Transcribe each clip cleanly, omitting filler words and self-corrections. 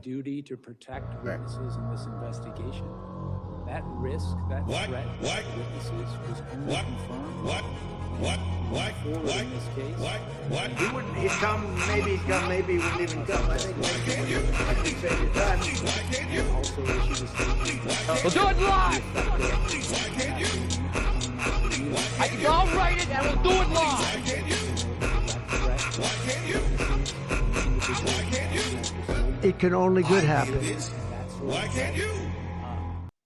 duty to protect witnesses in this investigation. That risk, that threat to witnesses was only confirmed. In this case. He wouldn't. He'd come. Maybe he'd come. Maybe he wouldn't even come. I think. Also issued a statement. We'll do it live. I'll write it and we'll do it live. It can only good happen. Why can't you?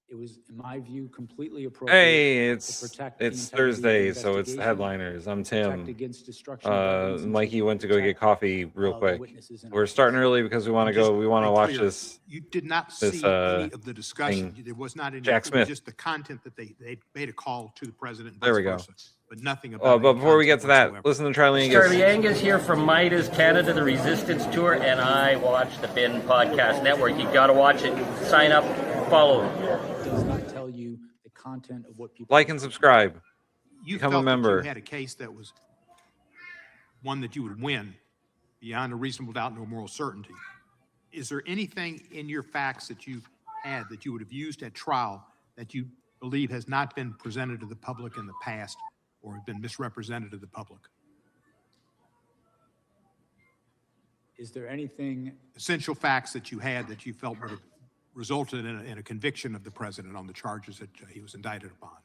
It was, in my view, completely appropriate. Hey, it's Thursday, so it's the headliners. I'm Tim. Mikey went to go get coffee real quick. We're starting early because we want to watch this. You did not see any of the discussion. There was not any. Jack Smith. Just the content that they made a call to the president. There we go. But nothing about. But before we get to that, listen to Charlie Angus. Charlie Angus here from Midas Canada, the Resistance Tour, and I watch the Bin Podcast Network. You got to watch it. Sign up, follow. Does not tell you the content of what people like and subscribe. You become felt a member. That you had a case that was one that you would win beyond a reasonable doubt, no moral certainty. Is there anything in your facts that you had that you would have used at trial that you believe has not been presented to the public in the past or have been misrepresented to the public? Is there anything essential facts that you had that you felt would have resulted in a conviction of the president on the charges that he was indicted upon?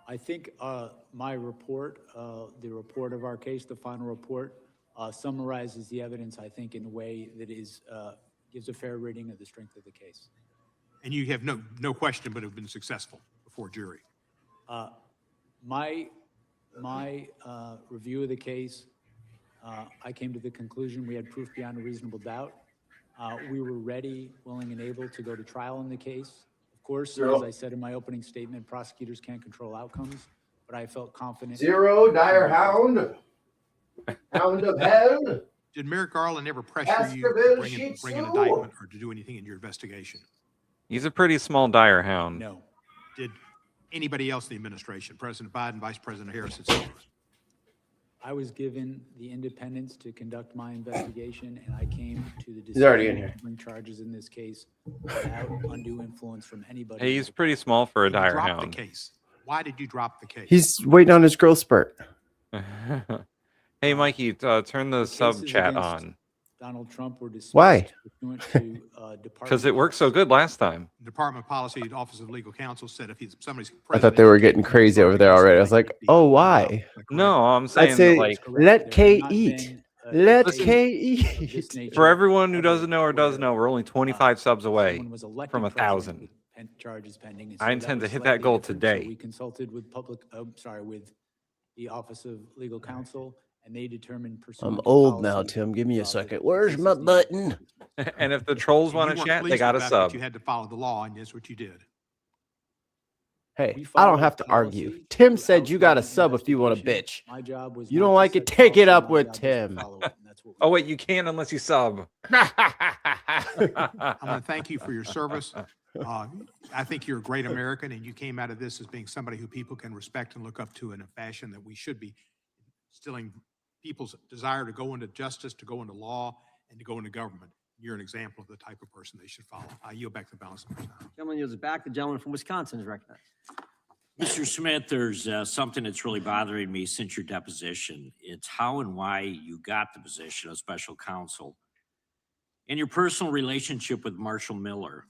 I think my report, the report of our case, the final report, summarizes the evidence, I think, in a way that is gives a fair reading of the strength of the case. And you have no question but have been successful before jury. My review of the case, I came to the conclusion we had proof beyond a reasonable doubt. We were ready, willing, and able to go to trial in the case. Of course, as I said in my opening statement, prosecutors can't control outcomes, but I felt confident. Zero, dire hound, hound of hell. Did Merrick Garland ever pressure you to bring an indictment or to do anything in your investigation? He's a pretty small dire hound. No. Did anybody else in the administration, President Biden, Vice President Harris, etc.? I was given the independence to conduct my investigation, and I came to the decision to bring charges in this case without undue influence from anybody. Hey, he's pretty small for a dire hound. hound. The case. Why did you drop the case? He's waiting on his growth spurt. Hey, Mikey, turn the sub chat on. Donald Trump were dismissed. Why? Because it worked so good last time. Department of Policy, Office of Legal Counsel said if somebody's I thought they were getting crazy over there already. I was like, oh, why? No, I'm saying I'd say, like let K eat. Let K eat. For everyone who doesn't know or does know, we're only 25 subs away from 1,000. I intend to hit that goal today. We consulted with with the Office of Legal Counsel. And they determined. I'm old now, Tim. Give me a second. Where's my button? And if the trolls want to chat, they got a sub. You had to follow the law, and that's what you did. Hey, I don't have to argue. Tim said you got a sub if you want a bitch. My job was. You don't like it? Take it up with Tim. Oh wait, you can't unless you sub. I want to thank you for your service. I think you're a great American, and you came out of this as being somebody who people can respect and look up to in a fashion that we should be instilling people's desire to go into justice, to go into law, and to go into government. You're an example of the type of person they should follow. I yield back the balance of my time. Gentleman yields back. The gentleman from Wisconsin is recognized. Mr. Smith, there's something that's really bothering me since your deposition. It's how and why you got the position of special counsel and your personal relationship with Marshall Miller.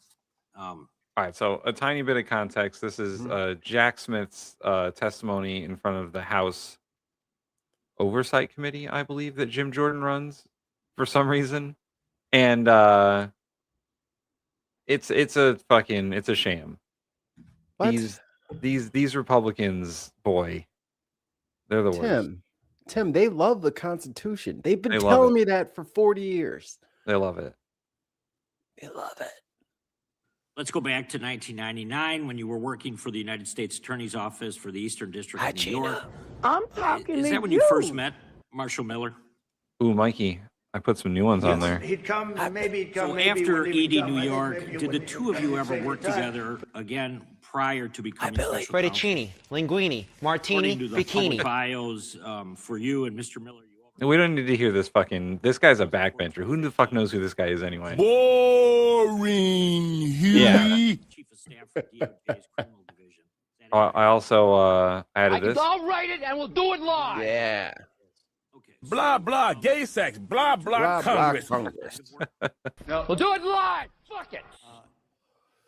All right, so a tiny bit of context. This is Jack Smith's testimony in front of the House Oversight Committee, I believe, that Jim Jordan runs for some reason. And it's a sham. What? These Republicans, boy, they're the worst. Tim, they love the Constitution. They've been telling me that for 40 years. They love it. They love it. Let's go back to 1999 when you were working for the United States Attorney's Office for the Eastern District of New York. I'm talking Is that when you first met Marshall Miller? Ooh, Mikey, I put some new ones on there. He'd come, maybe he'd come. So after ED New York, did the two of you ever work together again prior to becoming special Fettuccine, linguine, martini, According to the bikini. public bios for you and Mr. Miller, you We don't need to hear this fucking. This guy's a backbencher. Who the fuck knows who this guy is anyway? Boring, Huey. Chief of Staff for DOJ's Criminal Division. Is that I accurate? also added this. I'll write it and we'll do it live. Yeah. Okay. Blah, blah, gay sex, blah, blah, Congress. We'll do it live. Fuck it.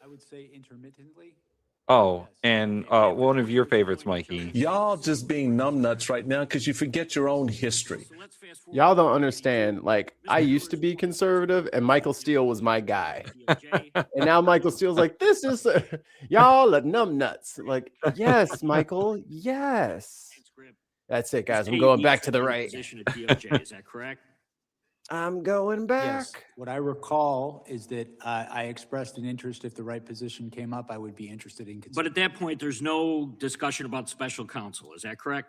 I would say intermittently. Oh, and one of your favorites, Mikey. Y'all just being numbnuts right now because you forget your own history. So let's fast forward. Y'all don't understand. Like, I used to be conservative, and Michael Steele was my guy. DOJ. And now Michael Steele's like, this is y'all are numbnuts. Like, yes, Michael, yes. Transcript. That's it, guys. I'm State going needs back to to the be in right. Position at DOJ. Is that correct? I'm going back. Yes. What I recall is that I expressed an interest if the right position came up, I would be interested in But considering. at that point, there's no discussion about special counsel. Is that correct?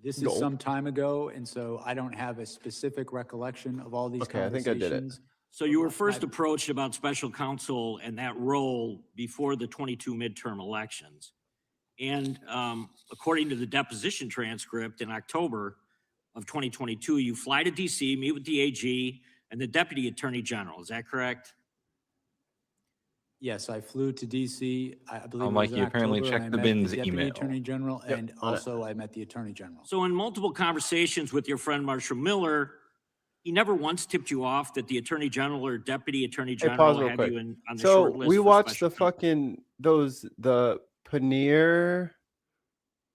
This is No. some time ago, and so I don't have a specific recollection of all these Okay, I think I did it. conversations. So you were first approached about special counsel and that role before the 22 midterm elections. And according to the deposition transcript in October of 2022, you fly to DC, meet with the AG and the Deputy Attorney General. Is that correct? Yes, I flew to DC. I believe it was Mikey, in apparently October, and checked I the met Bin's Deputy email. Attorney General, Yep, and on it. also I met the Attorney General. So in multiple conversations with your friend Marshall Miller, he never once tipped you off that the Attorney General or Deputy Attorney Hey, General pause real had quick. you on the So short list. we for watched special the counsel. fucking the Paneer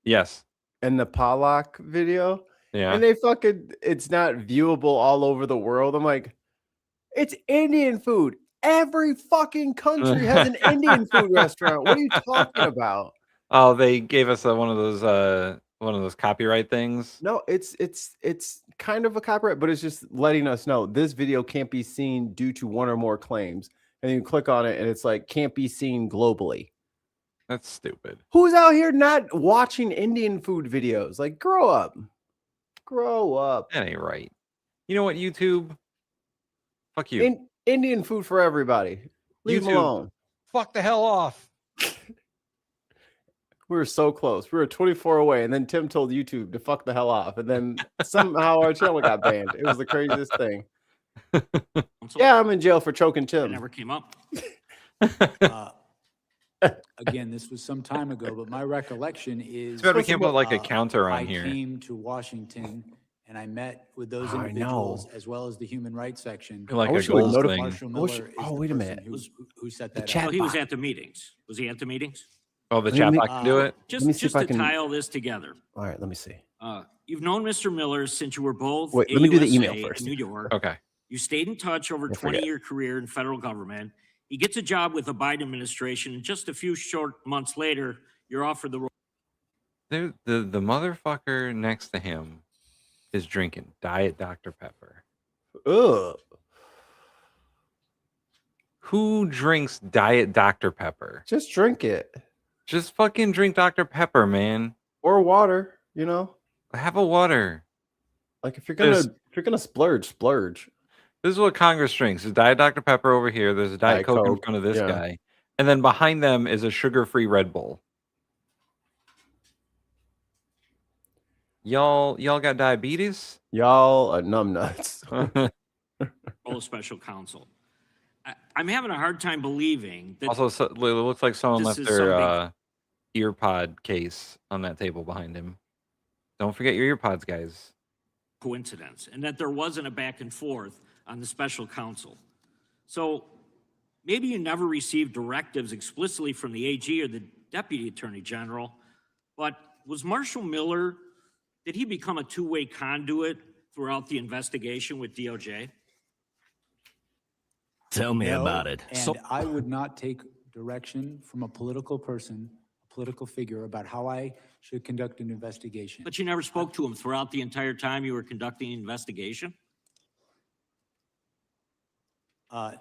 Yes. and the Pollock video. Yeah. And they fucking, it's not viewable all over the world. I'm like, it's Indian food. Every fucking country has an Indian food restaurant. What are you talking about? Oh, they gave us one of those copyright things. No, it's kind of a copyright, but it's just letting us know this video can't be seen due to one or more claims. And you click on it and it's like can't be seen globally. That's stupid. Who's out here not watching Indian food videos? Like, grow up. Grow up. That ain't right. You know what, YouTube? Fuck you. Indian food for everybody. Leave them YouTube. alone. Fuck the hell off. We were so close. We were 24 away, and then Tim told YouTube to fuck the hell off, and then somehow our channel got banned. It was the craziest thing. Counsel? Yeah, I'm in jail for choking It Tim. never came up. Again, this was some time ago, but my recollection is. Too bad we can't put like a uh, counter on I here. came to Washington and I met with those I know. individuals as well as the human rights section. Like I a wish you would goals notify- thing. Marshall I wish- Miller is oh, the wait a person minute. Who set The that chat up. So he was bot. at the meetings. Was he at the meetings? Oh, the Let chat me- box can do it. Just, me see just if I to can- tie all this together. All right, let me see. You've known Mr. Miller since you were both Wait, let me do the email AUSA first. in New York. Okay. You stayed in touch over a I forget. 20-year career in federal government. He gets a job with the Biden administration, and just a few short months later, you're offered the role. The motherfucker next to him is drinking Diet Dr. Pepper. Ugh. Who drinks Diet Dr. Pepper? Just drink it. Just fucking drink Dr. Pepper, man. Or water, you know? Have a water. Like if you're There's- gonna splurge, splurge. This is what Congress drinks. There's Diet Dr. Pepper over here. There's a Diet Diet Coke in Coke, front of this yeah. guy. And then behind them is a sugar-free Red Bull. Y'all got diabetes? Y'all are numbnuts. of special counsel. I'm having a hard time believing that Also, it looks like someone This left is their earpod case on that table behind him. Don't forget your earpods, guys. coincidence and that there wasn't a back and forth on the special counsel. So maybe you never received directives explicitly from the AG or the Deputy Attorney General, but was Marshall Miller, did he become a two-way conduit throughout the investigation with DOJ? Tell me No, about it. And I would not take direction from a political person, a political figure about how I should conduct an investigation. But you never spoke to him throughout the entire time you were conducting the investigation?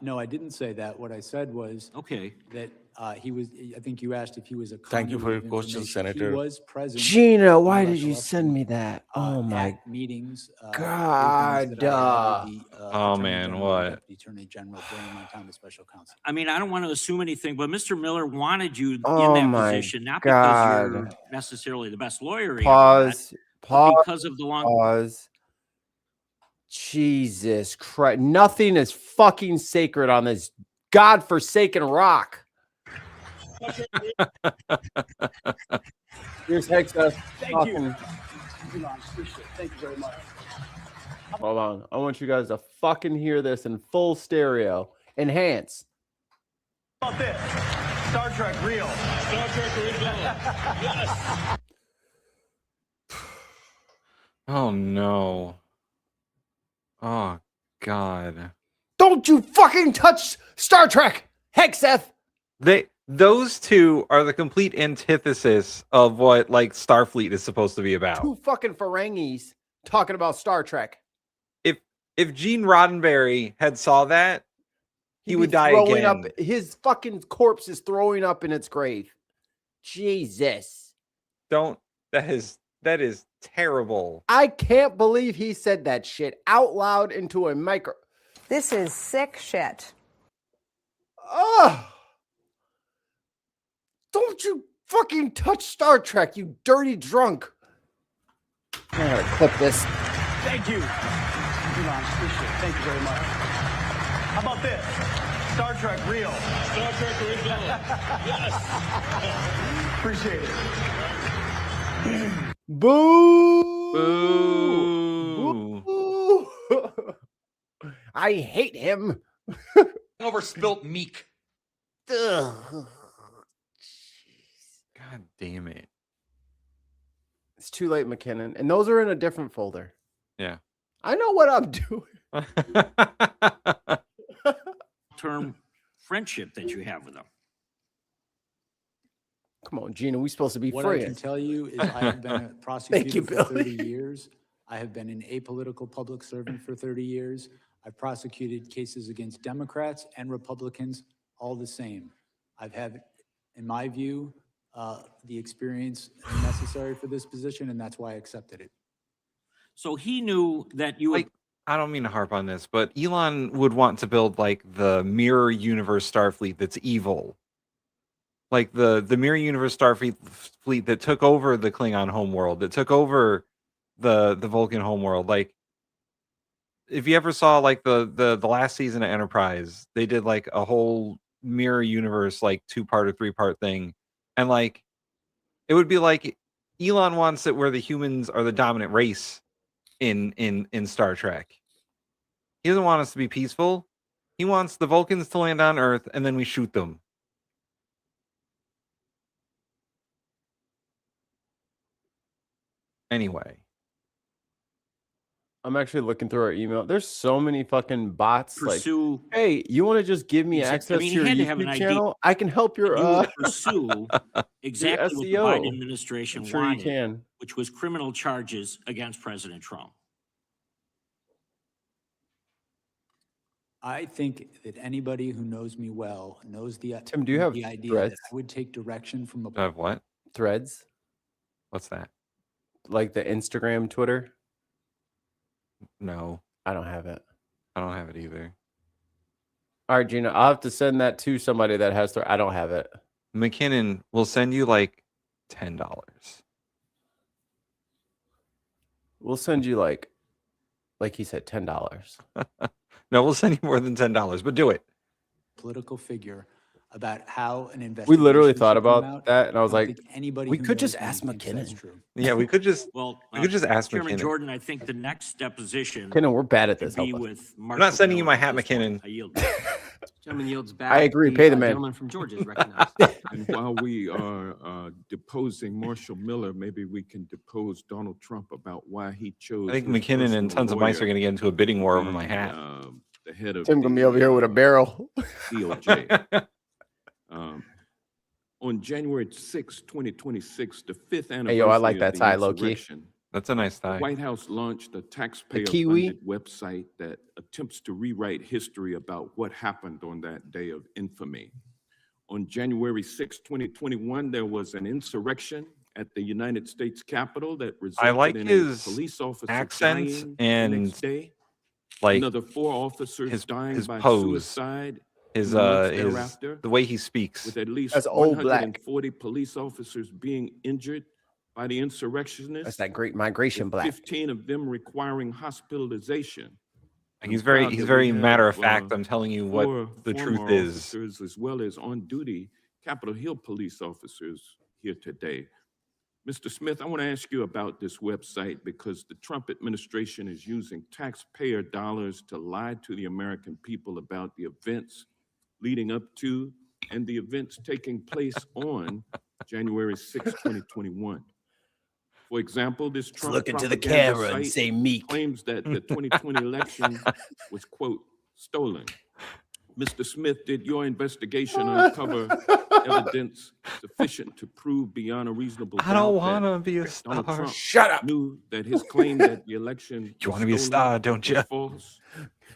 No, I didn't say that. What I said was Okay. that he was, I think you asked if he was a Thank you for conduit your of question, information. Senator. He was present. Gina, why in did you recollection, send me that? Oh my at meetings. God, briefings that I had with the, Oh, Attorney man, General and what? Deputy Attorney General during my time as special counsel. I mean, I don't want to assume anything, but Mr. Miller wanted you Oh in that my position, not because you're God. necessarily the best lawyer. he ever met, pause. because of the long. Pause. Jesus Christ. Nothing is fucking sacred on this godforsaken rock. Here's Hexa. Thank you. Thank you very much. Hold on. I want you guys to fucking hear this in full stereo. Enhance. How about this? Star Trek real. Star Trek original. Yes. Oh no. Oh God. Don't you fucking touch Star Trek, Hexeth. Those two are the complete antithesis of what like Starfleet is supposed to be about. Two fucking Ferengis talking about Star Trek. If Gene Roddenberry had saw that, he would die again. Up, his fucking corpse is throwing up in its grave. Jesus. That is terrible. I can't believe he said that shit out loud into a micro. This is sick shit. Oh. Don't you fucking touch Star Trek, you dirty drunk. I gotta clip this. Thank you. Appreciate it. Thank you very much. How about this? Star Trek real. Star Trek original. Yes. Appreciate it. Boo! Boo! Boo! I hate him. Overspilt meek. Ugh. God damn it. It's too late, McKinnon. And those are in a different folder. Yeah. I know what I'm doing. Term friendship that you have with them. Come on, Gina. We're supposed to be What friends. I can tell you is I have been a prosecutor for Billy. 30 years. I have been an apolitical public servant for 30 years. I've prosecuted cases against Democrats and Republicans, all the same. I've had, in my view, the experience necessary for this position, and that's why I accepted it. So he knew that you Like, I don't mean to harp on this, but Elon would want to build like the mirror universe Starfleet that's evil. Like the mirror universe Starfleet fleet that took over the Klingon homeworld, that took over the Vulcan homeworld. Like, if you ever saw like the last season of Enterprise, they did like a whole mirror universe, like 2-part or 3-part thing. And like, it would be like Elon wants it where the humans are the dominant race in Star Trek. He doesn't want us to be peaceful. He wants the Vulcans to land on Earth and then we shoot them. Anyway. I'm actually looking through our email. There's so many fucking bots. pursue. Like, hey, you want to just give me access he to your had to have an YouTube idea. channel? I can help your You would pursue exactly what the SEO. Biden administration I'm sure you wanted, can. which was criminal charges against President Trump. I think that anybody who knows me well knows the Tim, do you have the idea Threads? that I would take direction from the Do I have what? Threads, What's that? like the Instagram, Twitter. No, I don't have it. I don't have it either. All right, Gina, I'll have to send that to somebody that has I don't have it. McKinnon will send you like $10. We'll send you like he said, $10. No, we'll send you more than $10, but do it. political figure about how an We investigation literally thought should come about out. that, and I was don't like, think anybody we who could just knows me ask thinks that's McKinnon. true. Yeah, we could just Well, we could just ask Chairman McKinnon. Jordan, I think the next deposition McKinnon, we're bad at should this. be Help us. with I'm not sending you my hat, McKinnon. I yield. Gentleman yields back. I agree. Pay the man. Gentleman from Georgia is recognized. And while we are deposing Marshall Miller, maybe we can depose Donald Trump about why he chose. I think his McKinnon and personal tons of mice are lawyer going to get into a bidding war over my and, hat. The head of Tim gonna be over here with a barrel. DOJ. On January 6, 2026, the fifth anniversary Hey, yo, I like of that the tie, low-key. insurrection, That's a nice the tie. White House launched a Kiwi? taxpayer-funded website that attempts to rewrite history about what happened on that day of infamy. On January 6, 2021, there was an insurrection at the United States Capitol that resulted like in his a police officer accent dying and, the next day. Like Another 4 officers dying his by pose, suicide his in the months thereafter, the way he speaks. with at least That's old black. 140 police officers being injured by the insurrectionists. That's that great migration with black. 15 of them requiring hospitalization. He's very matter of fact. I'm telling you what the truth is. Officers, as well as on-duty Capitol Hill police officers here today. Mr. Smith, I want to ask you about this website because the Trump administration is using taxpayer dollars to lie to the American people about the events leading up to and the events taking place on January 6, 2021. For example, this Trump look into the propaganda camera and site say meek. claims that the 2020 election was, quote, stolen. Mr. Smith, did your investigation uncover evidence sufficient to prove beyond a reasonable doubt I don't want to be a Donald star. Trump Shut up. knew that his claim that the election You want to be a star, don't you? false?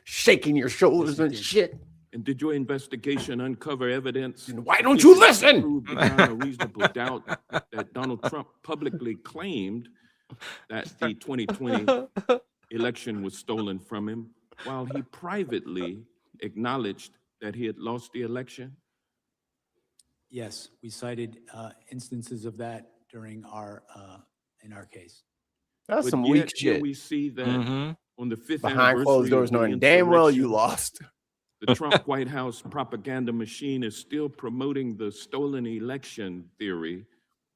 Shaking your shoulders and shit. And did your investigation uncover evidence? Why don't you sufficient to listen? prove beyond a reasonable doubt that Donald Trump publicly claimed that the 2020 election was stolen from him, while he privately acknowledged that he had lost the election? Yes, we cited instances of that during in our case. That's But some yet weak here shit. we see that on the 5th Behind closed anniversary doors, of the knowing damn well you insurrection, lost. the Trump White House propaganda machine is still promoting the stolen election theory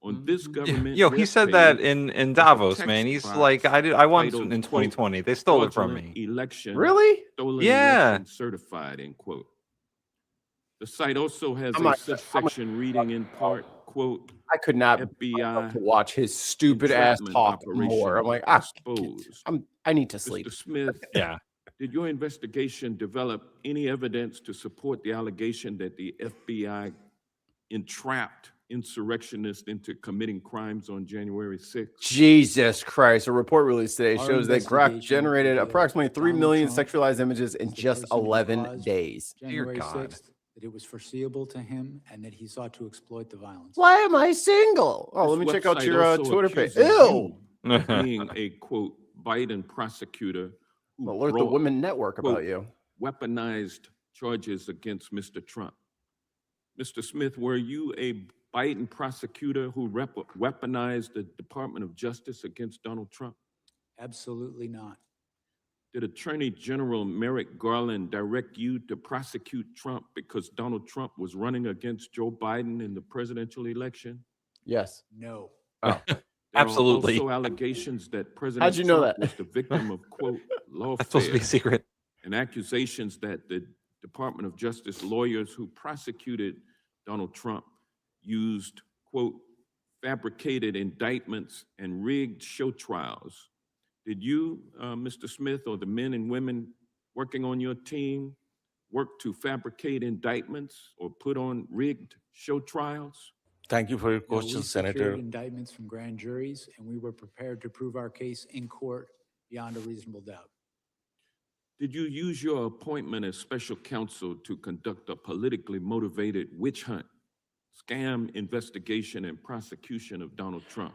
on this government. Yo, he said that webpage in with a Davos, text man. He's box like, I won titled, in quote, 2020. They stole it from fraudulent me. Election, Really? stolen Yeah. election certified, end quote. The site also has I'm a not- subsection reading in part, quote, I could not FBI to watch his stupid ass entrapment talk operation more. I'm like, exposed. I need to sleep. Mr. Smith, Yeah. did your investigation develop any evidence to support the allegation that the FBI entrapped insurrectionists into committing crimes on January 6th? Jesus Christ. A report released today Our shows that Grok investigation generated revealed approximately 3 Donald million Trump sexualized images in was the just person who 11 caused days. January God. 6th, that it was foreseeable to him and that he sought to exploit the violence. Why am I single? Oh, let me This check out website your also Twitter page. accuses Ew. you of being a, quote, Biden prosecutor who Alert the brought, Women Network about quote, you. weaponized charges against Mr. Trump. Mr. Smith, were you a Biden prosecutor who weaponized the Department of Justice against Donald Trump? Absolutely not. Did Attorney General Merrick Garland direct you to prosecute Trump because Donald Trump was running against Joe Biden in the presidential election? Yes. No. Oh. There Absolutely. are also allegations that President How'd you know Trump that? was the victim of, quote, That's supposed to be lawfare, secret. and accusations that the Department of Justice lawyers who prosecuted Donald Trump used, quote, fabricated indictments and rigged show trials. Did you, Mr. Smith, or the men and women working on your team work to fabricate indictments or put on rigged show trials? Thank you for your No, we question, secured Senator. indictments from grand juries, and we were prepared to prove our case in court beyond a reasonable doubt. Did you use your appointment as special counsel to conduct a politically motivated witch hunt, scam investigation, and prosecution of Donald Trump?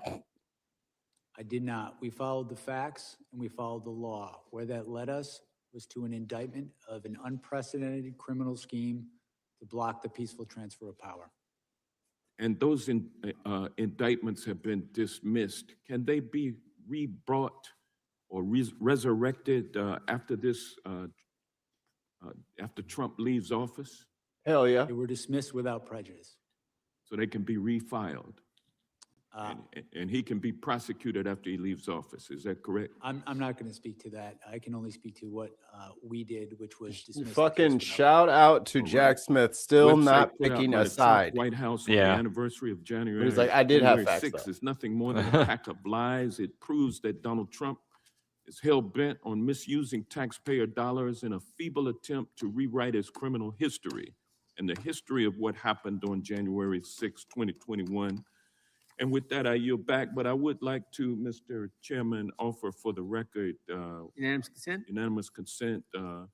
I did not. We followed the facts and we followed the law. Where that led us was to an indictment of an unprecedented criminal scheme to block the peaceful transfer of power. And those indictments have been dismissed. Can they be re-brought or resurrected after this, after Trump leaves office? Hell yeah. They were dismissed without prejudice. So they can be refiled? And he can be prosecuted after he leaves office, is that correct? I'm not going to speak to that. I can only speak to what we did, which was dismiss the case Fucking without shout out to All right. Jack Smith, still Website not put out picking by a the Trump side. White House on Yeah. the anniversary of January. He's like, I did have January facts, 6th though. is nothing more than a pack of lies. It proves that Donald Trump is hell-bent on misusing taxpayer dollars in a feeble attempt to rewrite his criminal history and the history of what happened on January 6, 2021. And with that, I yield back, but I would like to, Mr. Chairman, offer for the record Unanimous consent? unanimous consent, a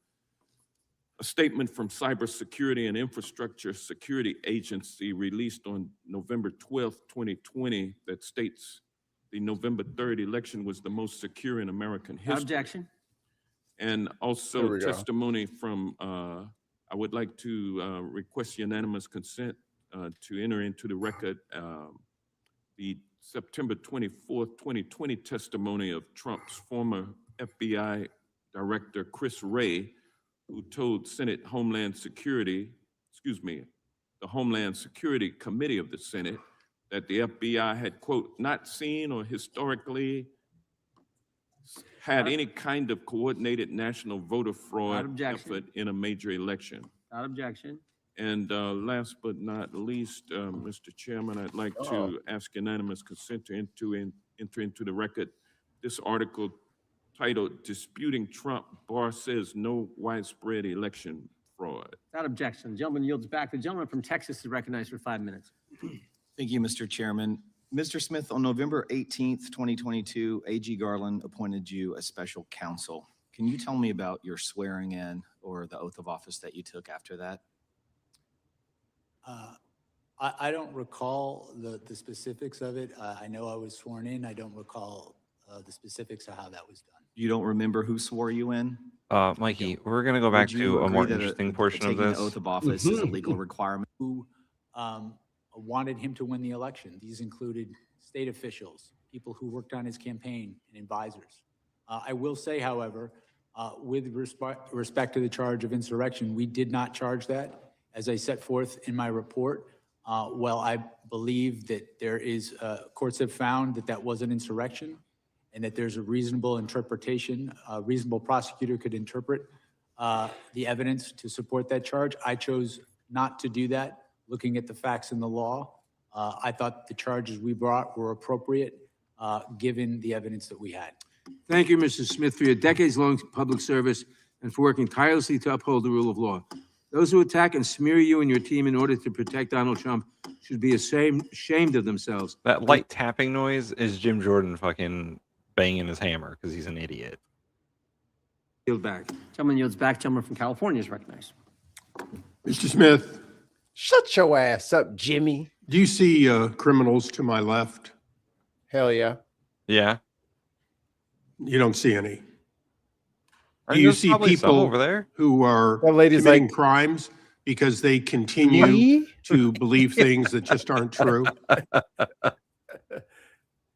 statement from Cybersecurity and Infrastructure Security Agency released on November 12th, 2020, that states the November 3rd election was the most secure in American Without history. objection. And There also we go. testimony from, I would like to request unanimous consent to enter into the record the September 24th, 2020 testimony of Trump's former FBI Director Chris Wray, who told the Homeland Security Committee of the Senate that the FBI had, quote, not seen or historically had any kind of coordinated national voter fraud effort in a major election. Without objection. And last but not least, Mr. Chairman, I'd like to ask unanimous consent to enter into the record this article titled "Disputing Trump, Barr Says No Widespread Election Fraud." Without objection. The gentleman yields back. The gentleman from Texas is recognized for 5 minutes. Thank you, Mr. Chairman. Mr. Smith, on November 18th, 2022, A.G. Garland appointed you as special counsel. Can you tell me about your swearing in or the oath of office that you took after that? I don't recall the specifics of it. I know I was sworn in. I don't recall the specifics of how that was done. You don't remember who swore you in? Mikey, we're going to go back to a more interesting portion of this. Taking the oath of office is a legal requirement. Who wanted him to win the election? These included state officials, people who worked on his campaign, and advisors. I will say, however, with respect to the charge of insurrection, we did not charge that. As I set forth in my report, well, I believe that there is, courts have found that that was an insurrection and that there's a reasonable interpretation, a reasonable prosecutor could interpret the evidence to support that charge. I chose not to do that, looking at the facts in the law. I thought the charges we brought were appropriate, given the evidence that we had. Thank you, Mr. Smith, for your decades-long public service and for working tirelessly to uphold the rule of law. Those who attack and smear you and your team in order to protect Donald Trump should be ashamed of themselves. That light tapping noise is Jim Jordan fucking banging his hammer because he's an idiot. Yield back. Gentleman yields back. Gentleman from California is recognized. Mr. Smith. Shut your ass up, Jimmy. Do you see criminals to my left? Hell yeah. Yeah. You don't see any. I Do mean, you there's see probably some people over there who are That lady's committing like, crimes because they continue to believe things that just aren't true?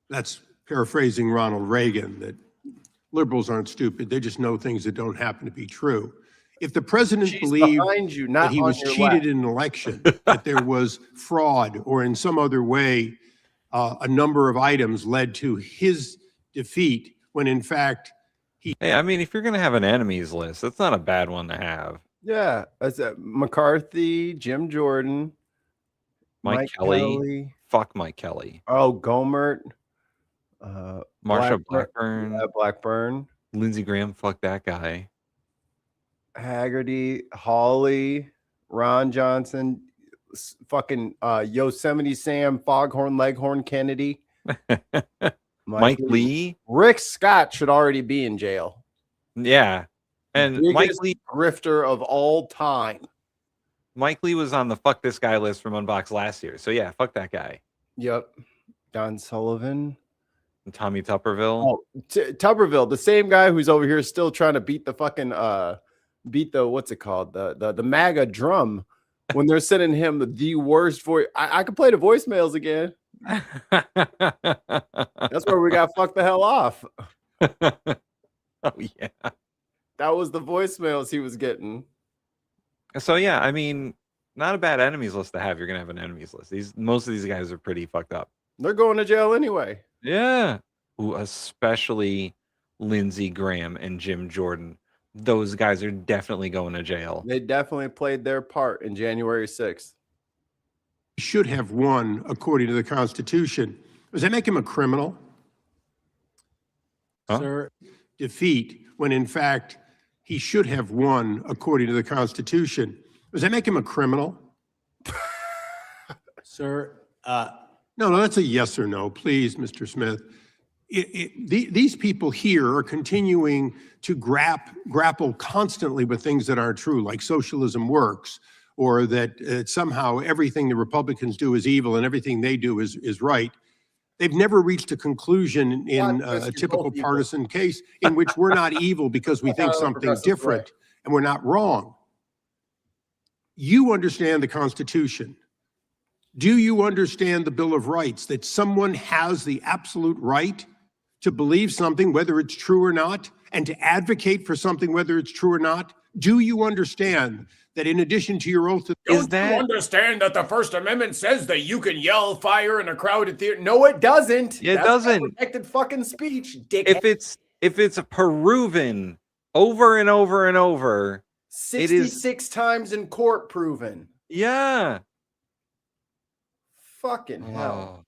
That's paraphrasing Ronald Reagan, that liberals aren't stupid. They just know things that don't happen to be true. If the president believed you, that he was cheated in an election, that there was fraud, or in some other way, a number of items led to his defeat, when in fact, Hey, I mean, if you're going to have an enemies list, that's not a bad one to have. Yeah. That's McCarthy, Jim Jordan, Mike Kelly. Fuck Mike Kelly. Oh, Gomert. Marsha Blackburn. Yeah, Blackburn. Lindsey Graham. Fuck that guy. Haggerty, Hawley, Ron Johnson, fucking Yosemite Sam, Foghorn Leghorn Kennedy. Mike Lee. Rick Scott should already be in jail. Yeah. And Mike Lee, grifter of all time. Mike Lee was on the fuck this guy list from Unbox last year. So yeah, fuck that guy. Yep. Don Sullivan. And Tommy Tupperville. Oh, Tupperville, the same guy who's over here still trying to beat the fucking beat the what's it called? The MAGA drum when they're sending him the worst voice. I could play the voicemails again. That's where we got fucked the hell off. Oh yeah. That was the voicemails he was getting. So yeah, I mean, not a bad enemies list to have. You're gonna have an enemies list. Most of these guys are pretty fucked up. They're going to jail anyway. Yeah. Ooh, especially Lindsey Graham and Jim Jordan. Those guys are definitely going to jail. They definitely played their part in January 6th. Should have won according to the Constitution. Does that make him a criminal? Huh? Sir, defeat when in fact he should have won according to the Constitution. Does that make him a criminal? Sir, No, that's a yes or no, please, Mr. Smith. These people here are continuing to grapple constantly with things that aren't true, like socialism works, or that somehow everything the Republicans do is evil and everything they do is right. They've never reached a conclusion in a typical partisan case in which we're not evil because we think something different and we're not wrong. You understand the Constitution. Do you understand the Bill of Rights, that someone has the absolute right to believe something, whether it's true or not, and to advocate for something, whether it's true or not? Do you understand that in addition to your oath to... Don't you understand that the First Amendment says that you can yell fire in a crowded theater? No, it doesn't. It That's doesn't. not protected fucking speech, dickhead. If it's proven over and over and over, it is 66 times in court proven. yeah. Fucking hell. Oh,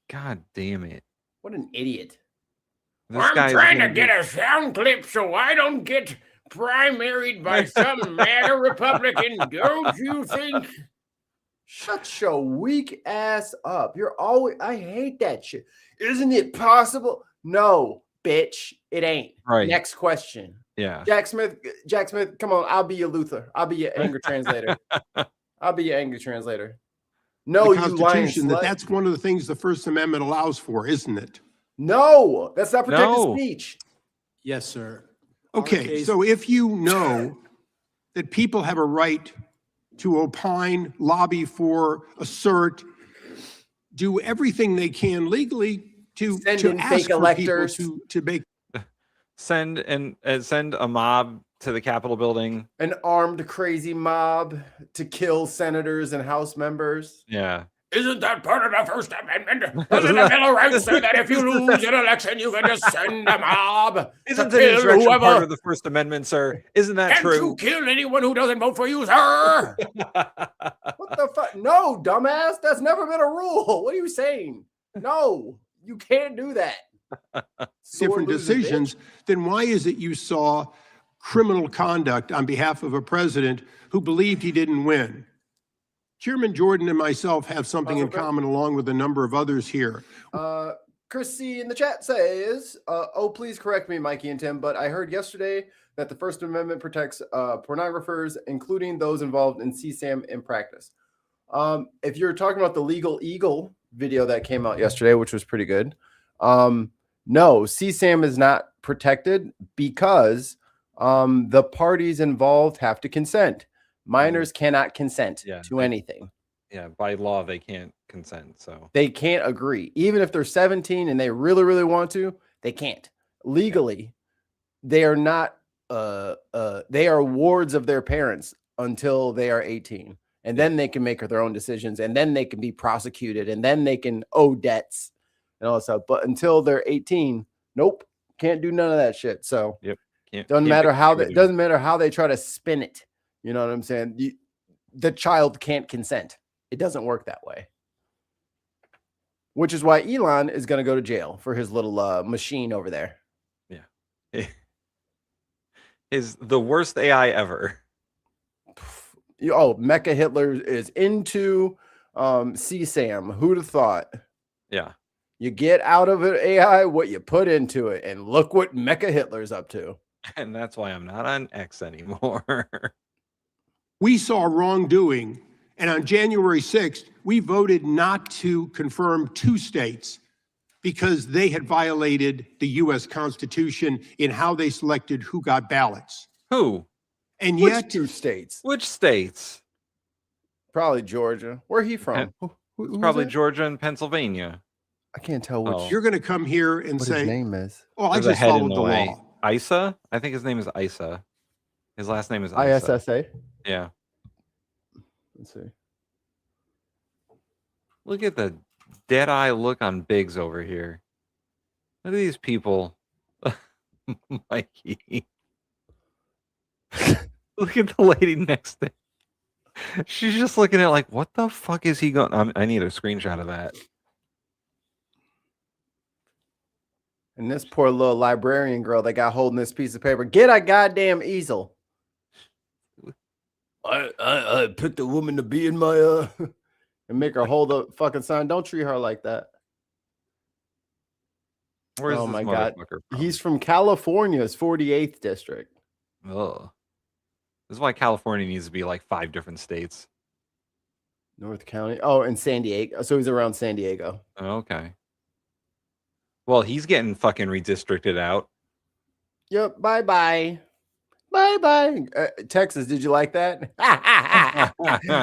God damn it. What an idiot. This I'm guy's trying to gonna get a sound clip so I don't get primaried by some MAGA Republican, don't you think? Shut your weak ass up. You're always, I hate that shit. Isn't it possible? No, bitch, it ain't. Right. Next question. Yeah. Jack Smith, come on. I'll be your Luther. I'll be your anger translator. I'll be your anger translator. No, the you lying Constitution, slut. that's one of the things the First Amendment allows for, isn't it? No, that's not protected No. speech. Yes, sir. Okay, so if you know that people have a right to opine, lobby for, assert, do everything they can legally to Send to in ask fake for electors. people to make Send a mob to the Capitol building. An armed crazy mob to kill senators and House members. Yeah. Isn't that part of the First Amendment? Doesn't the Bill of Rights say that if you lose an election, you can just send a mob Isn't to an kill insurrection whoever? part of the First Amendment, sir? Isn't that Can't true? you kill anyone who doesn't vote for you, sir? What the fuck? No, dumbass. That's never been a rule. What are you saying? No, you can't do that. Sore different loser, bitch. decisions, then why is it you saw criminal conduct on behalf of a president who believed he didn't win? Chairman Jordan and myself have something in common along with a number of others here. Chrissy in the chat says, oh, please correct me, Mikey and Tim, but I heard yesterday that the First Amendment protects pornographers, including those involved in CSAM in practice. If you're talking about the Legal Eagle video that came out yesterday, which was pretty good, no, CSAM is not protected because the parties involved have to consent. Minors cannot consent to anything. Yeah, by law they can't consent. So They can't agree. Even if they're 17 and they really, really want to, they can't. Legally, they are not they are wards of their parents until they are 18. And then they can make their own decisions, and then they can be prosecuted, and then they can owe debts and all that stuff. But until they're 18, nope, can't do none of that shit. So doesn't matter how they try to spin it. You know what I'm saying? The child can't consent. It doesn't work that way. Which is why Elon is going to go to jail for his little machine over there. yeah, is the worst AI ever. Oh, Mecha Hitler is into CSAM. Who'd have thought? Yeah. You get out of it AI what you put into it, and look what Mecha Hitler's up to. And that's why I'm not on X anymore. We saw wrongdoing, and on January 6th, we voted not to confirm 2 states because they had violated the U.S. Constitution in how they selected who got ballots. Who? And Which yet, 2 states? Which states? Probably Georgia. Where he from? It's probably Georgia and Pennsylvania. I can't tell which. you're going to come here and What say, his name is. "Oh, I There's a just head in followed the way. law." Isa? I think his name is Isa. His last name is Isa. ISSA. Yeah. Let's see. Look at the dead eye look on Biggs over here. Look at these people. Mikey. Look at the lady next to him. She's just looking at like, what the fuck is he going? I need a screenshot of that. And this poor little librarian girl that got holding this piece of paper. Get a goddamn easel. I picked a woman to be in my and make her hold a fucking sign. Don't treat her like that. Where is oh this my god. motherfucker He's from California's 48th district. Ugh. This is why California needs to be like 5 different states. North County. Oh, and San Diego. So he's around San Diego. Okay. Well, he's getting fucking redistricted out. Yep. Bye-bye. Bye-bye. Texas, did you like that?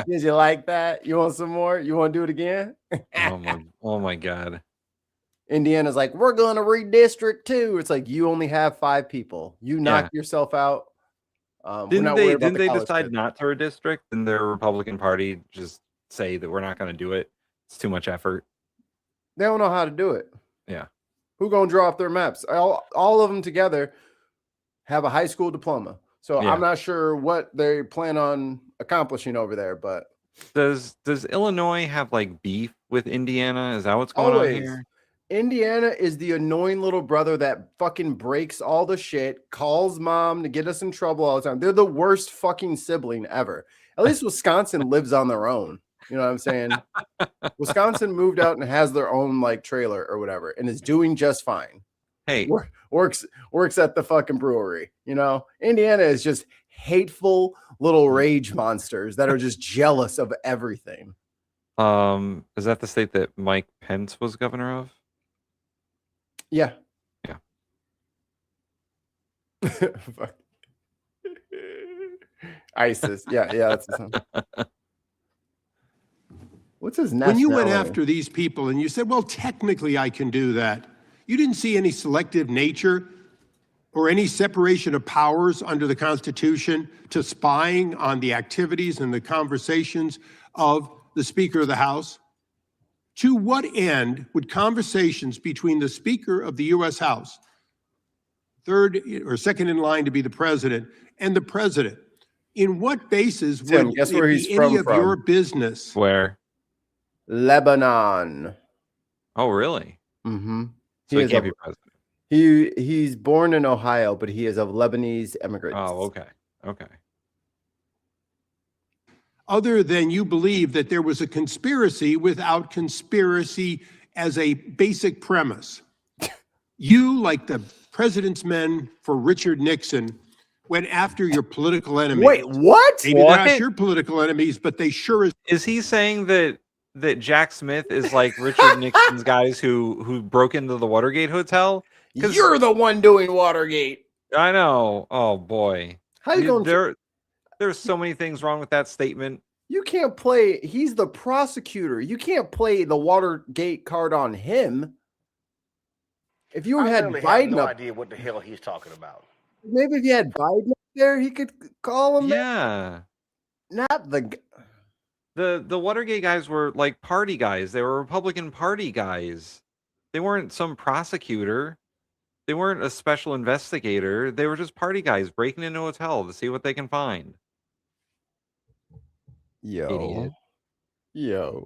Did you like that? You want some more? You want to do it again? Oh my God. Indiana's like, we're going to redistrict too. It's like, you only have 5 people. You knock yourself out. Didn't they decide not to redistrict? And their Republican Party just say that we're not going to do it? It's too much effort. They don't know how to do it. Yeah. Who going to draw up their maps? All of them together have a high school diploma. So I'm not sure what they plan on accomplishing over there, but does Illinois have like beef with Indiana? Is that what's going on here? Indiana is the annoying little brother that fucking breaks all the shit, calls mom to get us in trouble all the time. They're the worst fucking sibling ever. At least Wisconsin lives on their own. You know what I'm saying? Wisconsin moved out and has their own like trailer or whatever and is doing just fine. Hey, works at the fucking brewery. You know, Indiana is just hateful little rage monsters that are just jealous of everything. Is that the state that Mike Pence was governor of? Yeah. Yeah. ISIS. Yeah, that's his name. What's his When you went nationality? after these people and you said, well, technically I can do that, you didn't see any selective nature or any separation of powers under the Constitution to spying on the activities and the conversations of the Speaker of the House? To what end would conversations between the Speaker of the U.S. House, third or second in line to be the president, and the president, in what basis Tim, would guess it where be he's any from? of your business? Where? Lebanon. Oh, really? Mm-hmm. So he can't be president. He's born in Ohio, but he is of Lebanese immigrants. Oh, okay. Okay. Other than you believe that there was a conspiracy without conspiracy as a basic premise. You, like the president's men for Richard Nixon, went after your political enemies. Wait, what? Maybe they're not your political enemies, but they sure as Is he saying that Jack Smith is like Richard Nixon's guys who broke into the Watergate Hotel? You're the one doing Watergate. I know. Oh boy. How you going There's so many things wrong with that statement. You can't play. He's the prosecutor. You can't play the Watergate card on him. If you had really Biden have no up, idea what the hell he's talking about. maybe if you had Biden up there, he could call him. Yeah. Not The Watergate guys were like party guys. They were Republican Party guys. They weren't some prosecutor. They weren't a special investigator. They were just party guys breaking into a hotel to see what they can find. Yo. Idiot.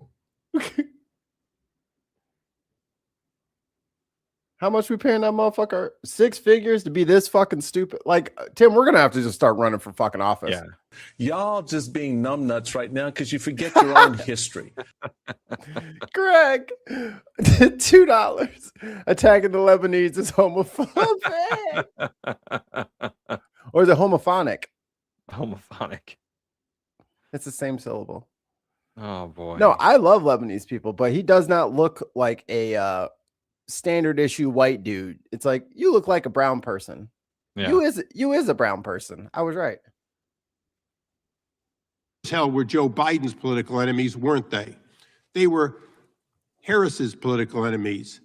How much we paying that motherfucker? 6 figures to be this fucking stupid? Like, Tim, we're gonna have to just start running for fucking office. Yeah. Y'all just being numbnuts right now because you forget your own history. Greg, $2. Attacking the Lebanese is homophobic. Or is it homophonic? Homophonic. It's the same syllable. Oh boy. No, I love Lebanese people, but he does not look like a standard issue white dude. It's like, you look like a brown person. Yeah. You is a brown person. I was right. hell were Joe Biden's political enemies, weren't they? They were Harris's political enemies.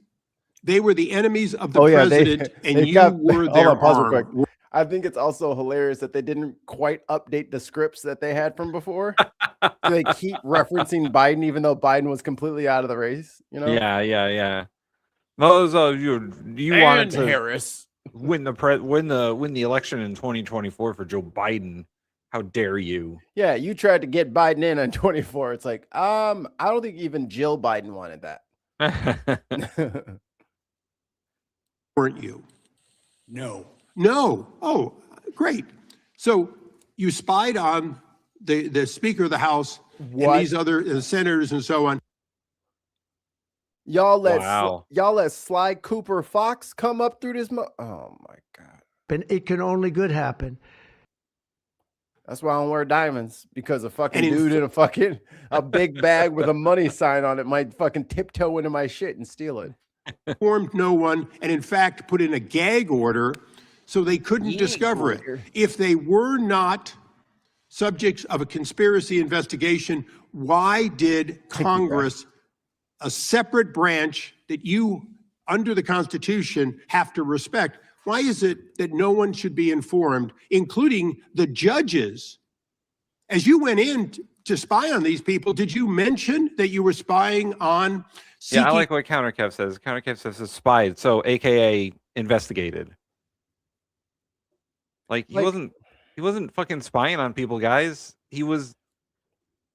They were the enemies of the president, and you were their arm. I think it's also hilarious that they didn't quite update the scripts that they had from before. They keep referencing Biden, even though Biden was completely out of the race. You know? Yeah. Those you wanted to Harris win the election in 2024 for Joe Biden. How dare you? Yeah, you tried to get Biden in on 24. It's like, I don't think even Jill Biden wanted that. Weren't you? No. No. Oh, great. So you spied on the Speaker of the House and these other senators and so on. Y'all let Sly Cooper Fox come up through this. Oh my God. And it can only good happen. That's why I don't wear diamonds, because a fucking dude in a big bag with a money sign on it might fucking tiptoe into my shit and steal it. Informed no one, and in fact put in a gag order so they couldn't discover it. If they were not subjects of a conspiracy investigation, why did Congress, a separate branch that you, under the Constitution, have to respect, why is it that no one should be informed, including the judges? As you went in to spy on these people, did you mention that you were spying on seeking? Yeah, I like what CounterKev says. CounterKev says it's spied, so AKA investigated. Like he wasn't fucking spying on people, guys. He was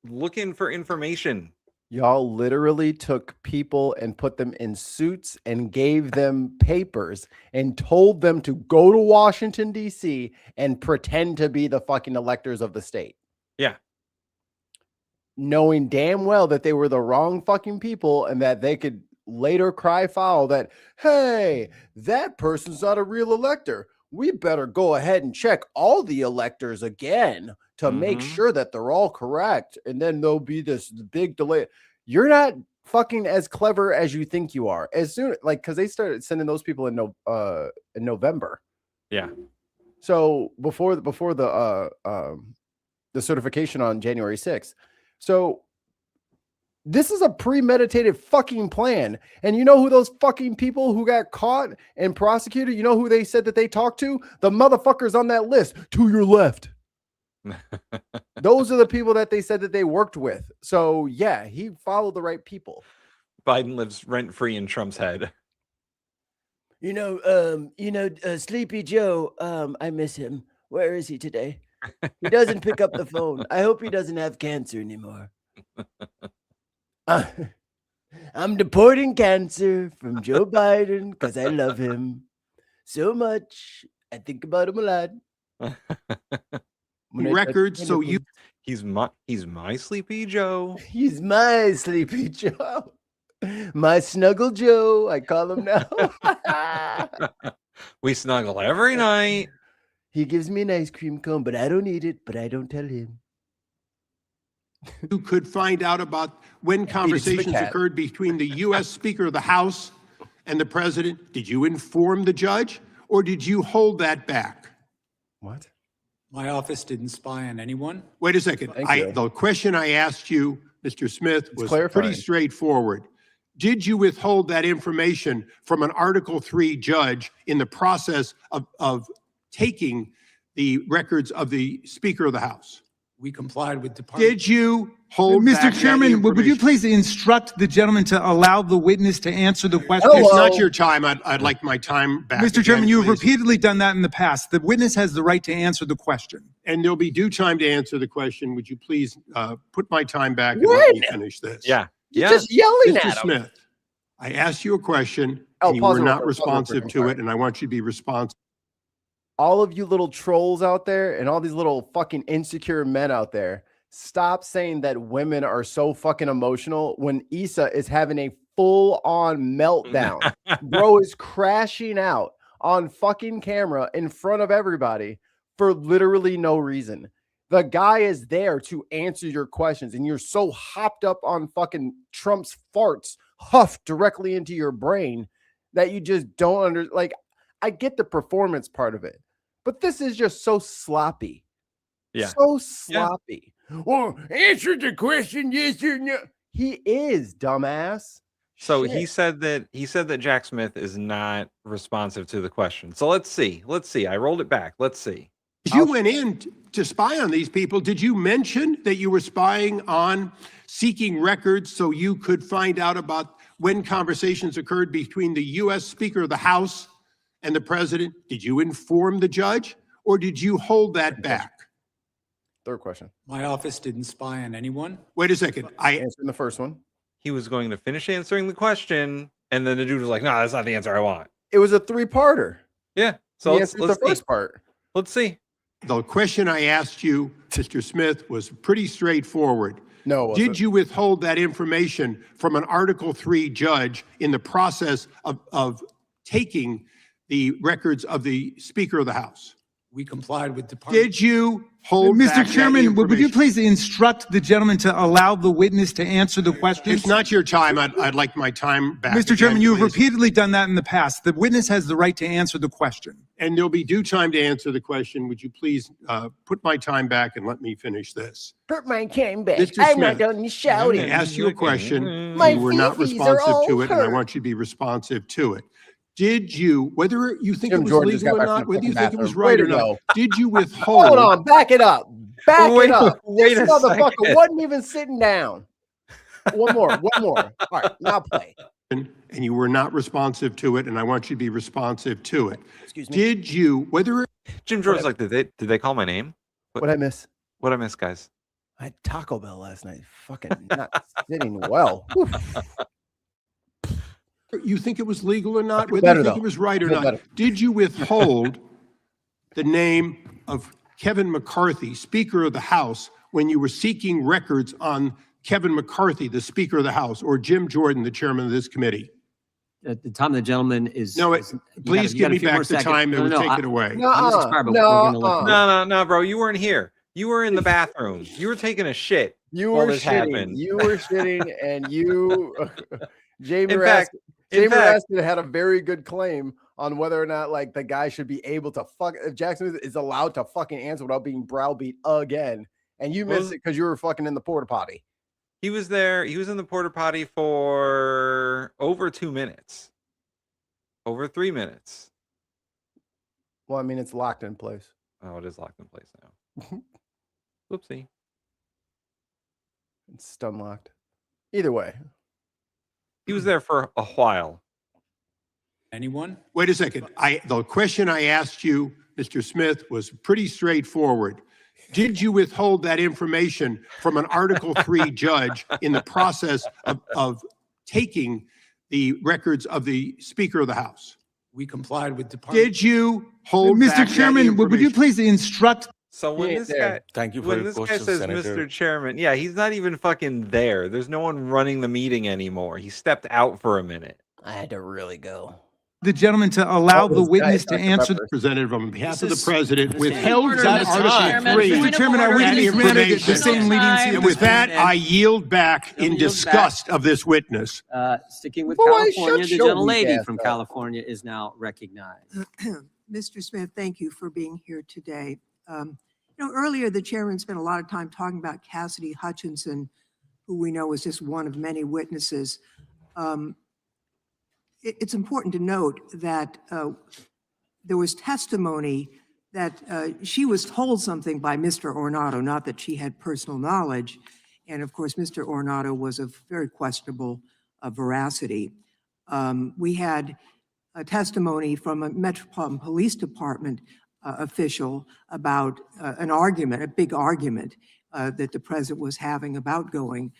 looking for information. Y'all literally took people and put them in suits and gave them papers and told them to go to Washington, D.C. and pretend to be the fucking electors of the state. Yeah. Knowing damn well that they were the wrong fucking people and that they could later cry foul that, hey, that person's not a real elector. We better go ahead and check all the electors again to make sure that they're all correct. And then there'll be this big delay. You're not fucking as clever as you think you are. As soon, like, because they started sending those people in November. Yeah. So before the certification on January 6th. So this is a premeditated fucking plan. And you know who those fucking people who got caught and prosecuted, you know who they said that they talked to? The motherfuckers on that list to your left. Those are the people that they said that they worked with. So yeah, he followed the right people. Biden lives rent free in Trump's head. Sleepy Joe, I miss him. Where is he today? He doesn't pick up the phone. I hope he doesn't have cancer anymore. I'm deporting cancer from Joe Biden because I love him so much. I think about him a lot. Records, so you he's my Sleepy Joe. He's my Sleepy Joe. My Snuggle Joe, I call him now. We snuggle every night. He gives me an ice cream cone, but I don't eat it, but I don't tell him. You could find out about when conversations occurred between the U.S. Speaker of the House and the president. Did you inform the judge or did you hold that back? What? My office didn't spy on anyone. Wait a second. The question I asked you, Mr. Smith, was pretty straightforward. Did you withhold that information from an Article III judge in the process of taking the records of the Speaker of the House? We complied with Department. Did you hold back Mr. Chairman, would you please instruct the gentleman to allow the witness to answer the question? It's not your time. I'd like my time back. Mr. Chairman, you have repeatedly done that in the past. The witness has the right to answer the question. And there'll be due time to answer the question. Would you please put my time back and let me finish this? Yeah. You're just yelling at him. Mr. Smith, I asked you a question and you were not responsive to it, and I want you to be responsive. All of you little trolls out there and all these little fucking insecure men out there, stop saying that women are so fucking emotional when Issa is having a full-on meltdown. Bro is crashing out on fucking camera in front of everybody for literally no reason. The guy is there to answer your questions, and you're so hopped up on fucking Trump's farts huffed directly into your brain that you just don't I get the performance part of it, but this is just so sloppy. Yeah. So sloppy. Yeah. Well, answer the question, yes or no. He is, dumbass. So Shit. he said that Jack Smith is not responsive to the question. So let's see. I rolled it back. Let's see. You went in to spy on these people. Did you mention that you were spying on seeking records so you could find out about when conversations occurred between the U.S. Speaker of the House and the president? Did you inform the judge or did you hold that back? Third question. My office didn't spy on anyone. Wait a second. I answered the first one. He was going to finish answering the question, and then the dude was like, "No, that's not the answer I want." It was a three-parter. Yeah. So let's the first part. Let's see. The question I asked you, Mr. Smith, was pretty straightforward. No, it wasn't. Did you withhold that information from an Article III judge in the process of taking the records of the Speaker of the House? We complied with Department. Did you hold back Mr. that Chairman, would you information? please instruct the gentleman to allow the witness to answer the question? It's not your time. I'd like my time back. Mr. Chairman, again, you have please. repeatedly done that in the past. The witness has the right to answer the question. And there'll be due time to answer the question. Would you please put my time back and let me finish this? Put my cane back. Mr. I'm Smith, not done shouting. I asked you a question. My You were not fifis are responsive all to it, and I hurt. want you to be responsive to it. Did you, whether you think Jim it was Jordan just legal got or back from not, the whether you fucking think it was bathroom. right Way or to not, go. did you withhold? Hold on, back it up. Back it up. Wait This a motherfucker second. wasn't even sitting down. One more. All right, now play. And you were not responsive to it, and I want you to be responsive to it. Excuse me. Did you, whether Jim Jordan's like, did they call my name? What I miss? What I miss, guys? I had Taco Bell last night. Fucking not sitting well. Whew. you think it was legal or not, feel whether better, you think though. it was right or I feel not, better. did you withhold the name of Kevin McCarthy, Speaker of the House, when you were seeking records on Kevin McCarthy, the Speaker of the House, or Jim Jordan, the chairman of this committee? At the time the gentleman is. No, is- you please got give a me few more back the seconds. time that would take it away. I'm just expired, but we're gonna let you- No, bro. You weren't here. You were in the bathroom. You were taking a shit. You while were this shitting. happened. You were shitting, and you, Jamie In fact- Raskin had a very good claim on whether or not like the guy should be able to fuck. If Jackson is allowed to fucking answer without being browbeat again, and you missed it because you were fucking in the porta potty. He was there. He was in the porta potty for over 2 minutes. Over 3 minutes. Well, I mean, it's locked in place. Oh, it is locked in place now. Whoopsie. It's stun locked. Either way, he was there for a while. Anyone? Wait a second. The question I asked you, Mr. Smith, was pretty straightforward. Did you withhold that information from an Article 3 judge in the process of taking the records of the Speaker of the House? We complied with Department. Did you hold back Mr. that Chairman, would you information? please instruct? So when this guy, Thank you for when your this guy question, says Senator. Mr. Chairman, yeah, he's not even fucking there. There's no one running the meeting anymore. He stepped out for a minute. I had to really go. The gentleman to allow the witness to answer. Representative, on behalf of the This is- president, this is withheld order that of Article time. 3. Mr. Chairman, are we that being granted the information. same leniency? And with that, I yield back in Yield disgust of this witness. Sticking with Boy, California, shut the your gentlelady weak ass from up. California is now recognized. Mr. Smith, thank you for being here today. Earlier the chairman spent a lot of time talking about Cassidy Hutchinson, who we know was just one of many witnesses. It's important to note that there was testimony that she was told something by Mr. Ornato, not that she had personal knowledge. And of course, Mr. Ornato was of very questionable veracity. We had a testimony from a Metropolitan Police Department official about an argument, a big argument that the president was having about going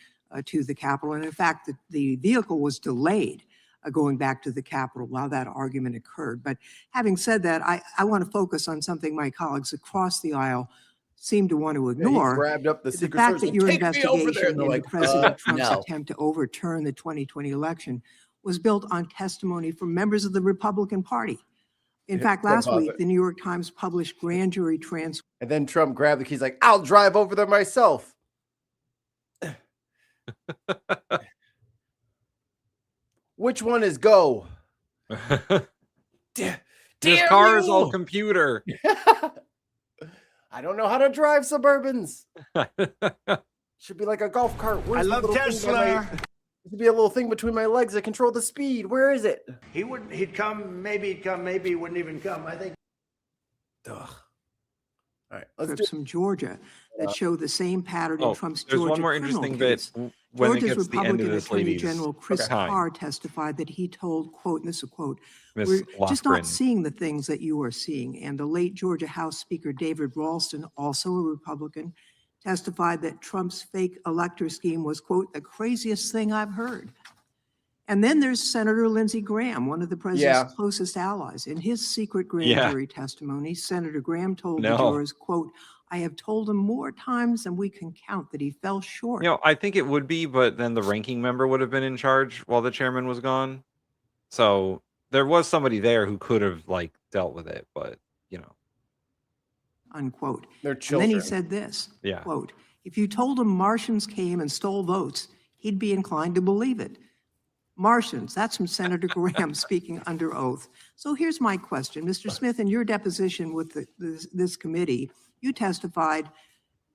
to the Capitol. And in fact, the vehicle was delayed going back to the Capitol while that argument occurred. But having said that, I want to focus on something my colleagues across the aisle seem to want to ignore. grabbed up the The Secret fact Service, that your "Take me over there," investigation and they're into like, President Trump's no. attempt to overturn the 2020 election was built on testimony from members of the Republican Party. In Yeah, fact, Trump last has week, it. the New York Times published grand jury transcripts. And then Trump grabbed the keys, like, "I'll drive over there myself." Which one is go? This Damn car is all you! computer. I don't know how to drive Suburbans. Should be like a golf cart. Where's the love little thing by Tesla. There should be a little thing between my legs that control the speed. Where is it? He'd come, maybe he wouldn't even come. I think. Ugh. All right, let's do From Georgia that show the same pattern in Oh, Trump's there's Georgia one more criminal interesting bit case. when it Georgia's gets to the end of Republican this Attorney lady's General Chris time. Carr testified that he told, quote, and this is a quote, Miss "We're just not Lofgren. seeing the things that you are seeing." And the late Georgia House Speaker David Ralston, also a Republican, testified that Trump's fake elector scheme was, quote, "the craziest thing I've heard." And then there's Senator Lindsey Graham, one of the president's Yeah. closest allies. In his secret grand Yeah. jury testimony, Senator Graham told the No. jurors, quote, "I have told him more times than we can count that he fell short." You know, I think it would be, but then the ranking member would have been in charge while the chairman was gone. So there was somebody there who could have like dealt with it, but you know. unquote. They're And then he children. said this, Yeah. quote, if you told him Martians came and stole votes, he'd be inclined to believe it. Martians, that's from Senator Graham speaking under oath. So here's my question. Mr. Smith, in your deposition with this committee, you testified,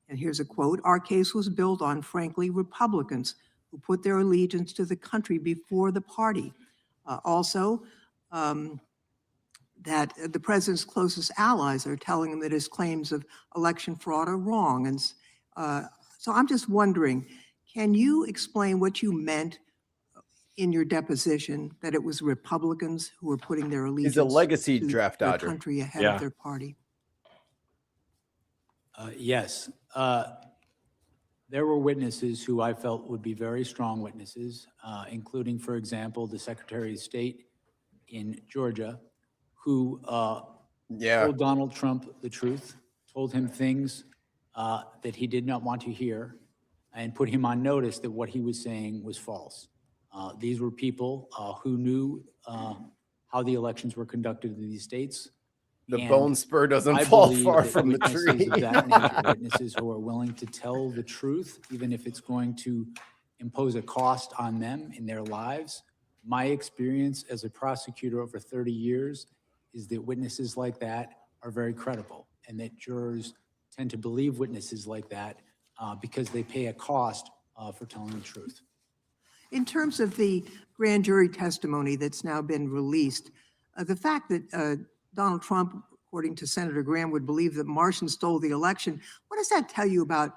and here's a quote, our case was built on, frankly, Republicans who put their allegiance to the country before the party. Also, that the president's closest allies are telling him that his claims of election fraud are wrong. And so I'm just wondering, can you explain what you meant in your deposition that it was Republicans who were putting their allegiance He's a legacy to draft their dodger. country ahead Yeah. of their party? Yes. There were witnesses who I felt would be very strong witnesses, including, for example, the Secretary of State in Georgia, who told Donald Trump the truth, told him things that he did not want to hear, and put him on notice that what he was saying was false. These were people who knew how the elections were conducted in these states. The And bone spur doesn't I fall believe far that from the witnesses tree. of that nature, witnesses who are willing to tell the truth, even if it's going to impose a cost on them in their lives. My experience as a prosecutor over 30 years is that witnesses like that are very credible, and that jurors tend to believe witnesses like that because they pay a cost for telling the truth. In terms of the grand jury testimony that's now been released, the fact that Donald Trump, according to Senator Graham, would believe that Martians stole the election, what does that tell you about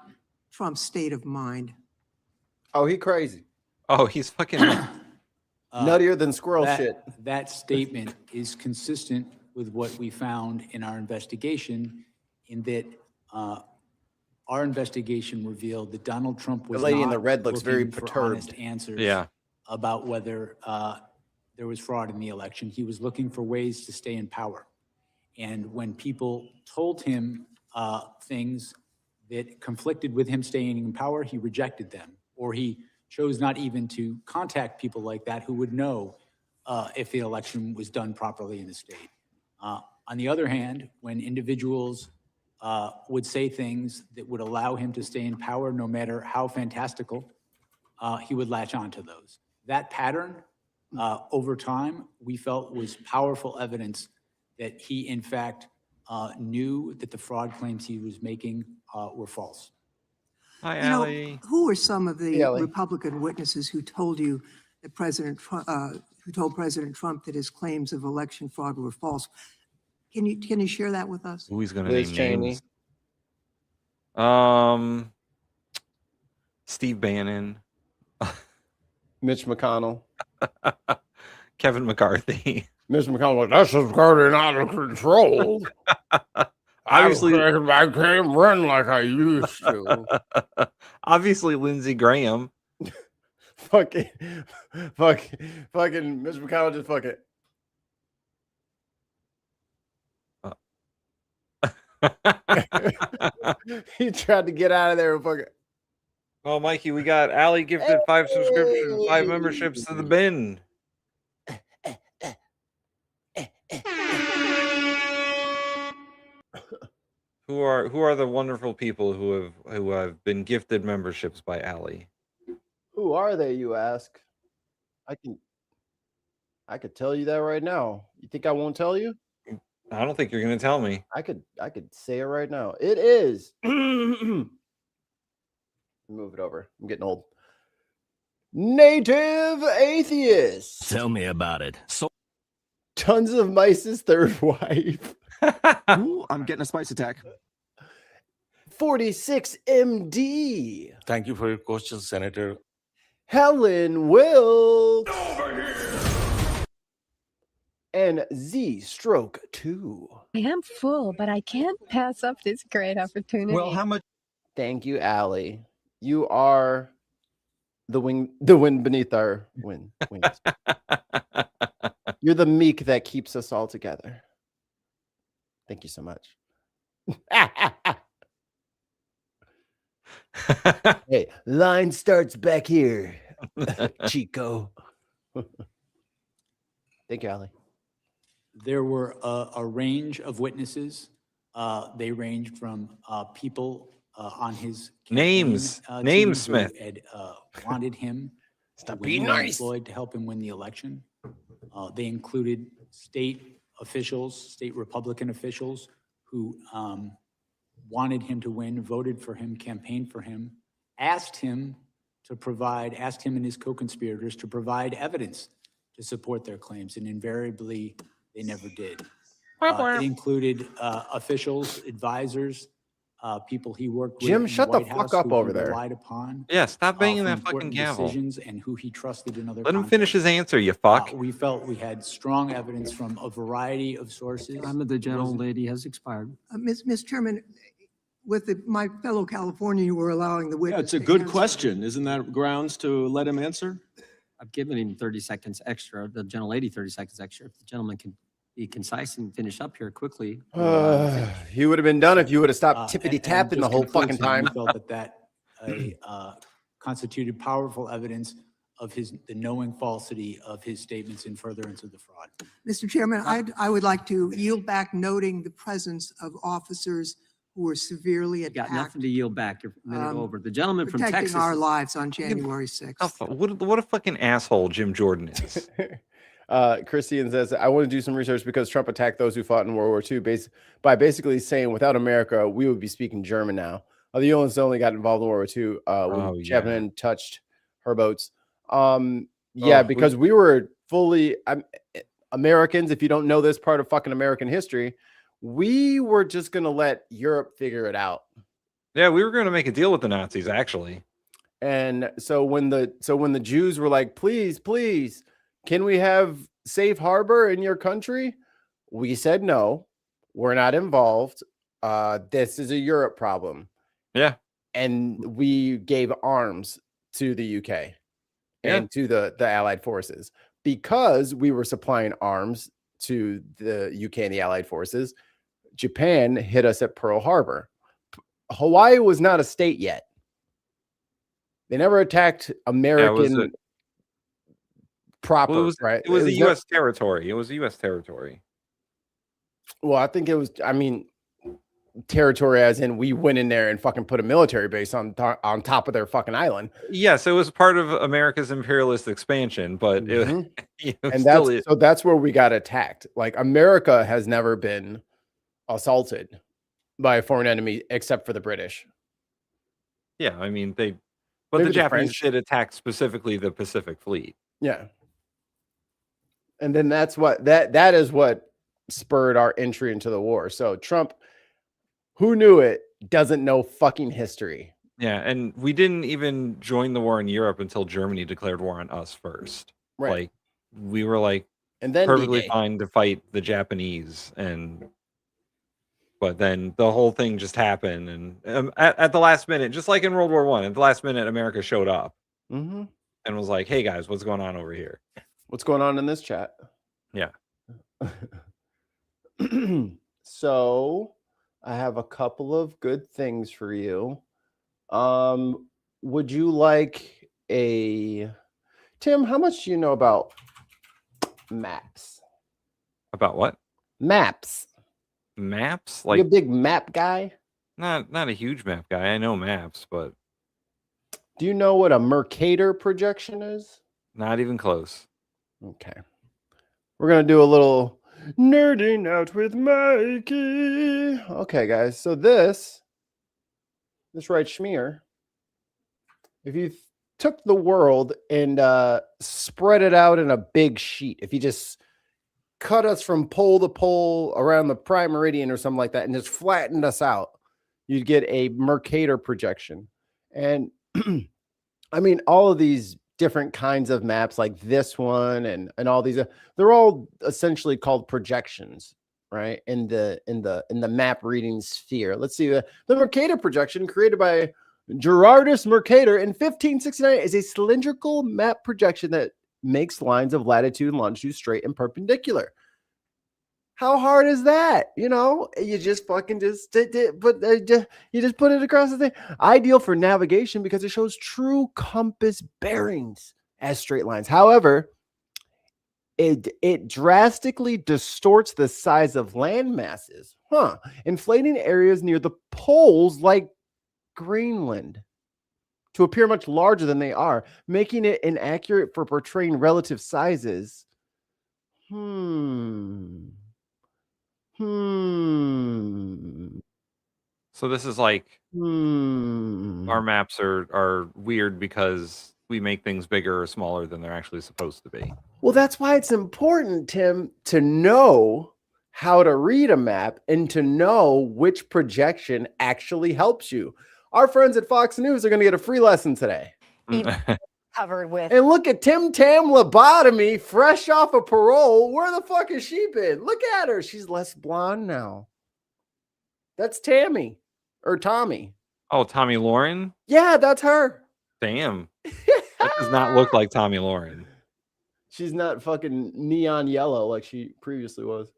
Trump's state of mind? Oh, he crazy. Oh, he's fucking Nuttier than squirrel shit. That statement is consistent with what we found in our investigation, in that our investigation revealed that Donald Trump was The lady in not the red looks very looking for perturbed. honest answers Yeah. about whether there was fraud in the election. He was looking for ways to stay in power. And when people told him things that conflicted with him staying in power, he rejected them, or he chose not even to contact people like that who would know if the election was done properly in the state. On the other hand, when individuals would say things that would allow him to stay in power, no matter how fantastical, he would latch on to those. That pattern, over time, we felt was powerful evidence that he, in fact, knew that the fraud claims he was making were false. Hi, You know, Allie. who were some of the Hey, Ellie. Republican witnesses who told you that who told President Trump that his claims of election fraud were false? Can you share that with us? Who he's gonna Liz name Cheney. names? Steve Bannon, Mitch McConnell. Kevin McCarthy. Mr. McConnell, this is getting out of control. Obviously, I can't run like I used to. obviously Lindsey Graham. fucking Mitch McConnell just fucking. He tried to get out of there and fucking. Oh, Mikey, we got Allie gifted 5 subscriptions, 5 memberships to the bin. Who are the wonderful people who have been gifted memberships by Allie? Who are they, you ask? I could tell you that right now. You think I won't tell you? I don't think you're going to tell me. I could say it right now. It is. Move it over. I'm getting old. Native atheists. Tell me about it. So Tons of Mice's third wife. Ooh, I'm getting a spice attack. 46 MD. Thank you for your question, Senator. Helen Wilkes. And Z Stroke 2. I am full, but I can't pass up this great opportunity. Well, how much? Thank you, Allie. You are the wind beneath our wings. You're the meek that keeps us all together. Thank you so much. Hey, line starts back here, Chico. Thank you, Allie. There were a range of witnesses They ranged from people on his Names. campaign, Names, team Smith. who had wanted him to win, being were nice. employed to help him win the election. They included state officials, state Republican officials who wanted him to win, voted for him, campaigned for him, asked him and his co-conspirators to provide evidence to support their claims, and invariably they never did. It included officials, advisors, people he worked with Jim, in shut the the White fuck House up who over he there. relied upon. Yeah, stop banging for that fucking important gavel. decisions and who he trusted in other Let him finish his answer, you fuck. We felt we had strong evidence from a variety of sources. Time of the gentle lady has expired. Mr. Chairman, with my fellow Californian, you were allowing the witness. Yeah, it's a to good answer. question. Isn't that grounds to let him answer? I've given him 30 seconds extra, the gentle lady 30 seconds extra. If the gentleman can be concise and finish up here quickly. He would have been done if you would have stopped And tippity-tapping the just whole conclude, fucking Tim, time. We felt that constituted powerful evidence of the knowing falsity of his statements in furtherance of the fraud. Mr. Chairman, I would like to yield back, noting the presence of officers who were severely Got attacked, nothing to yield back. You're a minute Um, over. The gentleman from protecting Texas. our lives on January 6th. What a fucking asshole Jim Jordan is. Christian says, I want to do some research because Trump attacked those who fought in World War II by basically saying without America, we would be speaking German now. The U.S. only got involved in World War II when Japan touched her boats. Because we were fully Americans. If you don't know this part of fucking American history, we were just going to let Europe figure it out. Yeah, we were going to make a deal with the Nazis, actually. And so when the Jews were like, please, can we have safe harbor in your country? We said no, we're not involved. This is a Europe problem. Yeah. And we gave arms to the UK and to the Allied forces because we were supplying arms to the UK and the Allied forces. Japan hit us at Pearl Harbor. Hawaii was not a state yet. They never attacked American proper, right? It was a U.S. territory. It was a U.S. territory. Well, I think it was, territory as in we went in there and fucking put a military base on top of their fucking island. Yes, it was part of America's imperialist expansion, but that's where we got attacked. Like America has never been assaulted by a foreign enemy except for the British. Yeah, Maybe the the Japanese French. did attack specifically the Pacific Fleet. Yeah. And then that's what that is what spurred our entry into the war. So Trump, who knew it, doesn't know fucking history. Yeah, and we didn't even join the war in Europe until Germany declared war on us first. Right. Like we were like and then perfectly D-Day. fine to fight the Japanese, but then the whole thing just happened, and at the last minute, just like in World War I, at the last minute, America showed up Mm-hmm. and was like, "Hey guys, what's going on over here?" What's going on in this chat? Yeah. So I have a couple of good things for you. Would you like Tim, how much do you know about maps? About what? Maps. Maps? Like, you a big map guy? Not a huge map guy. I know maps, but do you know what a Mercator projection is? Not even close. Okay. We're going to do a little nerding out with Mikey. Okay, guys. So this right schmear, if you took the world and spread it out in a big sheet, if you just cut us from pole to pole around the prime meridian or something like that and just flattened us out, you'd get a Mercator projection. And all of these different kinds of maps like this one and all these, they're all essentially called projections, right? In the map reading sphere. Let's see, the Mercator projection created by Gerardus Mercator in 1569 is a cylindrical map projection that makes lines of latitude and longitude straight and perpendicular. How hard is that? You just fucking you just put it across the thing. Ideal for navigation because it shows true compass bearings as straight lines. However, it drastically distorts the size of land masses, inflating areas near the poles like Greenland to appear much larger than they are, making it inaccurate for portraying relative sizes. So this is like our maps are weird because we make things bigger or smaller than they're actually supposed to be. Well, that's why it's important, Tim, to know how to read a map and to know which projection actually helps you. Our friends at Fox News are going to get a free lesson today. Covered with. And look at Tim Tam Lobotomy, fresh off of parole. Where the fuck has she been? Look at her. She's less blonde now. That's Tammy or Tommy. Oh, Tommy Lauren? Yeah, that's her. Damn. That does not look like Tommy Lauren. She's not fucking neon yellow like she previously was,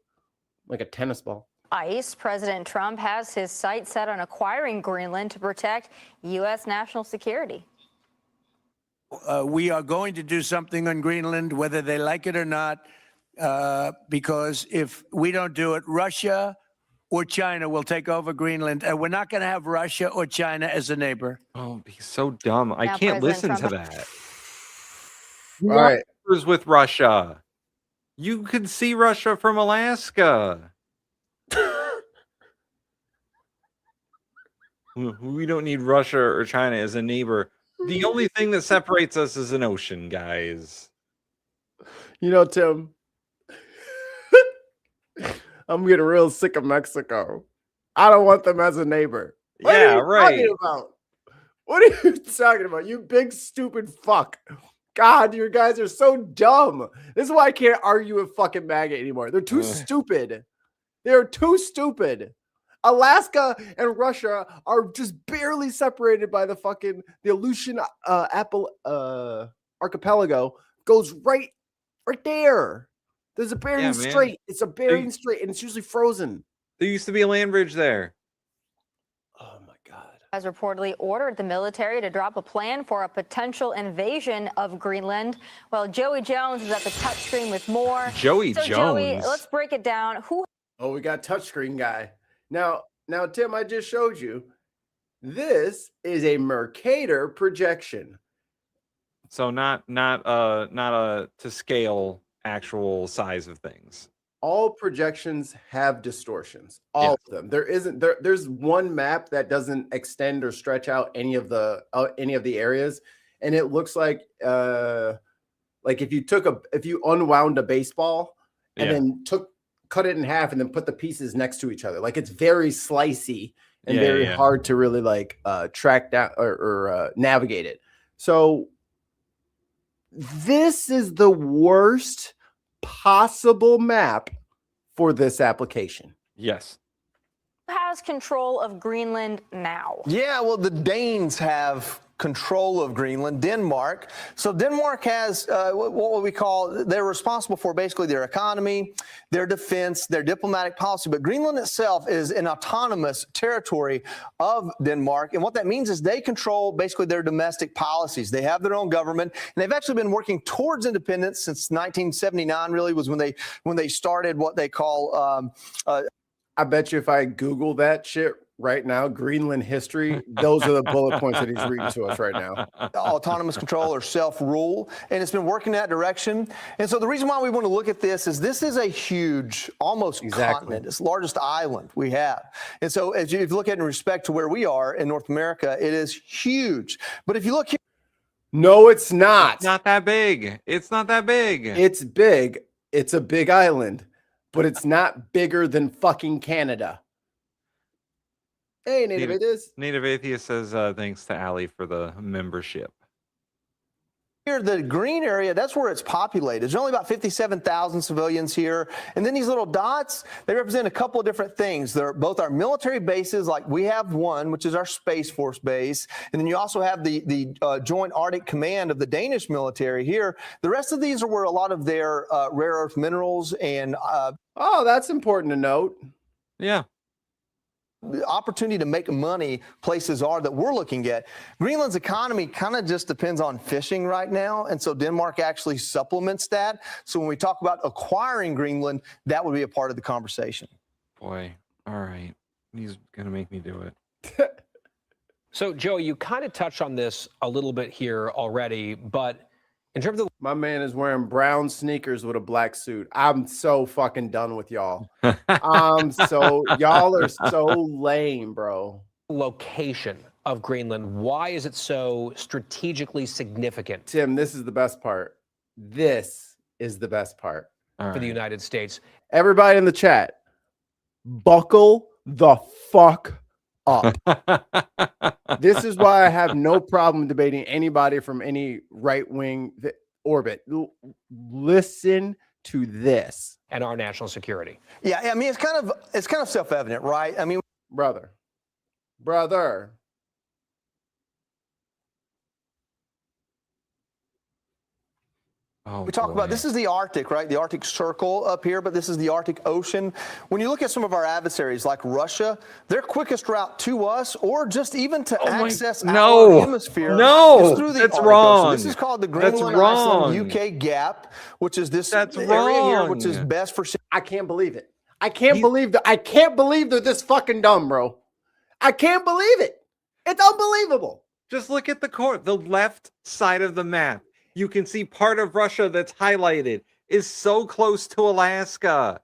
like a tennis ball. ICE, President Trump has his sights set on acquiring Greenland to protect U.S. national security. We are going to do something on Greenland, whether they like it or not, because if we don't do it, Russia or China will take over Greenland, and we're not going to have Russia or China as a neighbor. Oh, he's so dumb. I Now can't listen President to Trump- that. All right. Borders with Russia. You can see Russia from Alaska. We don't need Russia or China as a neighbor. The only thing that separates us is an ocean, guys. You know, Tim, I'm getting real sick of Mexico. I don't want them as a neighbor. What Yeah, are you right. talking about? What are you talking about? You big stupid fuck. God, you guys are so dumb. This is why I can't argue with fucking MAGA anymore. They're too stupid. They're too stupid. Alaska and Russia are just barely separated by the Aleutian archipelago. Goes right there. There's a Bering man. Strait. It's a Bering Strait, and it's usually frozen. There used to be a land bridge there. Has reportedly ordered the military to drop a plan for a potential invasion of Greenland. Well, Joey Jones is at the touchscreen with more. Joey Joey, Jones. let's break it down. Who? Oh, we got touchscreen guy. Now, Tim, I just showed you. This is a Mercator projection. So not a to scale actual size of things. All projections have distortions. All of them. There's one map that doesn't extend or stretch out any of the areas, and it looks like if you unwound a baseball and then cut it in half and then put the pieces next to each other. Like, it's very slicey and very hard to really track down or navigate it. So this is the worst possible map for this application. Yes. has control of Greenland now? Yeah, well, the Danes have control of Greenland, Denmark. So Denmark has what we call, they're responsible for basically their economy, their defense, their diplomatic policy. But Greenland itself is an autonomous territory of Denmark. And what that means is they control basically their domestic policies. They have their own government, and they've actually been working towards independence since 1979, really was when they started what they call I bet you if I Google that shit right now, Greenland history, those are the bullet points that he's reading to us right now. Autonomous control or self-rule, and it's been working that direction. And so the reason why we want to look at this is a huge, almost continent. It's the largest island we have. And so as you look at it in respect to where we are in North America, it is huge. But if you look here. No, it's not. It's not that big. It's not that big. It's big. It's a big island, but it's not bigger than fucking Canada. Hey, Native Atheist. Native Atheist says thanks to Allie for the membership. Here, the green area, that's where it's populated. There's only about 57,000 civilians here. And then these little dots, they represent a couple of different things. They're both our military bases, like we have one, which is our Space Force base. And then you also have the Joint Arctic Command of the Danish military here. The rest of these are where a lot of their rare earth minerals and... oh, that's important to note. Yeah. The opportunity to make money places are that we're looking at. Greenland's economy kind of just depends on fishing right now, and so Denmark actually supplements that. So when we talk about acquiring Greenland, that would be a part of the conversation. Boy, all right. He's going to make me do it. So, Joe, you kind of touched on this a little bit here already, but in terms of my man is wearing brown sneakers with a black suit. I'm so fucking done with y'all. Y'all are so lame, bro. Location of Greenland, why is it so strategically significant? Tim, this is the best part. This is the best part for the United States. Everybody in the chat, buckle the fuck up. This is why I have no problem debating anybody from any right-wing orbit. Listen to this. And our national security. Yeah, I mean, it's kind of self-evident, right? I mean, brother. We talk about, this is the Arctic, right? The Arctic Circle up here, but this is the Arctic Ocean. When you look at some of our adversaries like Russia, their quickest route to us or just even to access our hemisphere is through the That's Arctic wrong. Ocean. This is called the Greenland, Iceland, UK gap, which is this area here, which is best for... I can't believe it. I can't believe they're this fucking dumb, bro. I can't believe it. It's unbelievable. Just look at the left side of the map. You can see part of Russia that's highlighted is so close to Alaska.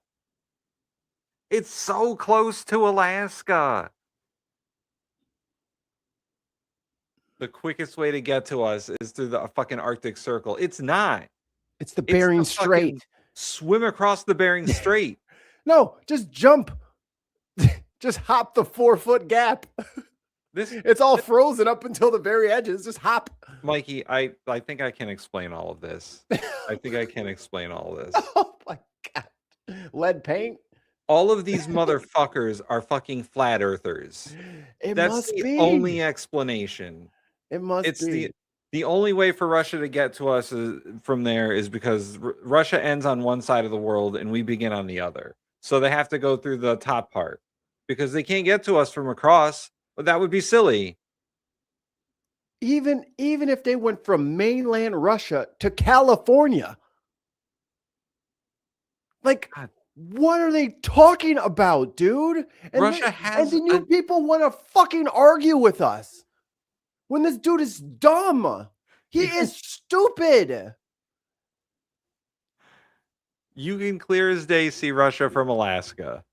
It's so close to Alaska. The quickest way to get to us is through the fucking Arctic Circle. It's not. It's the Bering Strait. Swim across the Bering Strait. No, just jump. Just hop the 4-foot gap. It's all frozen up until the very edges. Just hop. Mikey, I think I can explain all of this. I think I can explain all of this. Oh my God. Lead paint? All of these motherfuckers are fucking flat earthers. That's the only explanation. It must be. The only way for Russia to get to us from there is because Russia ends on one side of the world and we begin on the other. So they have to go through the top part because they can't get to us from across. But that would be silly. Even if they went from mainland Russia to California, like, what are they talking about, dude? And Russia has, and then you people want to fucking argue with us when this dude is dumb. He is stupid. You can clear as day see Russia from Alaska.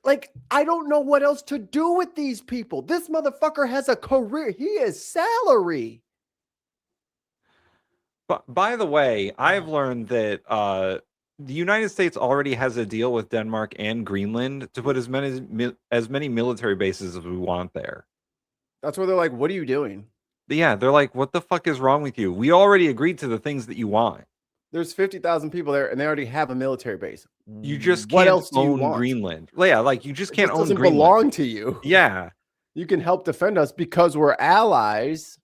Like, I don't know what else to do with these people. This motherfucker has a career. He is salary. But by the way, I've learned that the United States already has a deal with Denmark and Greenland to put as many military bases as we want there. That's where they're like, what are you doing? Yeah, they're like, what the fuck is wrong with you? We already agreed to the things that you want. There's 50,000 people there, and they already have a military base. You just what can't else do you own want? Greenland. Yeah, like you just can't own doesn't Greenland. belong to you. Yeah. You can help defend us because we're allies.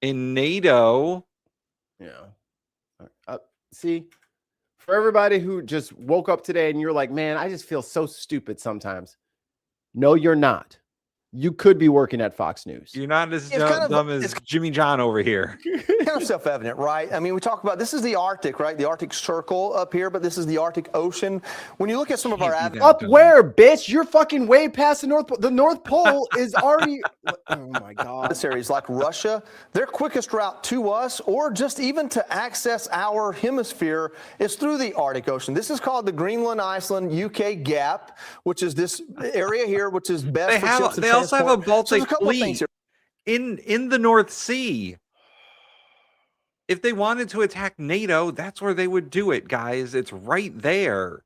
In NATO. Yeah. See, for everybody who just woke up today and you're like, man, I just feel so stupid sometimes. No, you're not. You could be working at Fox News. You're not as dumb as Jimmy John over here. Kind of self-evident, right? I mean, we talk about, this is the Arctic, right? The Arctic Circle up here, but this is the Arctic Ocean. When you look at some of our... Up where, bitch? You're fucking way past the North Pole. The North Pole is already... Oh, my God. Areas like Russia, their quickest route to us or just even to access our hemisphere is through the Arctic Ocean. This is called the Greenland, Iceland, UK gap, which is this area here, which is best for ships to They also have a transport. Baltic fleet in the North Sea. If they wanted to attack NATO, that's where they would do it, guys. It's right there.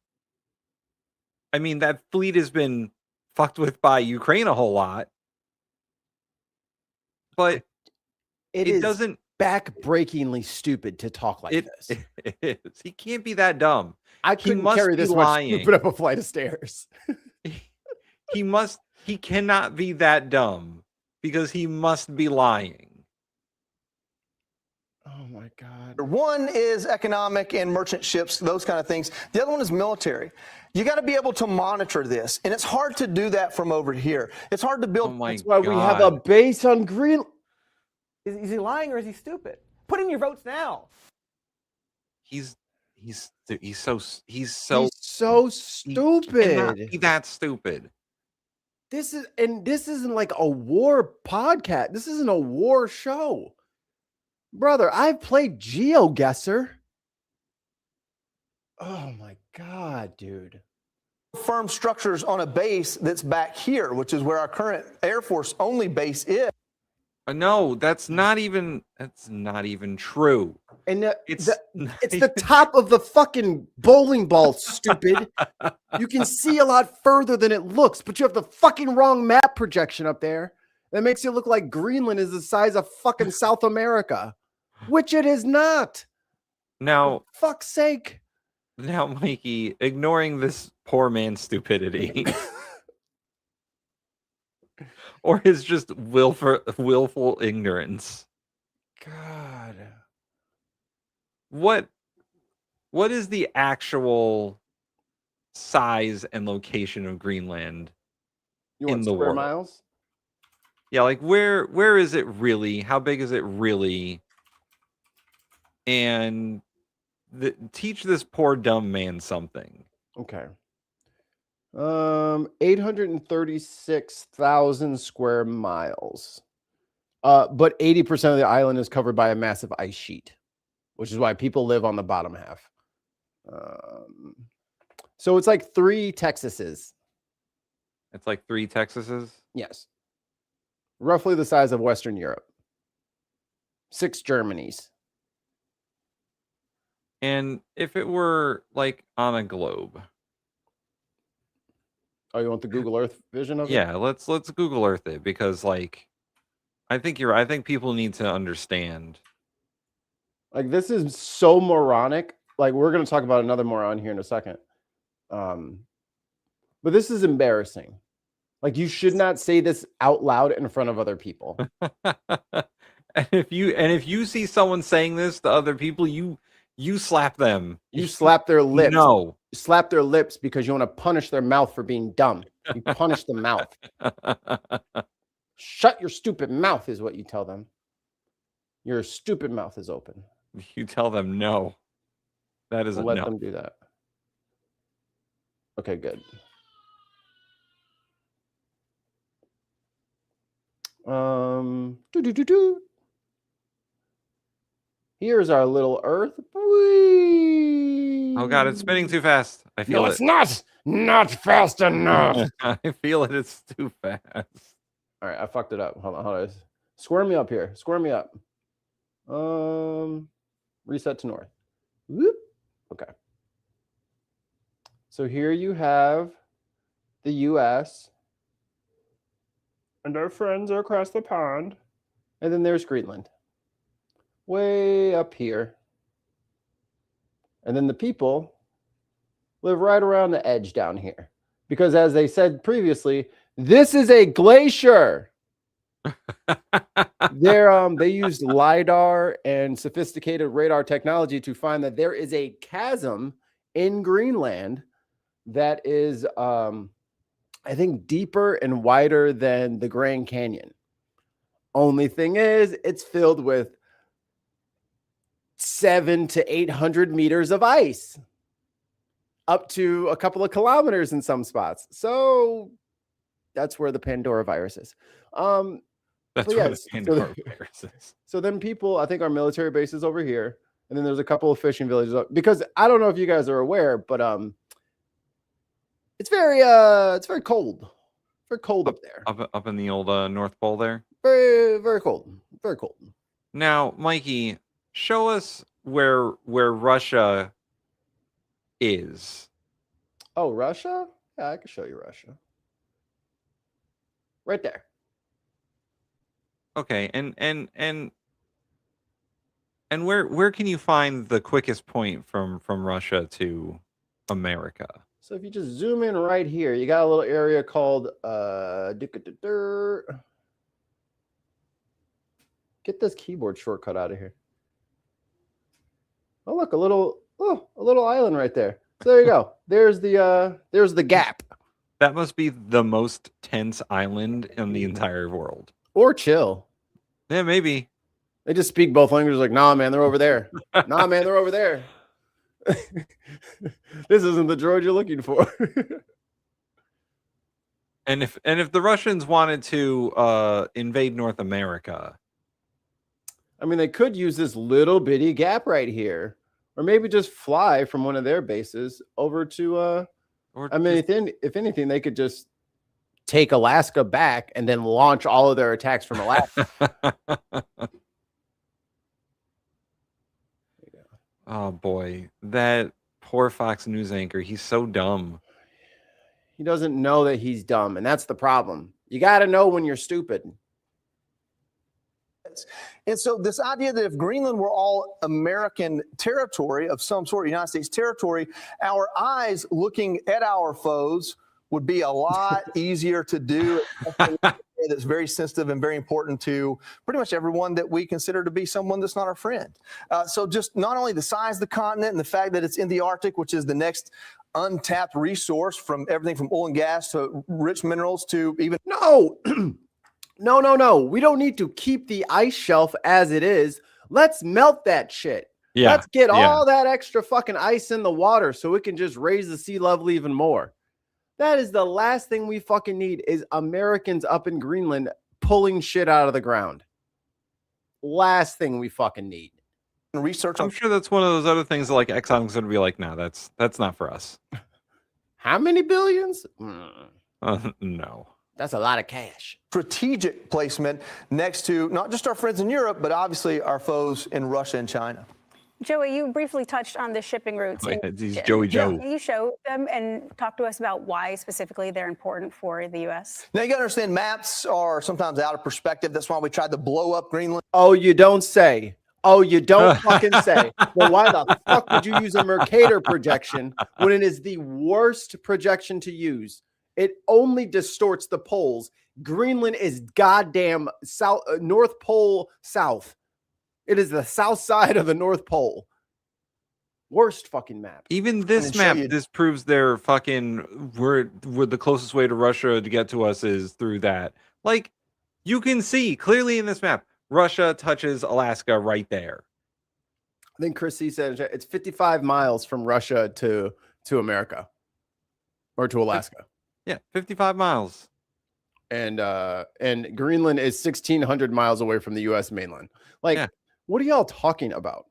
I mean, that fleet has been fucked with by Ukraine a whole lot. But it doesn't... back-breakingly stupid to talk like this. It is. He can't be that dumb. I couldn't carry this much stupid up a flight of stairs. He cannot be that dumb because he must be lying. Oh my God. One is economic and merchant ships, those kind of things. The other one is military. You got to be able to monitor this, and it's hard to do that from over here. It's hard to build. Oh my That's why we have a base on Greenland. Is he lying or is he stupid? Put in your votes now. He's so He's so stupid. He cannot be that stupid. This isn't like a war podcast. This isn't a war show. Brother, I've played GeoGuessr. Oh my God, dude. Firm structures on a base that's back here, which is where our current Air Force only base is. No, that's not even true. And it's the top of the fucking bowling ball, stupid. You can see a lot further than it looks, but you have the fucking wrong map projection up there. That makes it look like Greenland is the size of fucking South America, which it is not. Now, for fuck's sake. Now, Mikey, ignoring this poor man's stupidity or his just willful ignorance. God. What is the actual size and location of Greenland in the square world? Miles? Yeah, like where is it really? How big is it really? And teach this poor dumb man something. Okay. 836,000 square miles. But 80% of the island is covered by a massive ice sheet, which is why people live on the bottom half. So it's like 3 Texases. It's like 3 Texases? Yes. Roughly the size of Western Europe. 6 Germanys. And if it were like on a globe. Oh, you want the Google Earth vision of it? Yeah, let's Google Earth it, because like I think people need to understand. Like, this is so moronic. Like, we're going to talk about another moron here in a second. But this is embarrassing. Like, you should not say this out loud in front of other people. And if you see someone saying this to other people, you slap them. You slap their lips. No. You slap their lips because you want to punish their mouth for being dumb. You punish the mouth. Shut your stupid mouth is what you tell them. Your stupid mouth is open. You tell them no. That is a Let no. them do that. Okay, good. Here's our little Earth. Whee! Oh God, it's spinning too fast. I feel No, it. it's not fast enough. I feel it. It's too fast. All right, I fucked it up. Hold on. Square me up here. Square me up. Reset to north. Whoop. Okay. So here you have the U.S. and our friends are across the pond, and then there's Greenland, way up here, and then the people live right around the edge down here, because as they said previously, this is a glacier. They used LiDAR and sophisticated radar technology to find that there is a chasm in Greenland that is, I think, deeper and wider than the Grand Canyon. Only thing is, it's filled with 700 to 800 meters of ice, up to a couple of kilometers in some spots. So that's where the Pandora virus is. That's but where yes, the Pandora virus is. So then people, I think our military base is over here, and then there's a couple of fishing villages because I don't know if you guys are aware, but it's very cold. Very cold up there. Up in the old North Pole there. Very, very cold. Very cold. Now, Mikey, show us where Russia is. Oh, Russia? Yeah, I can show you Russia. Right there. Okay, and where can you find the quickest point from Russia to America? So if you just zoom in right here, you got a little area called get this keyboard shortcut out of here. Oh, look, a little island right there. So there you go. There's the gap. That must be the most tense island in the entire world. Or chill. Yeah, maybe. They just speak both languages. Like, nah, man, they're over there. Nah, man, they're over there. This isn't the droid you're looking for. And if the Russians wanted to invade North America, I mean, they could use this little bitty gap right here, or maybe just fly from one of their bases over to. If anything, they could just take Alaska back and then launch all of their attacks from Alaska. Oh boy, that poor Fox News anchor. He's so dumb. He doesn't know that he's dumb, and that's the problem. You got to know when you're stupid. And so this idea that if Greenland were all American territory of some sort, United States territory, our eyes looking at our foes would be a lot easier to do. That's very sensitive and very important to pretty much everyone that we consider to be someone that's not our friend. So just not only the size of the continent and the fact that it's in the Arctic, which is the next untapped resource from everything from oil and gas to rich minerals to even... No, no. We don't need to keep the ice shelf as it is. Let's melt that shit. Yeah. Let's get all that extra fucking ice in the water so it can just raise the sea level even more. That is the last thing we fucking need is Americans up in Greenland pulling shit out of the ground. Last thing we fucking need. Research. I'm sure that's one of those other things that like Exxon's going to be like, no, that's not for us. How many billions? No. That's a lot of cash. Strategic placement next to not just our friends in Europe, but obviously our foes in Russia and China. Joey, you briefly touched on the shipping routes. He's Joey Joe. Can you show them and talk to us about why specifically they're important for the U.S.? Now, you got to understand, maps are sometimes out of perspective. That's why we tried to blow up Greenland. Oh, you don't say. Oh, you don't fucking say. Well, why the fuck would you use a Mercator projection when it is the worst projection to use? It only distorts the poles. Greenland is goddamn North Pole south. It is the south side of the North Pole. Worst fucking map. Even this map disproves their fucking we're the closest way to Russia to get to us is through that. Like, you can see clearly in this map, Russia touches Alaska right there. I think Chris C said it's 55 miles from Russia to America or to Alaska. Yeah, 55 miles. And Greenland is 1,600 miles away from the U.S. mainland. Like, what are y'all talking about?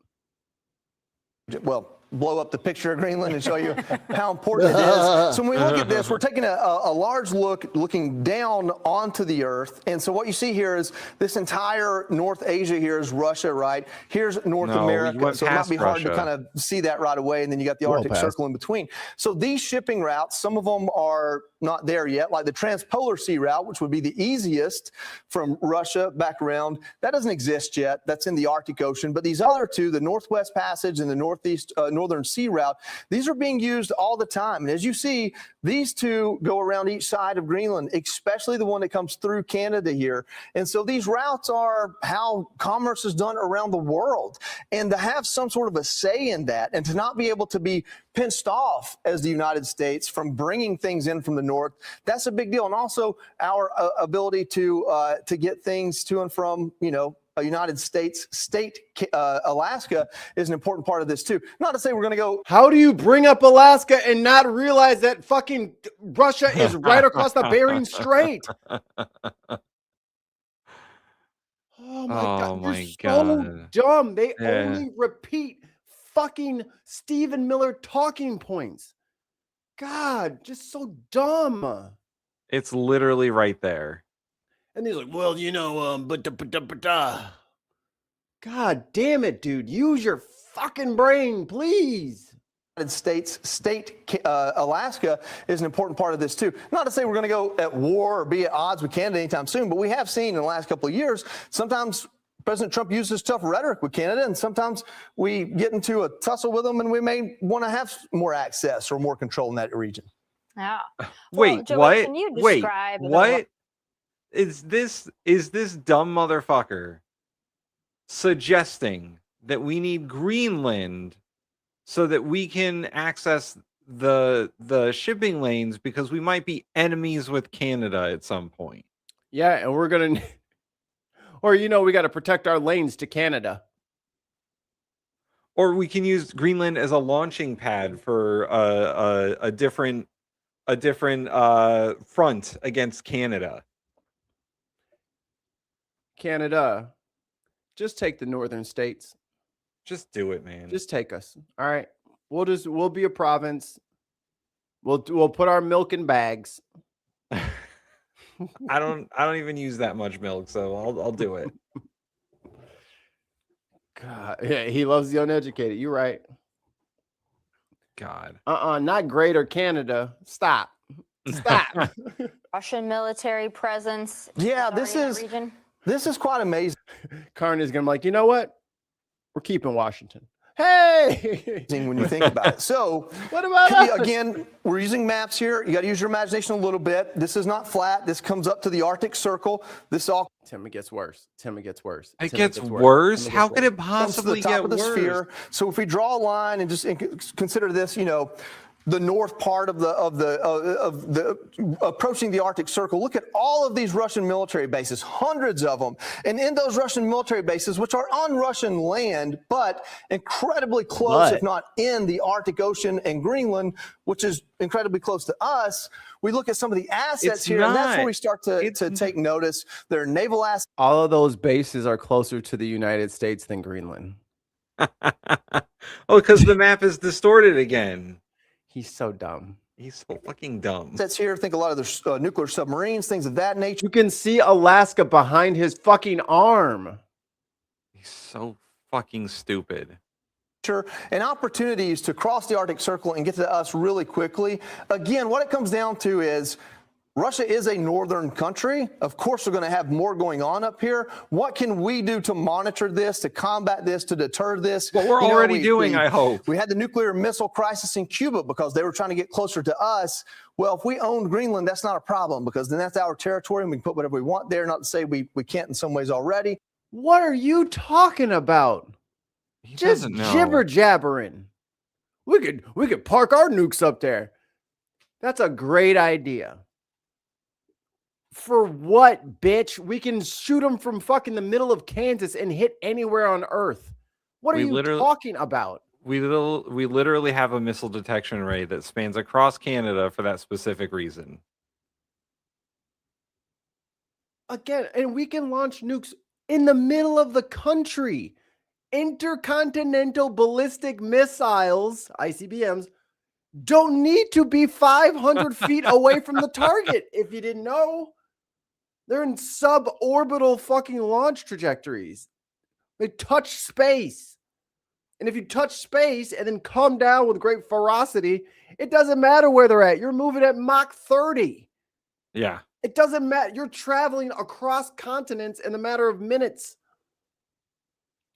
Well, blow up the picture of Greenland and show you how important it is. So when we look at this, we're taking a large look, looking down onto the Earth. And so what you see here is this entire North Asia here is Russia, right? Here's North America. So it might be hard to kind of see that right away. And then you got the Arctic Circle in between. So these shipping routes, some of them are not there yet, like the Transpolar Sea Route, which would be the easiest from Russia back around. That doesn't exist yet. That's in the Arctic Ocean. But these other two, the Northwest Passage and the Northern Sea Route, these are being used all the time. And as you see, these two go around each side of Greenland, especially the one that comes through Canada here. And so these routes are how commerce is done around the world. And to have some sort of a say in that and to not be able to be pinched off as the United States from bringing things in from the north, that's a big deal. And also our ability to get things to and from, a United States state, Alaska, is an important part of this too. Not to say we're going to go. How do you bring up Alaska and not realize that fucking Russia is right across the Bering Strait? Oh my God. So dumb. They only repeat fucking Stephen Miller talking points. God, just so dumb. It's literally right there. And he's like, well, God damn it, dude. Use your fucking brain, please. United States state, Alaska, is an important part of this too. Not to say we're going to go at war or be at odds with Canada anytime soon, but we have seen in the last couple of years, sometimes President Trump uses tough rhetoric with Canada, and sometimes we get into a tussle with them, and we may want to have more access or more control in that region. Yeah. Wait, Joey, what? Can you Wait, describe what? Is this dumb motherfucker suggesting that we need Greenland so that we can access the shipping lanes, because we might be enemies with Canada at some point. Yeah, and we're gonna, or we got to protect our lanes to Canada. Or we can use Greenland as a launching pad for a different front against Canada. Canada, just take the northern states. Just do it, man. Just take us. All right. We'll be a province. We'll put our milk in bags. I don't even use that much milk, so I'll do it. God, yeah, he loves the uneducated. You're right. God. Not Greater Canada. Stop. Russian military presence. Yeah, already this in the is region. this is quite amazing. Karn is gonna be like, you know what? We're keeping Washington. Hey, when you think about it. So what about us? again, we're using maps here. You got to use your imagination a little bit. This is not flat. This comes up to the Arctic Circle. This all Tim, it gets worse. It gets worse. How could it comes to the possibly top get of the worse? sphere. So if we draw a line and just consider this, the north part of the approaching the Arctic Circle. Look at all of these Russian military bases, hundreds of them. And in those Russian military bases, which are on Russian land, but incredibly close, if not in the Arctic Ocean and Greenland, which is incredibly close to us, we look at some of the assets here, and that's where we start to take notice. Their naval assets. All of those bases are closer to the United States than Greenland. Oh, because the map is distorted again. He's so dumb. He's so fucking dumb. That's here. Think a lot of their nuclear submarines, things of that nature. You can see Alaska behind his fucking arm. He's so fucking stupid. And opportunities to cross the Arctic Circle and get to us really quickly. Again, what it comes down to is Russia is a northern country. Of course, we're going to have more going on up here. What can we do to monitor this, to combat this, to deter this? What we're already doing, I hope. We had the nuclear missile crisis in Cuba because they were trying to get closer to us. Well, if we owned Greenland, that's not a problem, because then that's our territory and we can put whatever we want there. Not to say we can't in some ways already. What are you talking about? Just jibber jabbering. We could park our nukes up there. That's a great idea. For what, bitch? We can shoot them from fucking the middle of Kansas and hit anywhere on Earth. What are you talking about? We literally have a missile detection array that spans across Canada for that specific reason. Again, and we can launch nukes in the middle of the country. Intercontinental ballistic missiles, ICBMs, don't need to be 500 feet away from the target. If you didn't know, they're in suborbital fucking launch trajectories. They touch space. And if you touch space and then come down with great ferocity, it doesn't matter where they're at. You're moving at Mach 30. Yeah. It doesn't matter. You're traveling across continents in a matter of minutes.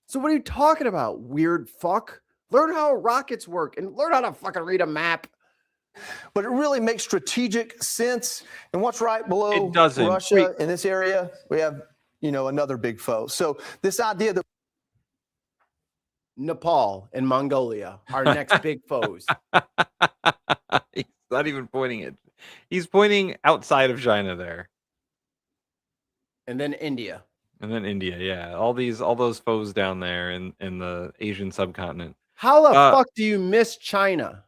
So what are you talking about, weird fuck? Learn how rockets work and learn how to fucking read a map. But it really makes strategic sense. And what's right below It doesn't. Russia in this area, we have, another big foe. So this idea that Nepal and Mongolia are next big foes. He's not even pointing it. He's pointing outside of China there. And then India. And then India, yeah. All those foes down there in the Asian subcontinent. How the fuck do you miss China?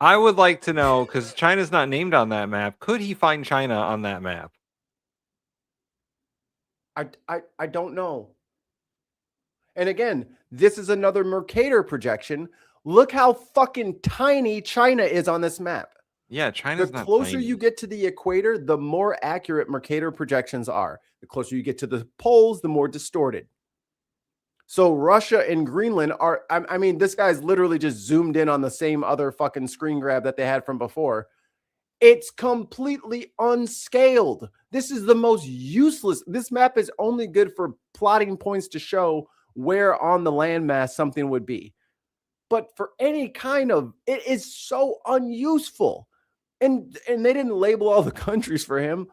I would like to know, because China's not named on that map. Could he find China on that map? I don't know. And again, this is another Mercator projection. Look how fucking tiny China is on this map. Yeah, China's not The closer tiny. you get to the equator, the more accurate Mercator projections are. The closer you get to the poles, the more distorted. So Russia and Greenland are, I mean, this guy's literally just zoomed in on the same other fucking screen grab that they had from before. It's completely unscaled. This is the most useless. This map is only good for plotting points to show where on the landmass something would be. But for any kind of, it is so unuseful. And they didn't label all the countries for him.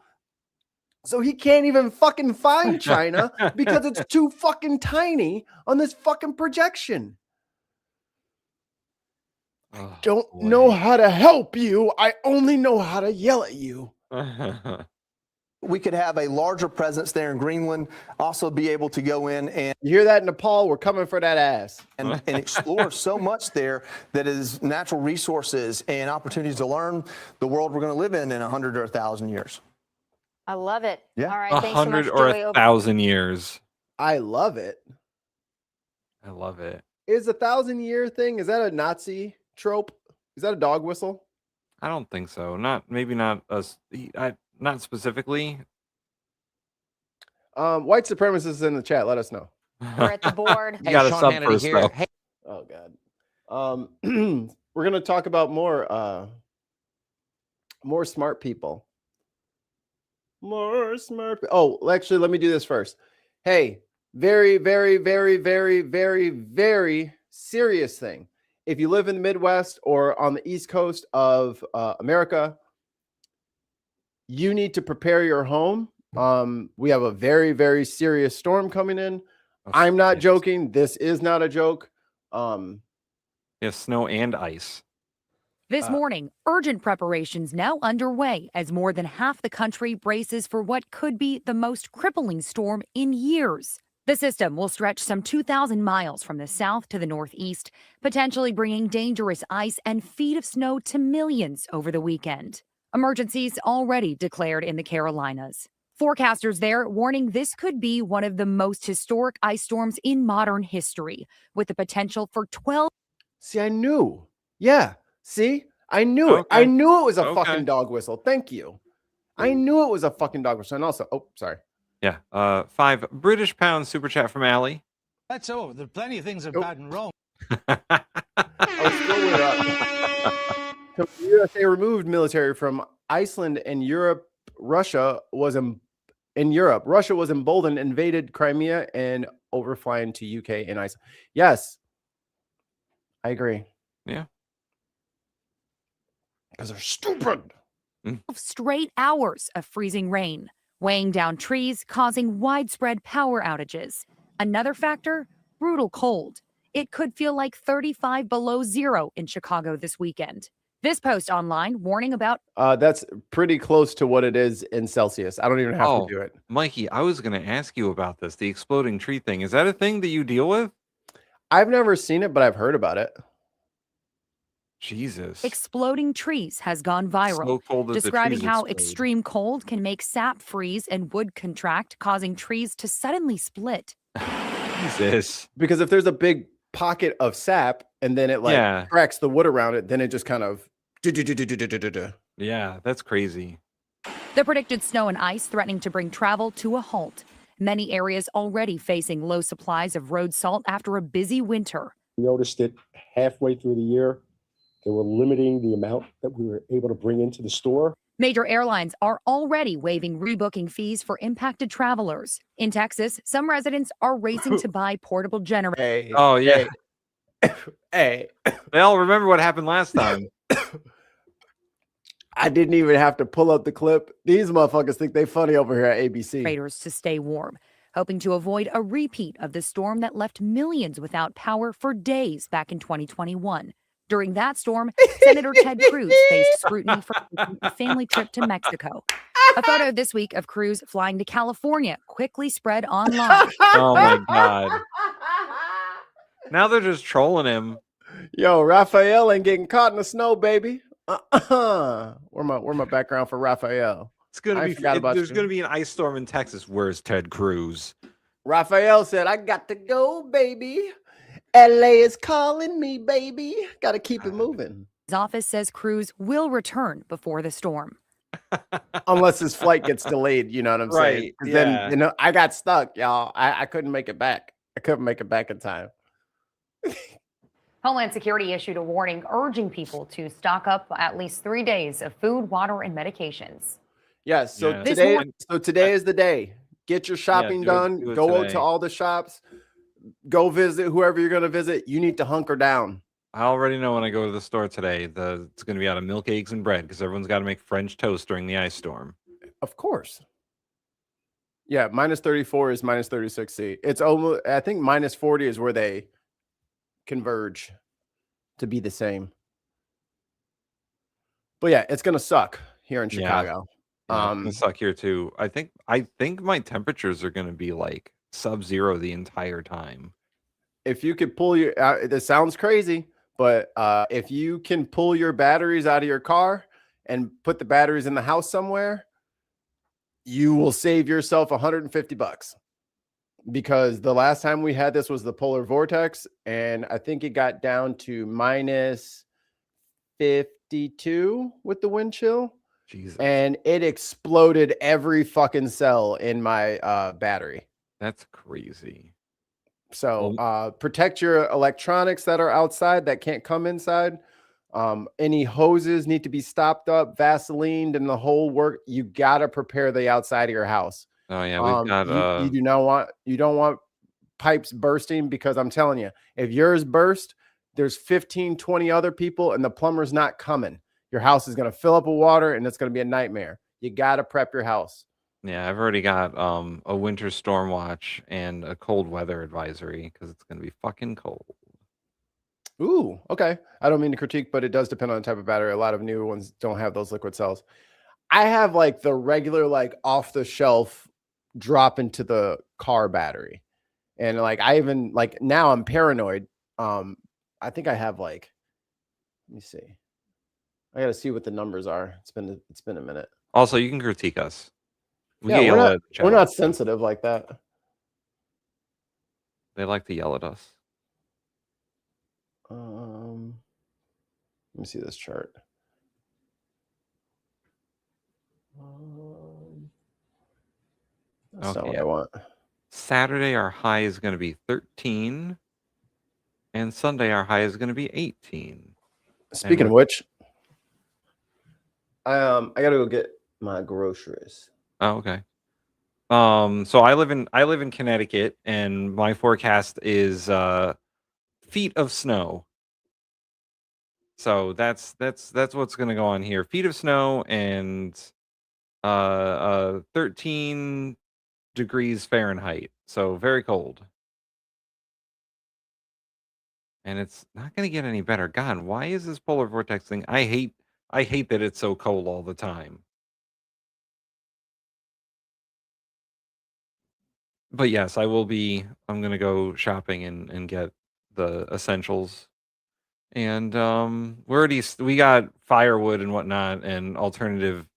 So he can't even fucking find China because it's too fucking tiny on this fucking projection. Oh, Don't know how to help you. I only know how to yell at you. We could have a larger presence there in Greenland, also be able to go in and You hear that, Nepal? We're coming for that ass. and explore so much there that is natural resources and opportunities to learn the world we're going to live in 100 or 1,000 years. I love it. Yeah. All right. Thanks so much, 100 or Joey. 1,000 years. I love it. I love it. Is 1,000-year thing, is that a Nazi trope? Is that a dog whistle? I don't think so. Maybe not us. Not specifically. White supremacists in the chat, let us know. We're at the board. You got to sub first, though. Oh God. We're gonna talk about more smart people. More smart. Oh, actually, let me do this first. Hey, very, very, very, very, very, very serious thing. If you live in the Midwest or on the East Coast of America, you need to prepare your home. We have a very, very serious storm coming in. I'm not joking. This is not a joke. Yeah, snow and ice. This morning, urgent preparations now underway as more than half the country braces for what could be the most crippling storm in years. The system will stretch some 2,000 miles from the south to the northeast, potentially bringing dangerous ice and feet of snow to millions over the weekend. Emergencies already declared in the Carolinas. Forecasters there warning this could be one of the most historic ice storms in modern history, with the potential for 12. See, I knew. Yeah. See, I knew it. I knew it was a fucking dog whistle. Thank you. I knew it was a fucking dog whistle. And also, oh, sorry. Yeah. 5 British pounds super chat from Allie. That's over. There are plenty of things that are bad and wrong. So the USA removed military from Iceland and Europe. Russia was in Europe. Russia was emboldened, invaded Crimea, and overflying to UK and Iceland. Yes, I agree. Yeah. Because they're stupid. Straight hours of freezing rain, weighing down trees, causing widespread power outages. Another factor, brutal cold. It could feel like 35 below zero in Chicago this weekend. This post online warning about. That's pretty close to what it is in Celsius. I don't even have to do it. Mikey, I was going to ask you about this, the exploding tree thing. Is that a thing that you deal with? I've never seen it, but I've heard about it. Jesus. Exploding trees has gone viral, So cold that the describing trees how explode. extreme cold can make sap freeze and wood contract, causing trees to suddenly split. Jesus. Because if there's a big pocket of sap and then it cracks the wood around it, then it just kind of. Yeah, that's crazy. The predicted snow and ice threatening to bring travel to a halt. Many areas already facing low supplies of road salt after a busy winter. We noticed that halfway through the year, they were limiting the amount that we were able to bring into the store. Major airlines are already waiving rebooking fees for impacted travelers. In Texas, some residents are racing to buy portable generators. Oh, yeah. Hey. They all remember what happened last time. I didn't even have to pull up the clip. These motherfuckers think they funny over here at ABC. To stay warm, hoping to avoid a repeat of the storm that left millions without power for days back in 2021. During that storm, Senator Ted Cruz faced scrutiny for a family trip to Mexico. A photo this week of Cruz flying to California quickly spread online. Oh my God. Now they're just trolling him. Yo, Raphael ain't getting caught in the snow, baby. Where my background for Raphael? It's gonna be. There's you. gonna be an ice storm in Texas. Where's Ted Cruz? Raphael said, "I got to go, baby. LA is calling me, baby. Got to keep it moving." His office says Cruz will return before the storm. Unless his flight gets delayed, you know what I'm saying? Right, 'Cause yeah. Then, I got stuck, y'all. I couldn't make it back. I couldn't make it back in time. Homeland Security issued a warning urging people to stock up at least 3 days of food, water, and medications. Yes. So Yeah. today is the day. Get your shopping done. do it Go out today. to all the shops. Go visit whoever you're going to visit. You need to hunker down. I already know when I go to the store today, it's going to be out of milk, eggs, and bread because everyone's got to make French toast during the ice storm. Of course. Yeah, minus 34 is minus 36C. It's almost, I think minus 40 is where they converge to be the same. But yeah, it's gonna suck here in Chicago. Yeah, it's gonna suck here too. I think my temperatures are gonna be like sub-zero the entire time. If you could pull your, this sounds crazy, but if you can pull your batteries out of your car and put the batteries in the house somewhere, you will save yourself $150, because the last time we had this was the polar vortex, and I think it got down to minus 52 with the wind chill. Jesus. And it exploded every fucking cell in my battery. That's crazy. So protect your electronics that are outside that can't come inside. Any hoses need to be stopped up, Vaselined, and the whole work. You gotta prepare the outside of your house. Oh yeah, we've got you don't want pipes bursting, because I'm telling you, if yours burst, there's 15, 20 other people and the plumber's not coming. Your house is gonna fill up with water and it's gonna be a nightmare. You gotta prep your house. Yeah, I've already got a winter storm watch and a cold weather advisory because it's gonna be fucking cold. Ooh, okay. I don't mean to critique, but it does depend on the type of battery. A lot of newer ones don't have those liquid cells. I have like the regular, like off the shelf drop into the car battery. And like, I even like, now I'm paranoid. I think I have like, let me see. I got to see what the numbers are. It's been a minute. Also, you can critique us. We're not sensitive like that. They like to yell at us. Let me see this chart. That's not what I want. Saturday, our high is going to be 13. And Sunday, our high is going to be 18. Speaking of which, I got to go get my groceries. Oh, okay. So I live in Connecticut, and my forecast is feet of snow. So that's what's going to go on here. Feet of snow and 13 degrees Fahrenheit. So very cold. And it's not going to get any better. God, why is this polar vortex thing? I hate that it's so cold all the time. But yes, I'm going to go shopping and get the essentials. And we got firewood and whatnot and alternative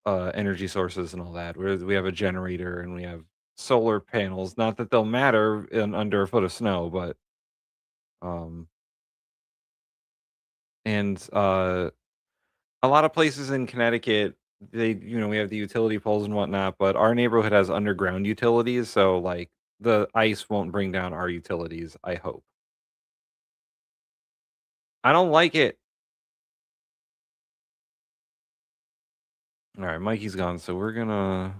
energy sources and all that. We have a generator and we have solar panels. Not that they'll matter under a foot of snow, but a lot of places in Connecticut, we have the utility poles and whatnot, but our neighborhood has underground utilities, so like the ice won't bring down our utilities, I hope. I don't like it. All right, Mikey's gone, so we're gonna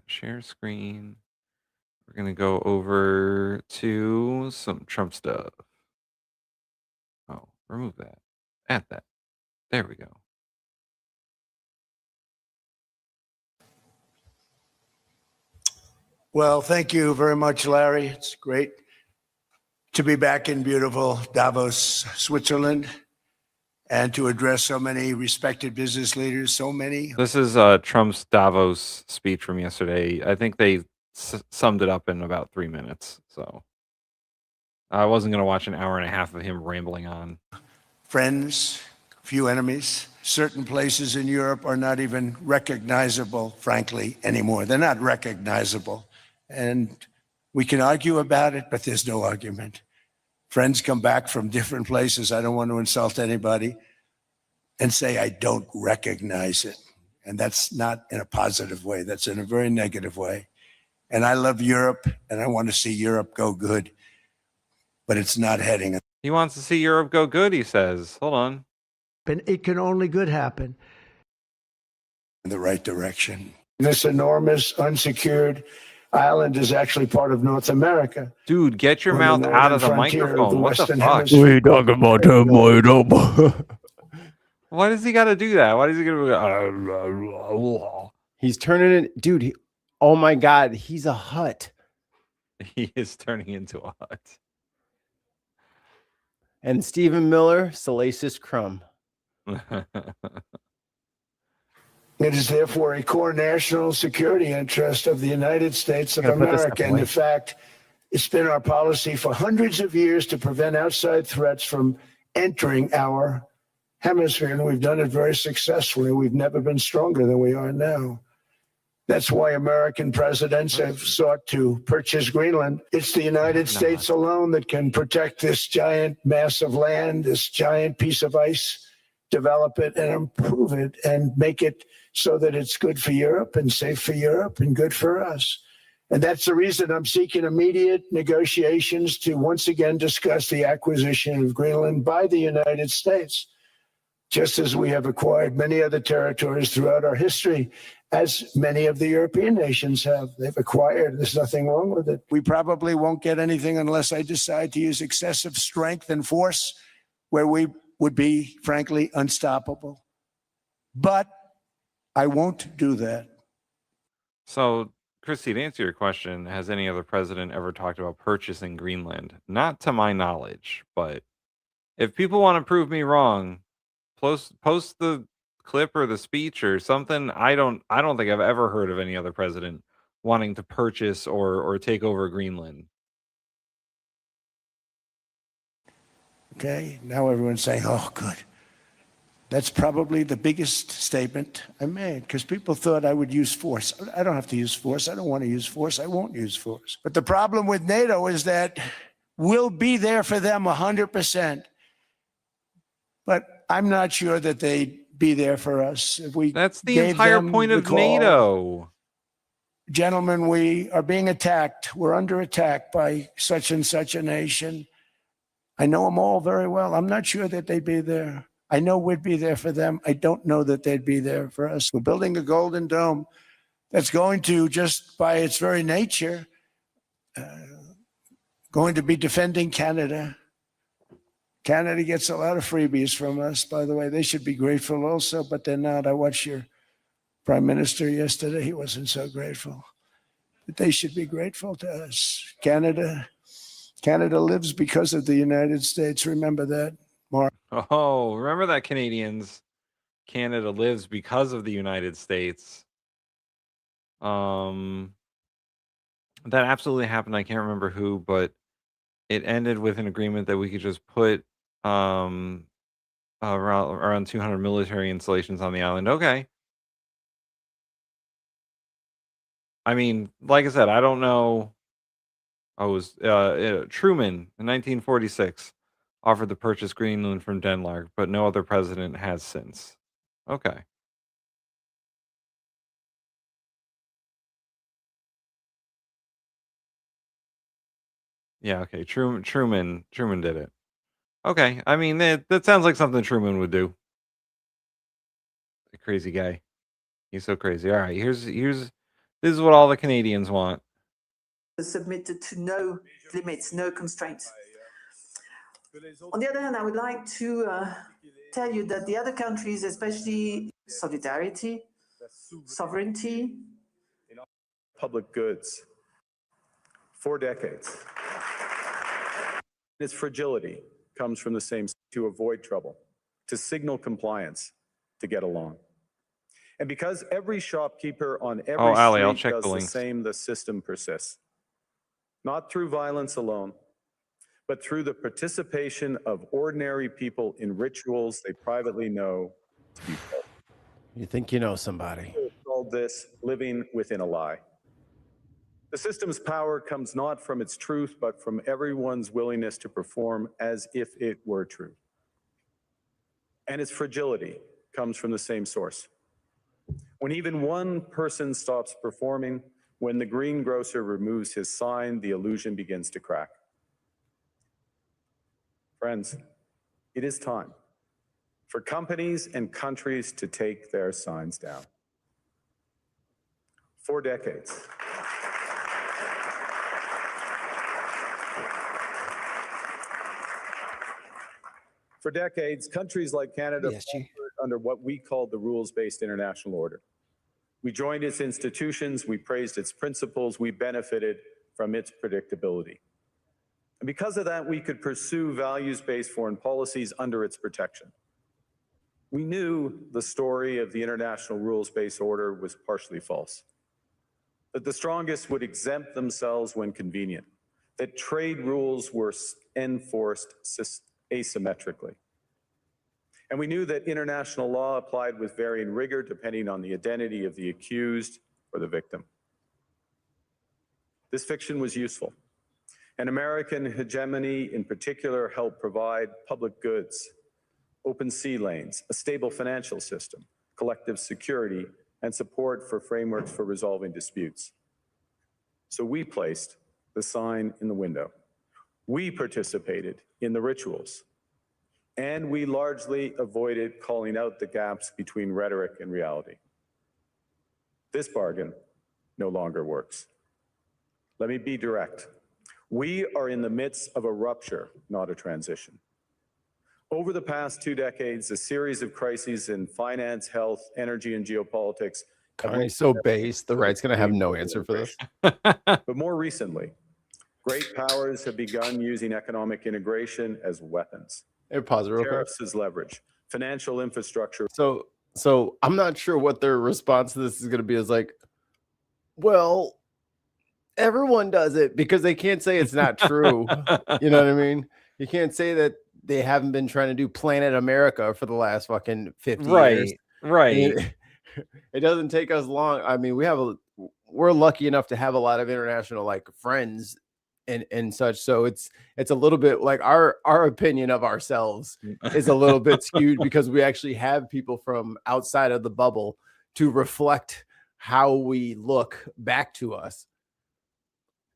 share screen. We're gonna go over to some Trump stuff. Oh, remove that. Add that. There we go. Well, thank you very much, Larry. It's great to be back in beautiful Davos, Switzerland, and to address so many respected business leaders, so many. This is Trump's Davos speech from yesterday. I think they summed it up in about 3 minutes. So I wasn't going to watch an hour and a half of him rambling on. Friends, few enemies. Certain places in Europe are not even recognizable, frankly, anymore. They're not recognizable. And we can argue about it, but there's no argument. Friends come back from different places. I don't want to insult anybody and say I don't recognize it. And that's not in a positive way. That's in a very negative way. And I love Europe, and I want to see Europe go good, but it's not heading. He wants to see Europe go good, he says. Hold on. It can only good happen. In the right direction. This enormous unsecured island is actually part of North America. Dude, get your mouth out of the microphone. What the fuck? We talking about that. Why does he got to do that? Why does he got to He's turning it, dude. Oh my God, he's a hut. He is turning into a hut. And Stephen Miller, Salacious Crumb. It is therefore a core national security interest of the United States of America. And in fact, it's been our policy for hundreds of years to prevent outside threats from entering our hemisphere. And we've done it very successfully. We've never been stronger than we are now. That's why American presidents have sought to purchase Greenland. It's the United States alone that can protect this giant mass of land, this giant piece of ice, develop it and improve it and make it so that it's good for Europe and safe for Europe and good for us. And that's the reason I'm seeking immediate negotiations to once again discuss the acquisition of Greenland by the United States, just as we have acquired many other territories throughout our history, as many of the European nations have. They've acquired. There's nothing wrong with it. We probably won't get anything unless I decide to use excessive strength and force where we would be, frankly, unstoppable. But I won't do that. So, Christy, to answer your question, has any other president ever talked about purchasing Greenland? Not to my knowledge, but if people want to prove me wrong, post the clip or the speech or something. I don't think I've ever heard of any other president wanting to purchase or take over Greenland. Okay, now everyone's saying, oh, good. That's probably the biggest statement I made, because people thought I would use force. I don't have to use force. I don't want to use force. I won't use force. But the problem with NATO is that we'll be there for them 100%. But I'm not sure that they'd be there for us. If we That's the gave entire them point the of call, NATO. Gentlemen, we are being attacked. We're under attack by such and such a nation. I know them all very well. I'm not sure that they'd be there. I know we'd be there for them. I don't know that they'd be there for us. We're building a golden dome that's going to, just by its very nature, going to be defending Canada. Canada gets a lot of freebies from us, by the way. They should be grateful also, but they're not. I watched your Prime Minister yesterday. He wasn't so grateful. But they should be grateful to us. Canada lives because of the United States. Remember that, Mark. Oh, remember that, Canadians? Canada lives because of the United States. That absolutely happened. I can't remember who, but it ended with an agreement that we could just put around 200 military installations on the island. Okay. I mean, like I said, I don't know. I was Truman in 1946 offered to purchase Greenland from Denmark, but no other president has since. Okay. Yeah, okay. Truman did it. Okay. I mean, that sounds like something Truman would do. A crazy guy. He's so crazy. All right, this is what all the Canadians want. Submitted to no limits, no constraints. On the other hand, I would like to tell you that the other countries, especially solidarity, sovereignty, public goods for decades. Its fragility comes from the same to avoid trouble, to signal compliance, to get along. And because every shopkeeper on every Ali, I'll street check does the the links. same, the system persists. Not through violence alone, but through the participation of ordinary people in rituals they privately know to be false. You think you know somebody. People have called this living within a lie. The system's power comes not from its truth, but from everyone's willingness to perform as if it were true. And its fragility comes from the same source. When even one person stops performing, when the greengrocer removes his sign, the illusion begins to crack. Friends, it is time for companies and countries to take their signs down. For decades, countries like Canada ESG. under what we call the rules-based international order. We joined its institutions, we praised its principles, we benefited from its predictability. And because of that, we could pursue values-based foreign policies under its protection. We knew the story of the international rules-based order was partially false, that the strongest would exempt themselves when convenient, that trade rules were enforced asymmetrically. And we knew that international law applied with varying rigor depending on the identity of the accused or the victim. This fiction was useful. And American hegemony in particular helped provide public goods, open sea lanes, a stable financial system, collective security, and support for frameworks for resolving disputes. So we placed the sign in the window. We participated in the rituals. And we largely avoided calling out the gaps between rhetoric and reality. This bargain no longer works. Let me be direct. We are in the midst of a rupture, not a transition. Over the past 2 decades, a series of crises in finance, health, energy, and geopolitics. Carney's so base, the right's going to have no answer for this. But more recently, great powers have begun using economic integration as weapons. Hey, pause it real quick. Tariffs as leverage, financial infrastructure. So I'm not sure what their response to this is going to be. Is like, well, everyone does it, because they can't say it's not true. You know what I mean? You can't say that they haven't been trying to do Planet America for the last fucking 50 years. Right. It doesn't take us long. I mean, we're lucky enough to have a lot of international like friends and such. So it's a little bit like our opinion of ourselves is a little bit skewed, because we actually have people from outside of the bubble to reflect how we look back to us.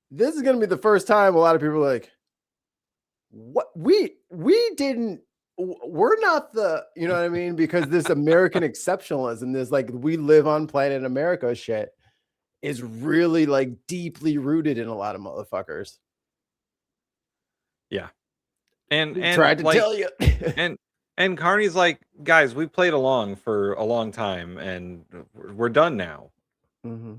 This is going to be the first time a lot of people are like, what we're not the, you know what I mean? Because this American exceptionalism, this like we live on planet America shit is really like deeply rooted in a lot of motherfuckers. Yeah. And tried to like, tell you. and Carney's like, guys, we played along for a long time and we're done now. Mm-hmm.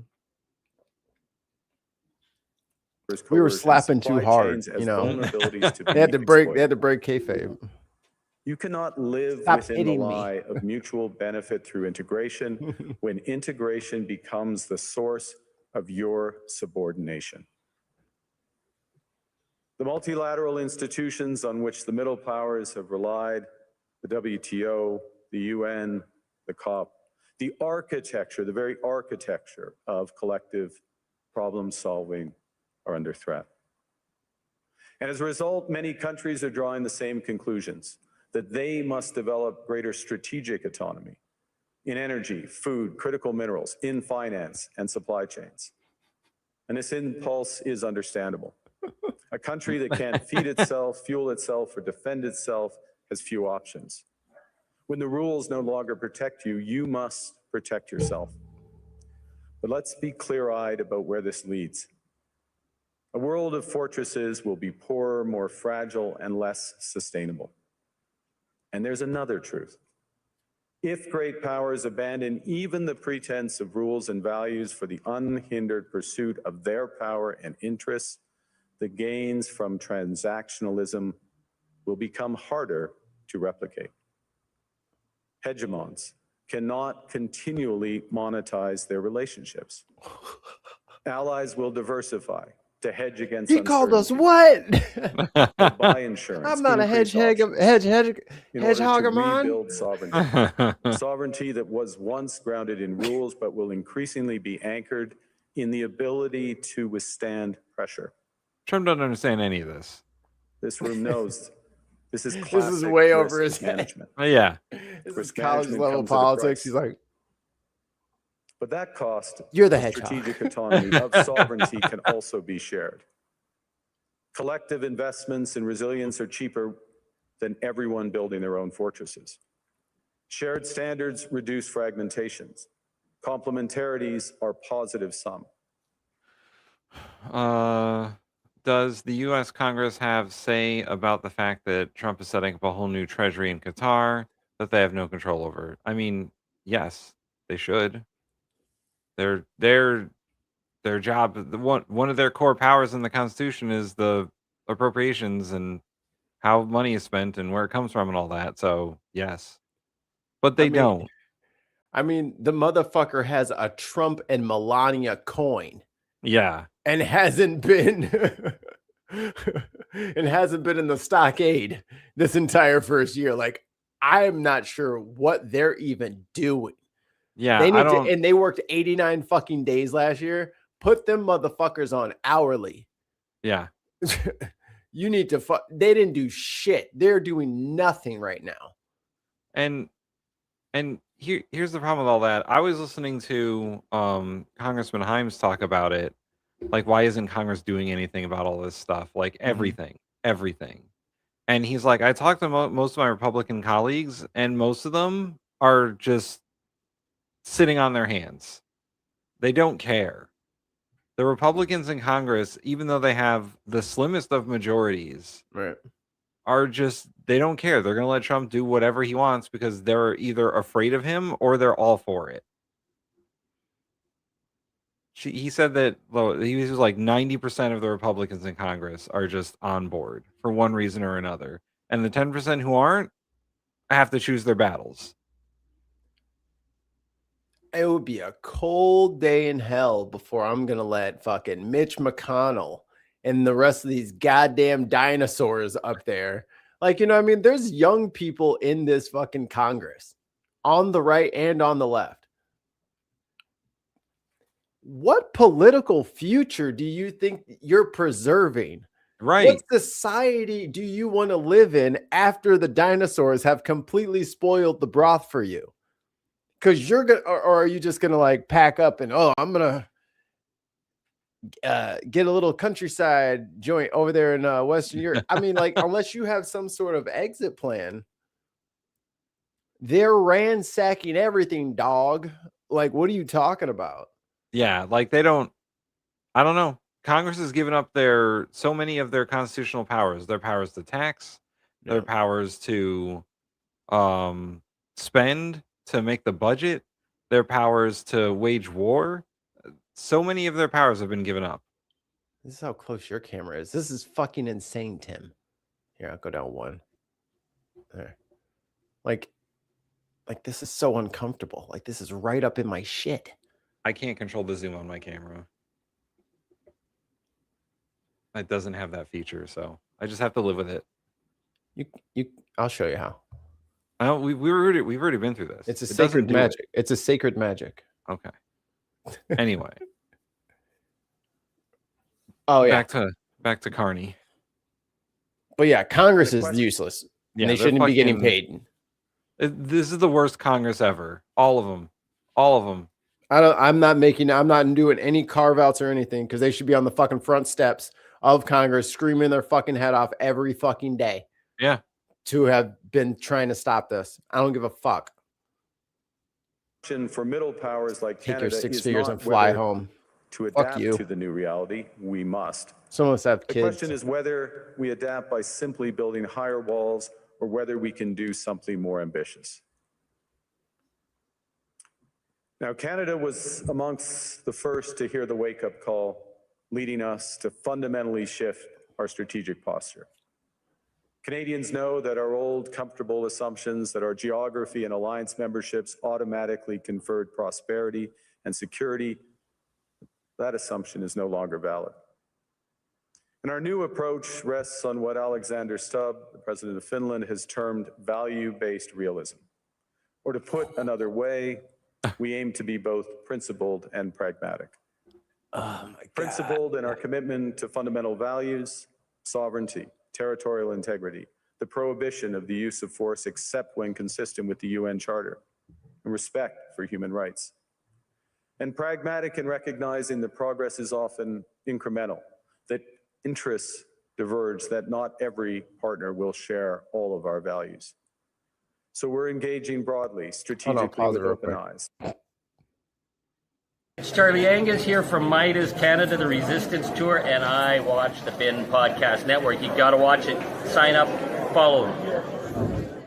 We were slapping too hard, you know. They had to break kayfabe. You cannot live Stop within the hitting me. lie of mutual benefit through integration when integration becomes the source of your subordination. The multilateral institutions on which the middle powers have relied, the WTO, the UN, the COP, the architecture, the very architecture of collective problem solving are under threat. And as a result, many countries are drawing the same conclusions, that they must develop greater strategic autonomy in energy, food, critical minerals, in finance and supply chains. And this impulse is understandable. A country that can't feed itself, fuel itself, or defend itself has few options. When the rules no longer protect you, you must protect yourself. But let's be clear-eyed about where this leads. A world of fortresses will be poorer, more fragile, and less sustainable. And there's another truth. If great powers abandon even the pretense of rules and values for the unhindered pursuit of their power and interests, the gains from transactionalism will become harder to replicate. Hegemons cannot continually monetize their relationships. Allies will diversify to hedge against He called us uncertainty. what? They'll buy insurance. I'm not a increase hedgehog man. Rebuild sovereignty. Sovereignty that was once grounded in rules, but will increasingly be anchored in the ability to withstand pressure. Trump doesn't understand any of this. This room knows this is classic This is way over risk his head. management. Yeah. This is Risk college management level comes at a politics. price. He's like, But that cost You're the of hedgehog. strategic autonomy of sovereignty can also be shared. Collective investments in resilience are cheaper than everyone building their own fortresses. Shared standards reduce fragmentations. Complementarities are positive sum. Does the U.S. Congress have say about the fact that Trump is setting up a whole new treasury in Qatar that they have no control over? I mean, yes, they should. Their job, one of their core powers in the Constitution is the appropriations and how money is spent and where it comes from and all that. So yes, but they don't. I mean, the motherfucker has a Trump and Melania coin. Yeah, and hasn't been in the stockade this entire first year. Like, I'm not sure what they're even doing. Yeah, they need to, and they worked 89 fucking days last year. Put them motherfuckers on hourly. Yeah. You need to they didn't do shit. They're doing nothing right now. And here's the problem with all that. I was listening to Congressman Himes talk about it. Like, why isn't Congress doing anything about all this stuff? Like everything. And he's like, I talked to most of my Republican colleagues, and most of them are just sitting on their hands. They don't care. The Republicans in Congress, even though they have the slimmest of majorities, right, are just, they don't care. They're going to let Trump do whatever he wants because they're either afraid of him or they're all for it. He said that he was like 90% of the Republicans in Congress are just on board for one reason or another. And the 10% who aren't have to choose their battles. It would be a cold day in hell before I'm going to let fucking Mitch McConnell and the rest of these goddamn dinosaurs up there. Like, you know what I mean? There's young people in this fucking Congress on the right and on the left. What political future do you think you're preserving? Right. What society do you want to live in after the dinosaurs have completely spoiled the broth for you? Because you're gonna, or are you just gonna like pack up and I'm gonna get a little countryside joint over there in Western Europe? I mean, like, unless you have some sort of exit plan, they're ransacking everything, dog. Like, what are you talking about? Yeah, like I don't know. Congress has given up so many of their constitutional powers, their powers to tax, their powers to spend, to make the budget, their powers to wage war. So many of their powers have been given up. This is how close your camera is. This is fucking insane, Tim. Here, I'll go down one. There. Like this is so uncomfortable. Like, this is right up in my shit. I can't control the zoom on my camera. It doesn't have that feature, so I just have to live with it. I'll show you how. We've already been through this. It's a sacred magic. It's a sacred magic. Okay. Anyway. Oh yeah. Back to Carney. But yeah, Congress is useless. Yeah, they shouldn't be getting paid. This is the worst Congress ever. All of them. All of them. I'm not doing any carve outs or anything, because they should be on the fucking front steps of Congress screaming their fucking head off every fucking day. Yeah. To have been trying to stop this. I don't give a fuck. For middle powers like Take Canada your six is figures not and fly whether home. To Fuck adapt you. to the new reality, we must. Some of us have The kids. question is whether we adapt by simply building higher walls or whether we can do something more ambitious. Now, Canada was amongst the first to hear the wake-up call, leading us to fundamentally shift our strategic posture. Canadians know that our old, comfortable assumptions that our geography and alliance memberships automatically conferred prosperity and security, that assumption is no longer valid. And our new approach rests on what Alexander Stubb, the president of Finland, has termed value-based realism. Or to put another way, we aim to be both principled and pragmatic. Oh my God. Principled in our commitment to fundamental values, sovereignty, territorial integrity, the prohibition of the use of force except when consistent with the UN Charter, and respect for human rights. And pragmatic in recognizing that progress is often incremental, that interests diverge, that not every partner will share all of our values. So we're engaging broadly, strategically with open eyes. It's Charlie Angus here from Midas Canada, the Resistance Tour, and I watch the Bin Podcast Network. You got to watch it. Sign up, follow them.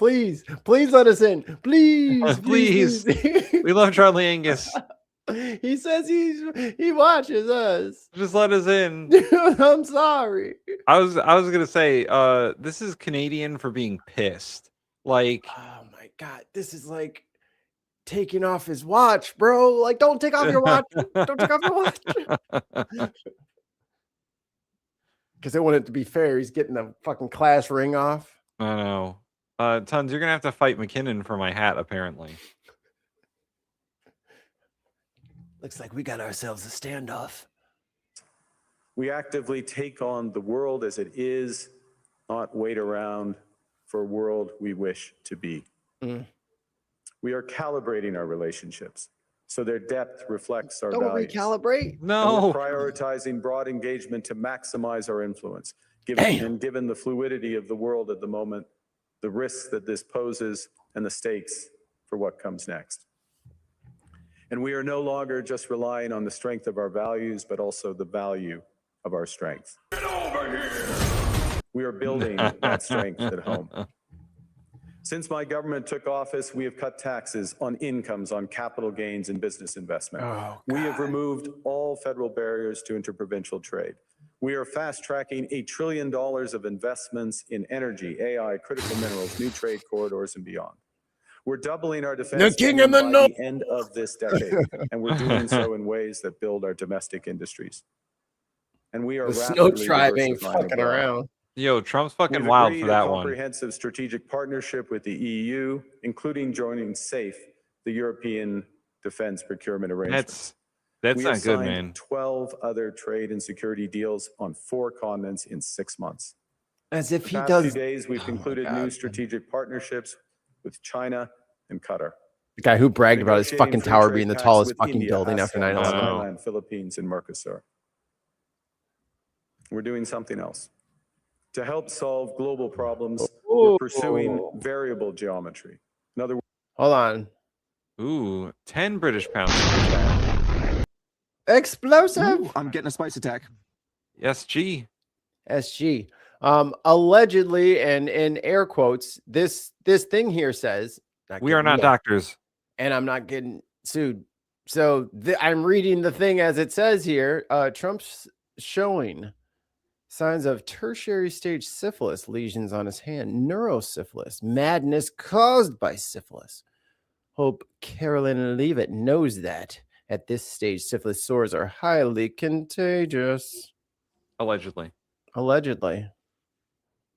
Please let us in. Please, Please. please. We love Charlie Angus. He says he watches us. Just let us in. I'm sorry. I was gonna say, this is Canadian for being pissed. Like, oh my God, this is like taking off his watch, bro. Like, don't take off your watch. Don't take off your watch. Because they want it to be fair. He's getting the fucking class ring off. I know. Tons, you're gonna have to fight McKinnon for my hat, apparently. Looks like we got ourselves a standoff. We actively take on the world as it is, not wait around for a world we wish to be. We are calibrating our relationships so their depth reflects our Don't values. recalibrate. No. And we're prioritizing broad engagement to maximize our influence. Given the fluidity of the world at the moment, the risks that this poses, and the stakes for what comes next. And we are no longer just relying on the strength of our values, but also the value of our strength. Get over here! We are building that strength at home. Since my government took office, we have cut taxes on incomes, on capital gains, and business investment. We have removed all federal barriers to interprovincial trade. We are fast-tracking $1 trillion of investments in energy, AI, critical minerals, new trade corridors, and beyond. We're doubling our defense spending by the end of this decade, and we're doing so in ways that build our domestic industries. And we are The snow rapidly tribe ain't diversifying fucking abroad. around. Yo, Trump's fucking We've wild agreed for a that one. comprehensive strategic partnership with the EU, including joining SAFE, the European Defense Procurement Arrangements. That's We have not good, signed man. 12 other trade and security deals on 4 continents in 6 months. As if The he past does. few days, we've Oh my concluded God, new man. strategic partnerships with China and Qatar. The guy who bragged about his Negotiating fucking free tower trade being the pacts tallest with fucking India, building after ASEAN, 9/11. Thailand, Philippines, and Mercosur. We're doing something else. To help solve global problems, we're pursuing variable geometry. In other words, Hold on. Ooh, 10 British pounds. Explosive. I'm getting a spice attack. Yes, G. SG. Allegedly, and in air quotes, this thing here says We are not doctors. and I'm not getting sued. So I'm reading the thing as it says here. Trump's showing signs of tertiary stage syphilis, lesions on his hand, neurosyphilis, madness caused by syphilis. Hope Carolyn Leavitt knows that at this stage, syphilis sores are highly contagious. Allegedly. Allegedly.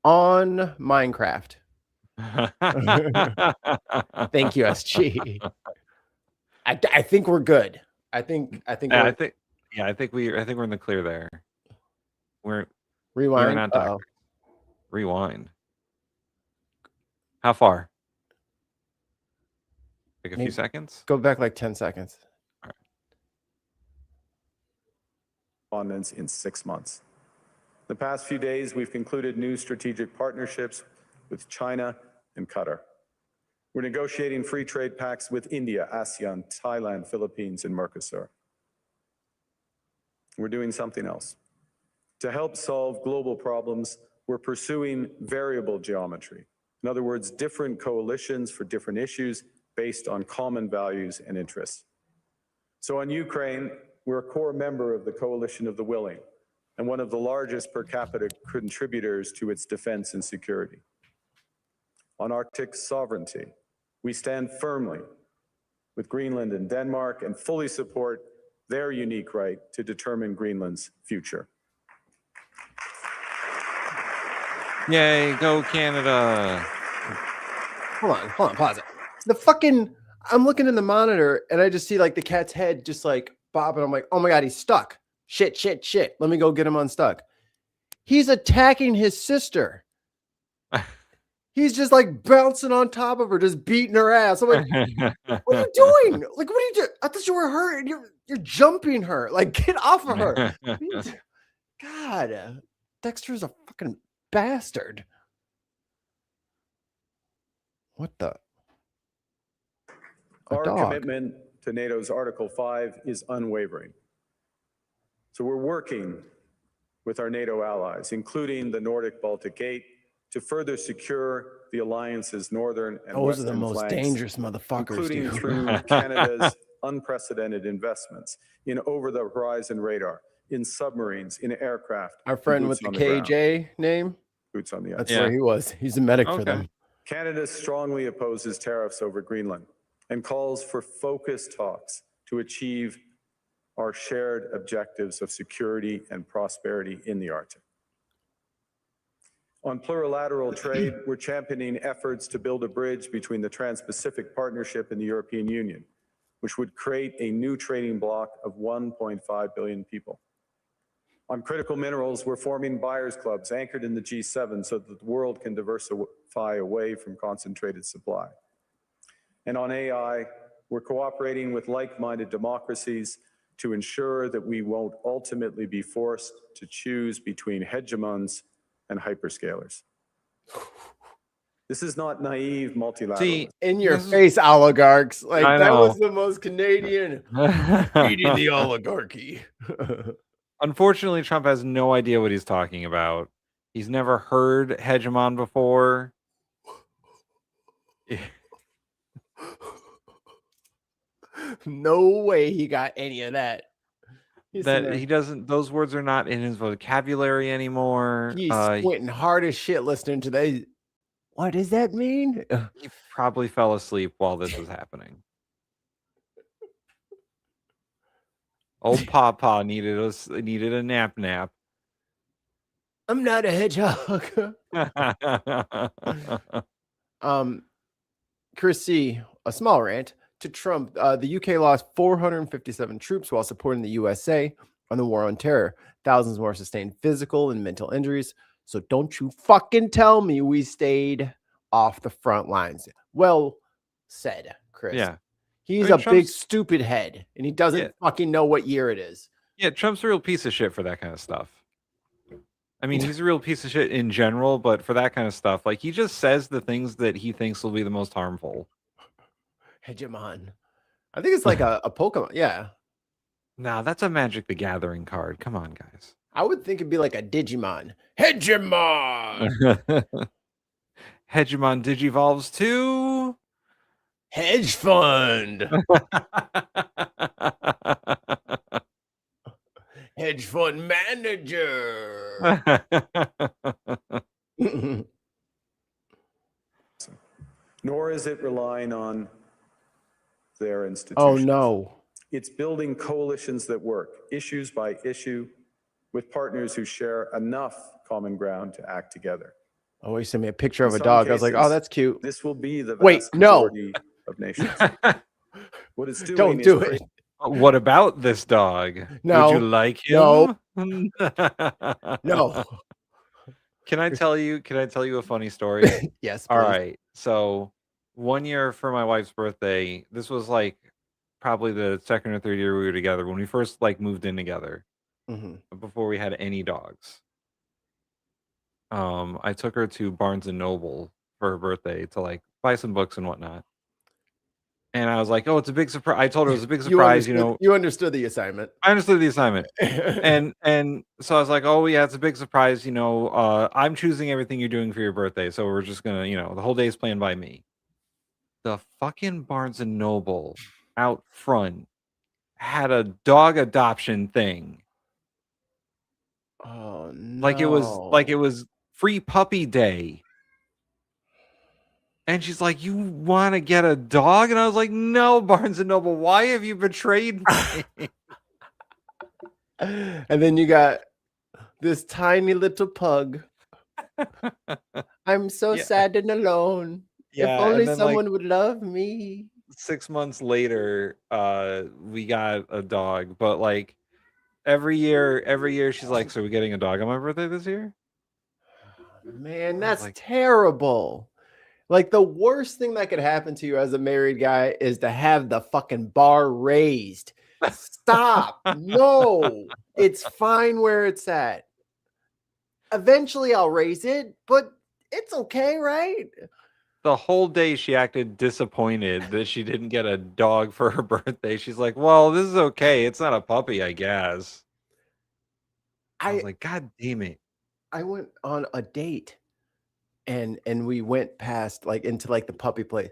On Minecraft. Thank you, SG. I think we're good. I think Yeah, I think we're in the clear there. We're rewind. not doctors. Rewind. How far? Like a few seconds? Go back like 10 seconds. correspondence in 6 months. The past few days, we've concluded new strategic partnerships with China and Qatar. We're negotiating free trade pacts with India, ASEAN, Thailand, Philippines, and Mercosur. We're doing something else. To help solve global problems, we're pursuing variable geometry. In other words, different coalitions for different issues based on common values and interests. So on Ukraine, we're a core member of the Coalition of the Willing and one of the largest per capita contributors to its defense and security. On Arctic sovereignty, we stand firmly with Greenland and Denmark and fully support their unique right to determine Greenland's future. Yay, go Canada. Hold on, pause it. The fucking, I'm looking in the monitor and I just see like the cat's head just like bobbing. I'm like, oh my God, he's stuck. Shit. Let me go get him unstuck. He's attacking his sister. He's just like bouncing on top of her, just beating her ass. I'm like, what are you doing? Like, what are you doing? I thought you were hurt and you're jumping her. Like, get off of her. God, Dexter's a fucking bastard. What the? Our commitment to NATO's Article 5 is unwavering. So we're working with our NATO allies, including the Nordic Baltic 8, to further secure the alliance's northern and Those are western the most flanks, dangerous motherfuckers, including dude. through Canada's unprecedented investments in over-the-horizon radar, in submarines, in aircraft. Our and friend boots with the on ground. KJ name, Boots on the ice. that's where he was. He's a medic for them. Canada strongly opposes tariffs over Greenland and calls for focused talks to achieve our shared objectives of security and prosperity in the Arctic. On plurilateral trade, we're championing efforts to build a bridge between the Trans-Pacific Partnership and the European Union, which would create a new trading bloc of 1.5 billion people. On critical minerals, we're forming buyers clubs anchored in the G7 so that the world can diversify away from concentrated supply. And on AI, we're cooperating with like-minded democracies to ensure that we won't ultimately be forced to choose between hegemons and hyperscalers. This is not naive multilateralism. See, in your face, oligarchs. Like, I that know. was the most Canadian. Feeding the oligarchy. Unfortunately, Trump has no idea what he's talking about. He's never heard hegemon before. No way he got any of that. He's sitting That there- he doesn't. Those words are not in his vocabulary anymore. He's squinting hard as shit listening to that. What does that mean? He probably fell asleep while this was happening. Old Papa needed a nap. I'm not a hedgehog. Chris C., a small rant to Trump. The UK lost 457 troops while supporting the USA on the war on terror. Thousands more sustained physical and mental injuries. So don't you fucking tell me we stayed off the front lines. Well said, Chris. Yeah. He's I mean, a big Trump's- stupid head, and he doesn't fucking know what year it is. Yeah, Trump's a real piece of shit for that kind of stuff. I mean, he's a real piece of shit in general, but for that kind of stuff, like he just says the things that he thinks will be the most harmful. Hegemon. I think it's like a Pokemon. Yeah. Nah, that's a Magic the Gathering card. Come on, guys. I would think it'd be like a Digimon. Hegemon! Hegemon Digivolves to Hedge Fund. Hedge Fund Manager. Nor is it relying on their institutions. Oh, no. It's building coalitions that work, issues by issue, with partners who share enough common ground to act together. Oh, he sent me a picture of In a some dog. I was like, oh, cases, that's cute. This will be the Wait, vast no. majority of nations. What it's doing Don't is do it. creating- What about this dog? No. Would you like him? No. No. Can I tell you a funny story? Yes, All please. right. So one year for my wife's birthday, this was like probably the second or third year we were together when we first like moved in together, Mhm. before we had any dogs. I took her to Barnes and Noble for her birthday to like buy some books and whatnot. And I was like, "Oh, it's a big surprise." I told her it was a big surprise. You understood the assignment. I understood the assignment, and so I was like, "Oh yeah, it's a big surprise." I'm choosing everything you're doing for your birthday, so we're just gonna, the whole day's planned by me. The fucking Barnes and Noble out front had a dog adoption thing. Oh no. Like it was free puppy day. And she's like, "You want to get a dog?" And I was like, "No, Barnes and Noble, why have you betrayed me?" And then you got this tiny little pug. I'm so Yeah. sad and alone. Yeah, If only and then, like, someone would love me. 6 months later, we got a dog, but like every year she's like, "So are we getting a dog on my birthday this year?" Man, that's terrible. Like the worst thing that could happen to you as a married guy is to have the fucking bar raised. Stop. No, it's fine where it's at. Eventually I'll raise it, but it's okay, right? The whole day she acted disappointed that she didn't get a dog for her birthday. She's like, "Well, this is okay. It's not a puppy, I guess." I was like, "God damn it." I went on a date and we went past like into like the puppy play.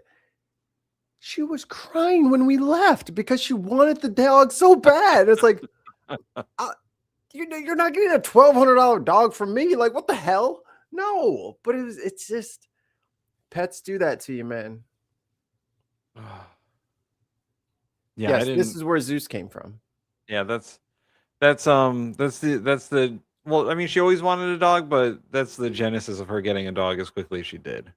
She was crying when we left because she wanted the dog so bad. It's like, you're not getting a $1,200 dog from me. Like, what the hell? No, but it's just pets do that to you, man. Yeah, yes, this is where Zeus came from. Yeah, that's the well, I mean, she always wanted a dog, but that's the genesis of her getting a dog as quickly as she did.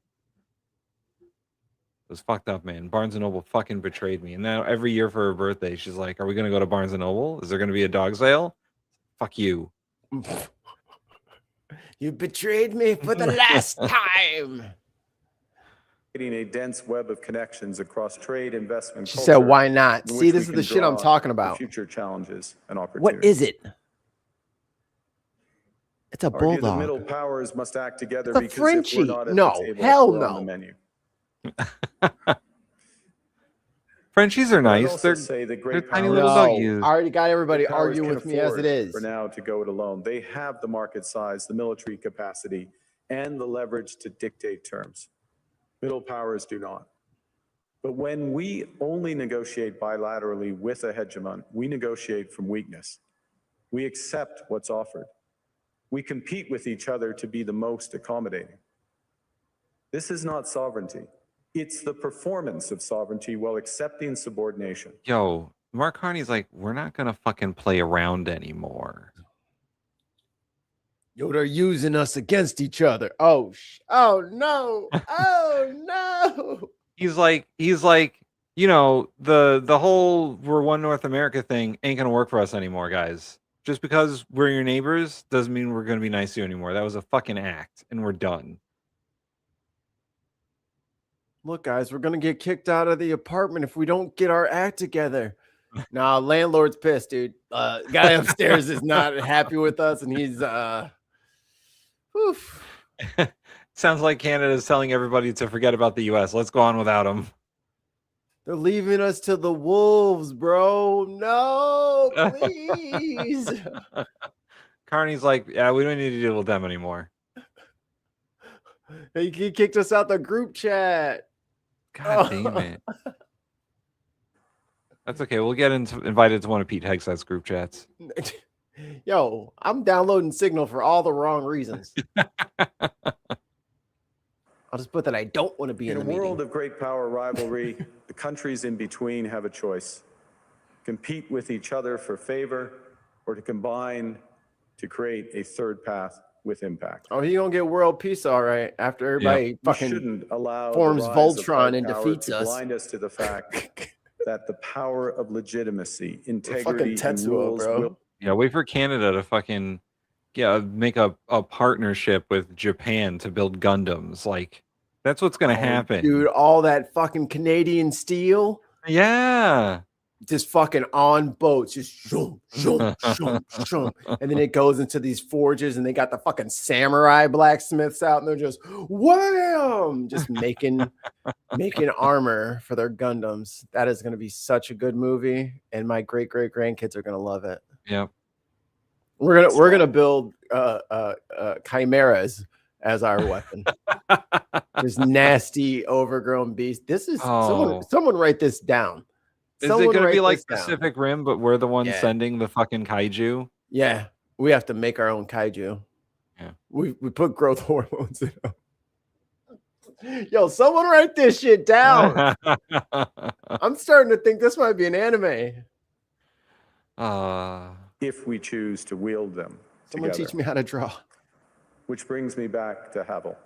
It was fucked up, man. Barnes & Noble fucking betrayed me. And now every year for her birthday, she's like, are we going to go to Barnes & Noble? Is there going to be a dog sale? Fuck you. You betrayed me for the last time. A dense web of connections across trade, investment, She culture, said, why not? in See, which this we is the can shit I'm draw talking for about. Future challenges and opportunities. What is it? It's a Argue the bulldog. middle powers must act together It's a because if Frenchie. we're not at No, the table, hell we're on no. the menu. Frenchies are I'd nice. also They're say that they're great tiny powers, little doggies. I already got everybody great powers arguing can with me as it afford is. for now to go it alone. They have the market size, the military capacity, and the leverage to dictate terms. Middle powers do not. But when we only negotiate bilaterally with a hegemon, we negotiate from weakness. We accept what's offered. We compete with each other to be the most accommodating. This is not sovereignty. It's the performance of sovereignty while accepting subordination. Yo, Mark Carney's like, we're not going to fucking play around anymore. Yo, they're using us against each other. Oh no. Oh no. He's like, you know, the whole we're one North America thing ain't going to work for us anymore, guys. Just because we're your neighbors doesn't mean we're going to be nice to you anymore. That was a fucking act, and we're done. Look, guys, we're gonna get kicked out of the apartment if we don't get our act together. Nah, landlord's pissed, dude. Guy upstairs is not happy with us, and he's Sounds like Canada's telling everybody to forget about the U.S. Let's go on without them. they're leaving us to the wolves, bro. No, please. Carney's like, yeah, we don't need to deal with them anymore. He kicked us out the group chat. God damn it. That's okay. We'll get invited to one of Pete Hegseth's group chats. Yo, I'm downloading Signal for all the wrong reasons. I'll just put that I don't want to be in In the a world meeting. of great power rivalry, the countries in between have a choice. Compete with each other for favor or to combine to create a third path with impact. Oh, he gonna get world peace, all right. After everybody We fucking shouldn't allow forms the rise of Voltron hard and power defeats to us. blind us to the fact that the power of legitimacy, Fucking integrity, and Tetsuo, rules bro. will Yeah, wait for Canada to fucking make a partnership with Japan to build Gundams. Like, that's what's gonna happen. Dude, all that fucking Canadian steel. Yeah. Just fucking on boats, just shoom, shoom, shoom, shoom. And then it goes into these forges, and they got the fucking samurai blacksmiths out, and they're just wham, just making armor for their Gundams. That is going to be such a good movie, and my great grandkids are going to love it. Yep. We're gonna build chimeras as our weapon. This nasty, overgrown beast. This is someone write this down. Is it going to be like Pacific Rim, but we're the ones sending the fucking kaiju? Yeah, we have to make our own kaiju. Yeah, we put growth hormones in them. Yo, someone write this shit down. I'm starting to think this might be an anime. if we choose to wield them Someone together. teach me how to draw. Which brings me back to Havel.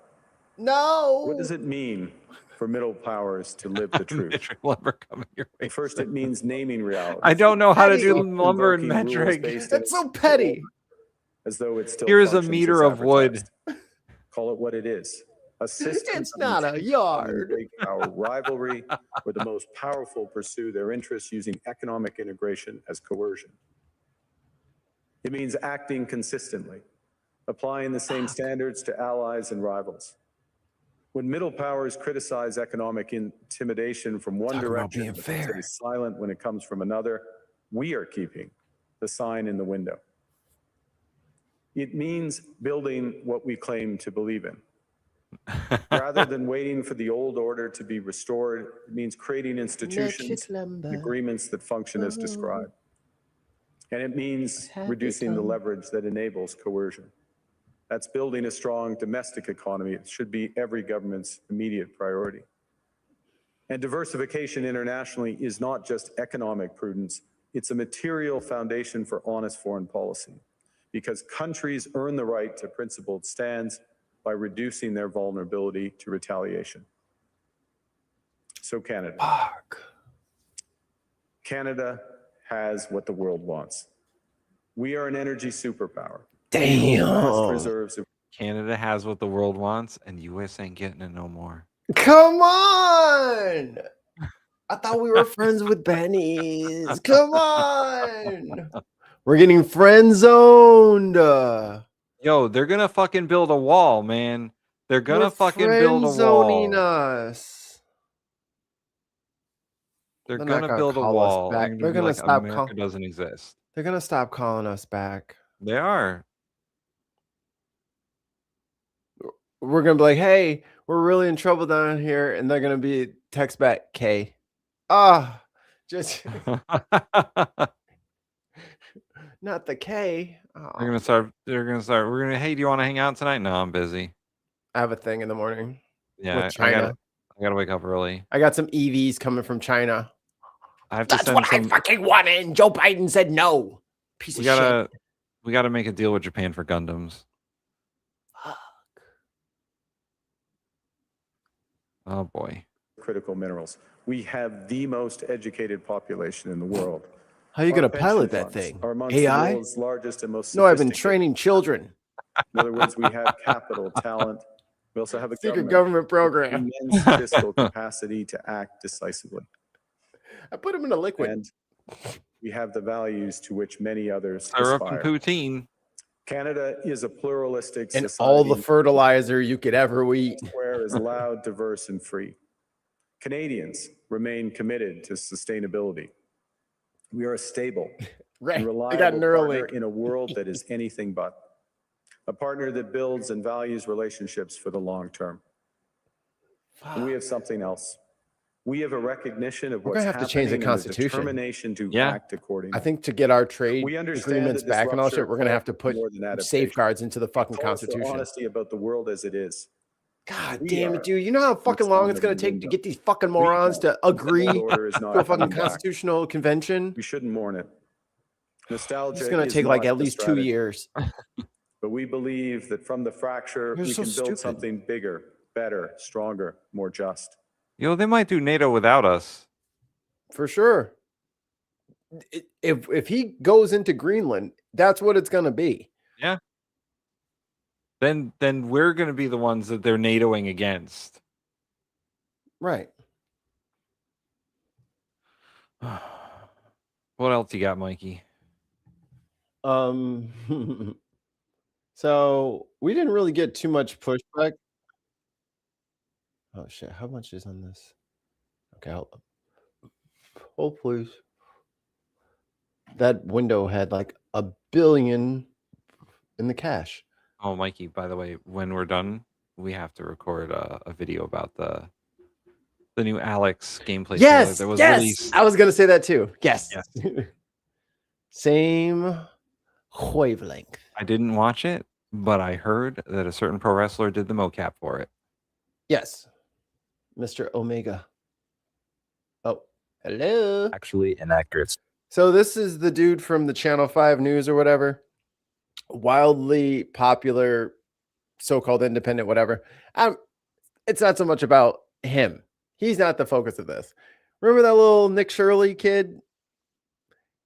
No. What does it mean for middle powers to live the truth? First, it means naming reality. I don't know how to do lumber and Invoking rules metric. based That's so petty. As though it still Here's a functions meter as of wood. advertised. Call it what it is. A system. It's of not a intense yard. great power rivalry, where the most powerful pursue their interests using economic integration as coercion. It means acting consistently, applying the same standards to allies and rivals. When middle powers criticize economic intimidation from one direction, but stay silent when it comes from another, we are keeping the sign in the window. It means building what we claim to believe in. Rather than waiting for the old order to be restored, it means creating institutions and agreements that function as described. And it means reducing the leverage that enables coercion. That's building a strong domestic economy. It should be every government's immediate priority. And diversification internationally is not just economic prudence, it's a material foundation for honest foreign policy, because countries earn the right to principled stands by reducing their vulnerability to retaliation. So Canada. Canada has what the world wants. We are an energy superpower. Vast reserves of Canada has what the world wants, and US ain't getting it no more. Come on! I thought we were friends with Benny's. Come on! We're getting friend zoned. Yo, they're gonna fucking build a wall, man. They're gonna fucking build a zoning wall. us. They're They're gonna not build a call us wall. back. They're They're gonna gonna be like stop America doesn't exist. They're gonna stop calling us back. They are. We're gonna be like, hey, we're really in trouble down here, and they're gonna be text back K. Just not the K. They're gonna start. We're gonna. Hey, do you want to hang out tonight? No, I'm busy. I have a thing in the morning. Yeah, with China. I gotta wake up early. I got some EVs coming from China. I have to That's send what some. I fucking wanted. And Joe Biden said no. Piece of shit. We gotta make a deal with Japan for Gundams. Oh boy. critical minerals. We have the most educated population in the world. How are you going to Our pilot pension that funds thing? are amongst the AI? world's largest and most No, I've been sophisticated. training children. In other words, we have capital, talent. We also have a Secret government program. with immense fiscal capacity to act decisively. I put them in a liquid. And we have the values to which many others Syrup and aspire. poutine. Canada is a pluralistic And society. all the fertilizer you could ever eat. Where is loud, diverse, and free. Canadians remain committed to sustainability. We are a stable, Right. and They reliable got partner Neuralink. in a world that is anything but. A partner that builds and values relationships for the long term. And we have something else. We have a recognition of We're what's going to have to change the happening and a Constitution. determination to Yeah. act accordingly. I think to get our trade We understand agreements that back and all disruption shit, we're going to have to put more than adaptation. safeguards into the fucking Calls for Constitution. honesty about the world as it is. God We damn are it, dude. You know how fucking long it's going to take to get these fucking morons to agree order is to not a fucking coming back. constitutional convention? We shouldn't mourn it. Nostalgia It's going to is take like not at the least 2 strategy. years. But we believe that from the fracture, You're we so can stupid. build something bigger, better, stronger, more just. Yo, they might do NATO without us. For sure. If he goes into Greenland, that's what it's going to be. Yeah. Then we're going to be the ones that they're NATOing against. Right. What else you got, Mikey? So we didn't really get too much pushback. Oh shit, how much is on this? Okay, hold please. That window had like $1 billion in the cash. Oh, Mikey, by the way, when we're done, we have to record a video about the new Alex gameplay trailer Yes, that was yes. released. I was gonna say that too. Yes. Yes. Same wavelength. I didn't watch it, but I heard that a certain pro wrestler did the mocap for it. Yes. Mr. Omega. Oh, hello. Actually inaccurate. So this is the dude from the Channel 5 News or whatever. Wildly popular, so-called independent, whatever. It's not so much about him. He's not the focus of this. Remember that little Nick Shirley kid?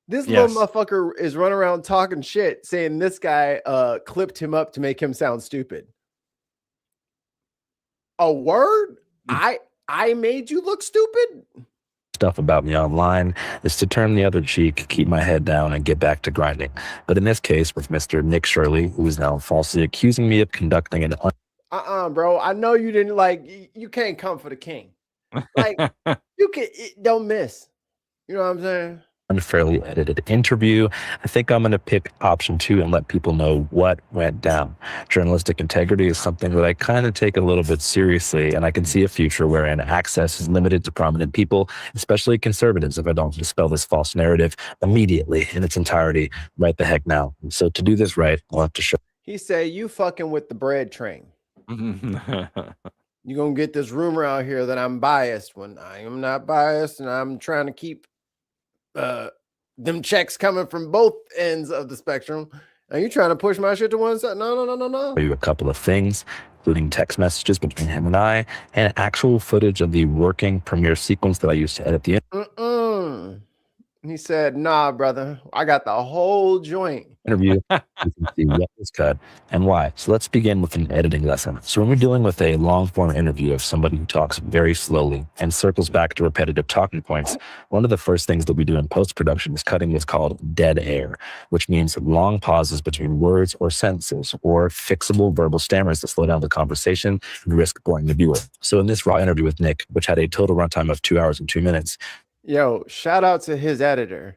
This Yes. little motherfucker is running around talking shit, saying this guy clipped him up to make him sound stupid. A word? I made you look stupid? Stuff about me online is to turn the other cheek, keep my head down, and get back to grinding. But in this case, with Mr. Nick Shirley, who is now falsely accusing me of conducting an Bro. I know you didn't you can't come for the king. Like, don't miss. You know what I'm saying? unfairly edited interview. I think I'm going to pick option 2 and let people know what went down. Journalistic integrity is something that I kind of take a little bit seriously, and I can see a future wherein access is limited to prominent people, especially conservatives, if I don't dispel this false narrative immediately in its entirety right the heck now. So to do this right, I'll have to show. He said, "You fucking with the bread train. You're gonna get this rumor out here that I'm biased when I am not biased, and I'm trying to keep them checks coming from both ends of the spectrum. Are you trying to push my shit to one side? No. You a couple of things, including text messages between him and I, and actual footage of the working premiere sequence that I used to edit the He said, "Nah, brother, I got the whole joint." interview. You can see what was cut and why. So let's begin with an editing lesson. So when we're dealing with a long form interview of somebody who talks very slowly and circles back to repetitive talking points, one of the first things that we do in post-production is cutting what's called dead air, which means long pauses between words or sentences or fixable verbal stammers that slow down the conversation and risk boring the viewer. So in this raw interview with Nick, which had a total runtime of 2 hours and 2 minutes, Yo, shout out to his editor.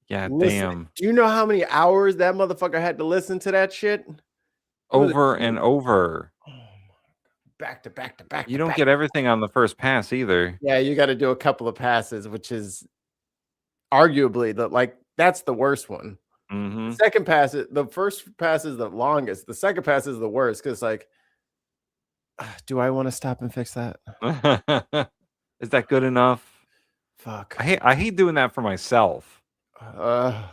Yeah, Listen, damn. do you know how many hours that motherfucker had to listen to that shit? Over and over. Back to back to back. You don't get everything on the first pass either. Yeah, you got to do a couple of passes, which is arguably that's the worst one. Mm-hmm. Second pass, the first pass is the longest. The second pass is the worst because, do I want to stop and fix that? Is that good enough? Fuck. I hate doing that for myself. I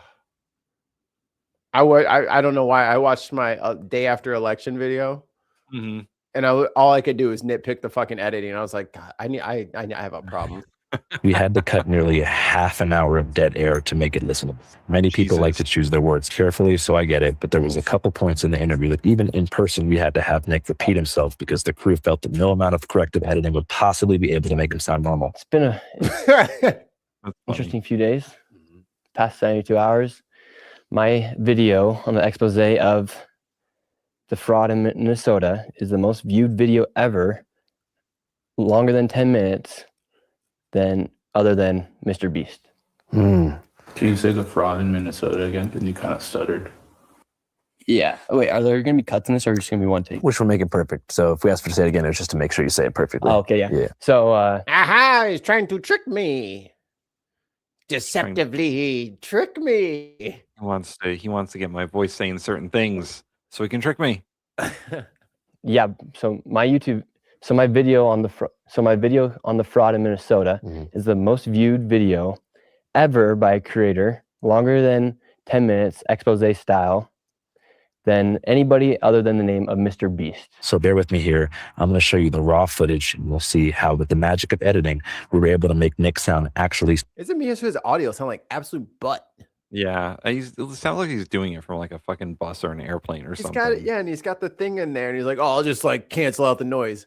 don't know why. I watched my day after election video, and all I could do is nitpick the fucking editing. I was like, God, I have a problem. we had to cut nearly a half an hour of dead air to make it listenable. Many people like to choose their words carefully, so I get it. But there was a couple points in the interview that even in person, we had to have Nick repeat himself because the crew felt that no amount of corrective editing would possibly be able to make him sound normal. It's been a interesting few days, past 72 hours. My video on the expose of the fraud in Minnesota is the most viewed video ever, longer than 10 minutes, other than Mr. Beast. Can you say the fraud in Minnesota again? Because you kind of stuttered. Yeah. Wait, are there going to be cuts in this or just going to be one take? Which will make it perfect. So if we ask for to say it again, it's just to make sure you say it perfectly. Oh, okay, yeah. Yeah. So, aha, he's trying to trick me. Deceptively trick me. He wants to get my voice saying certain things so he can trick me. yeah. So my video on the fraud in Minnesota is the most viewed video ever by a creator, longer than 10 minutes, expose style, than anybody other than the name of Mr. Beast. So bear with me here. I'm going to show you the raw footage, and we'll see how, with the magic of editing, we were able to make Nick sound actually. Isn't me his audio sound like absolute butt? Yeah, it sounds like he's doing it from like a fucking bus or an airplane or something. Got it, yeah, and he's got the thing in there, and he's like, "Oh, I'll just cancel out the noise."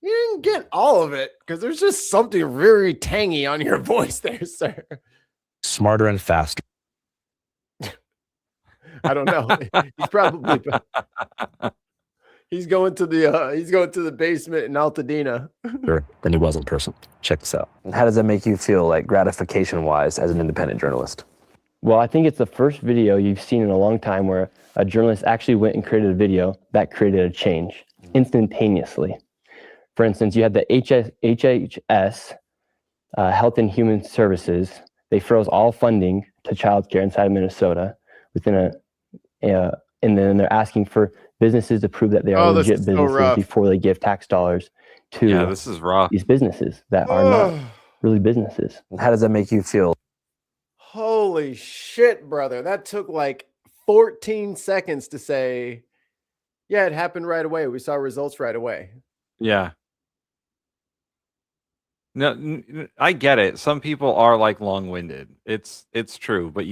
You didn't get all of it because there's just something very tangy on your voice there, sir. Smarter and faster. I don't know. He's probably he's going to the basement in Altadena. Than he was in person. Check this out. How does that make you feel, like gratification-wise, as an independent journalist? Well, I think it's the first video you've seen in a long time where a journalist actually went and created a video that created a change instantaneously. For instance, you had the HHS, Health and Human Services. They froze all funding to childcare inside of Minnesota and then they're asking for businesses to prove that they are legit businesses before they give tax dollars to this is rough. These businesses that are not really businesses. How does that make you feel? Holy shit, brother. That took 14 seconds to say, yeah, it happened right away. We saw results right away. Yeah. No, I get it. Some people are long-winded. It's true, but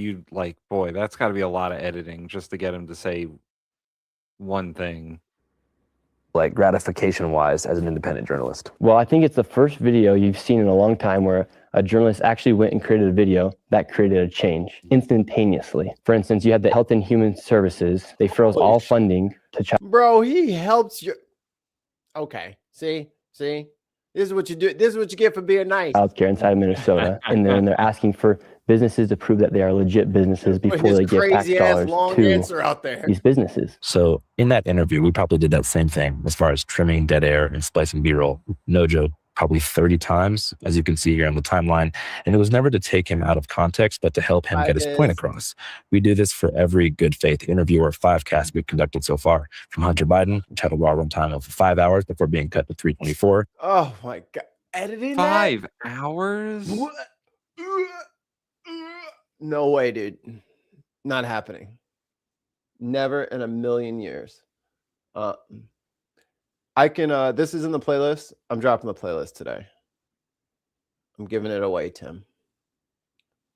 boy, that's got to be a lot of editing just to get him to say one thing. Like gratification-wise, as an independent journalist. Well, I think it's the first video you've seen in a long time where a journalist actually went and created a video that created a change instantaneously. For instance, you had the Health and Human Services. They froze all funding to Bro, he helps you. Okay. See? This is what you do. This is what you get for being nice. Childcare inside of Minnesota. And then they're asking for businesses to prove that they are legit businesses before they give tax dollars to these businesses. So in that interview, we probably did that same thing as far as trimming dead air and splicing B-roll. No joke, probably 30 times, as you can see here on the timeline. And it was never to take him out of context, but to help him get his point across. We do this for every good faith interview or 5-cast we've conducted so far. From Hunter Biden, which had a raw runtime of 5 hours before being cut to 324. Oh my God. Editing 5 hours? What? No way, dude. Not happening. Never in a million years. I can, this is in the playlist. I'm dropping the playlist today. I'm giving it away, Tim.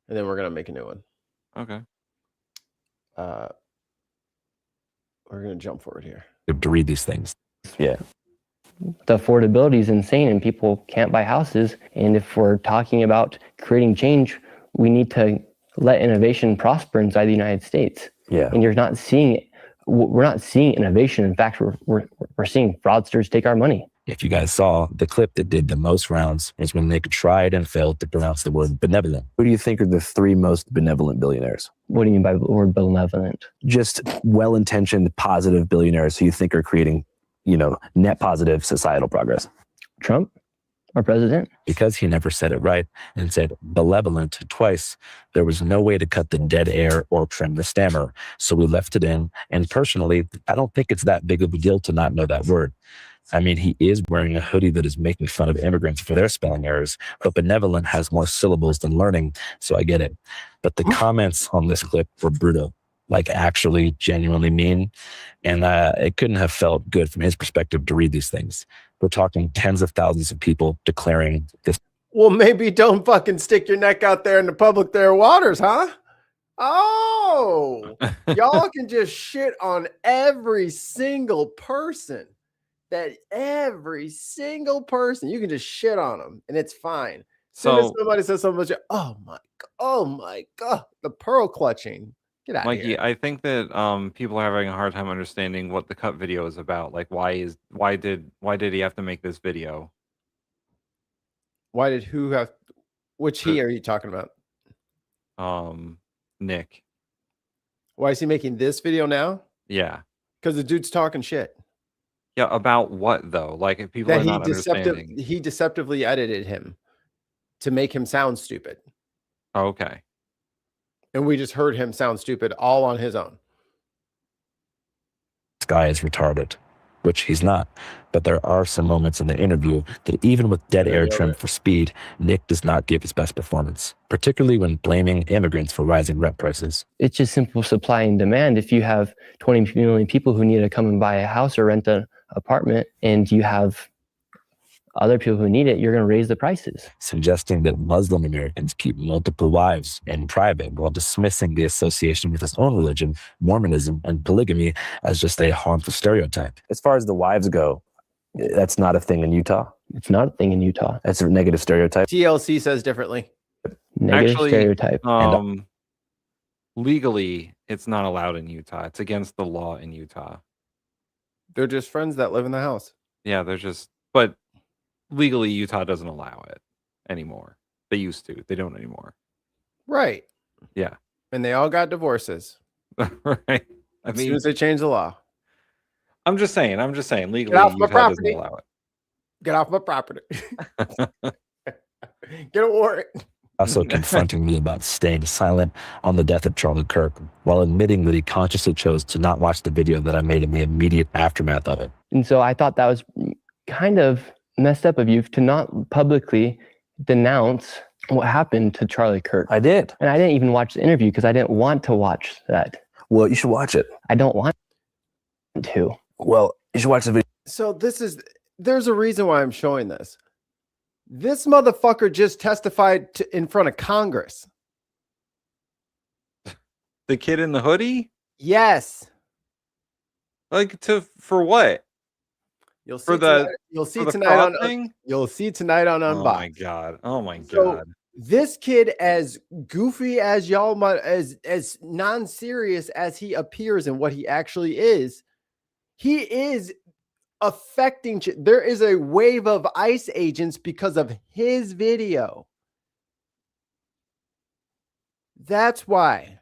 And then we're going to make a new one. Okay. We're going to jump forward here. To read these things. Yeah. The affordability is insane and people can't buy houses. And if we're talking about creating change, we need to let innovation prosper inside the United States. Yeah. And you're not seeing it. We're not seeing innovation. In fact, we're seeing fraudsters take our money. If you guys saw, the clip that did the most rounds is when they tried and failed to pronounce the word benevolent. Who do you think are the 3 most benevolent billionaires? What do you mean by the word benevolent? Just well-intentioned, positive billionaires who you think are creating, net positive societal progress. Trump, our president? Because he never said it right and said benevolent twice, there was no way to cut the dead air or trim the stammer. So we left it in. And personally, I don't think it's that big of a deal to not know that word. I mean, he is wearing a hoodie that is making fun of immigrants for their spelling errors, but benevolent has more syllables than learning, so I get it. But the comments on this clip were brutal, like actually genuinely mean, and it couldn't have felt good from his perspective to read these things. We're talking tens of thousands of people declaring this. Well, maybe don't fucking stick your neck out there in the public there waters, huh? Oh, y'all can just shit on every single person. That every single person, you can just shit on them and it's fine. So somebody says something about you, oh my God, the pearl clutching. Get out of Mikey, here. I think that people are having a hard time understanding what the cut video is about. Like, why did he have to make this video? Why did who have? Which he are you talking about? Nick. Why is he making this video now? Yeah. Because the dude's talking shit. Yeah, about what though? Like, if people are not understanding. He deceptively edited him to make him sound stupid. Okay. And we just heard him sound stupid all on his own. This guy is retarded, which he's not. But there are some moments in the interview that even with dead air trim for speed, Nick does not give his best performance, particularly when blaming immigrants for rising rent prices. It's just simple supply and demand. If you have 20 million people who need to come and buy a house or rent an apartment, and you have other people who need it, you're going to raise the prices. Suggesting that Muslim Americans keep multiple wives in private while dismissing the association with his own religion, Mormonism, and polygamy as just a harmful stereotype. As far as the wives go, that's not a thing in Utah. It's not a thing in Utah. That's a negative stereotype. TLC says differently. Negative stereotype. Legally, it's not allowed in Utah. It's against the law in Utah. They're just friends that live in the house. Yeah, but legally, Utah doesn't allow it anymore. They used to. They don't anymore. Right. Yeah. And they all got divorces. Right. As soon as they change the law. I'm just saying. Legally, Get off my Utah property. doesn't allow it. Get off my property. Get a warrant. Also confronting me about staying silent on the death of Charlie Kirk, while admitting that he consciously chose to not watch the video that I made in the immediate aftermath of it. And so I thought that was kind of messed up of you to not publicly denounce what happened to Charlie Kirk. I did. And I didn't even watch the interview because I didn't want to watch that. Well, you should watch it. I don't want to. Well, you should watch the video. So there's a reason why I'm showing this. This motherfucker just testified in front of Congress. The kid in the hoodie? Yes. Like for what? You'll see for tonight, the you'll see for the tonight fraud on thing? You'll see tonight on Unboxed. Oh my god. Oh my So, god. this kid, as goofy as y'all might, as non-serious as he appears and what he actually is, he is affecting. There is a wave of ICE agents because of his video. That's why.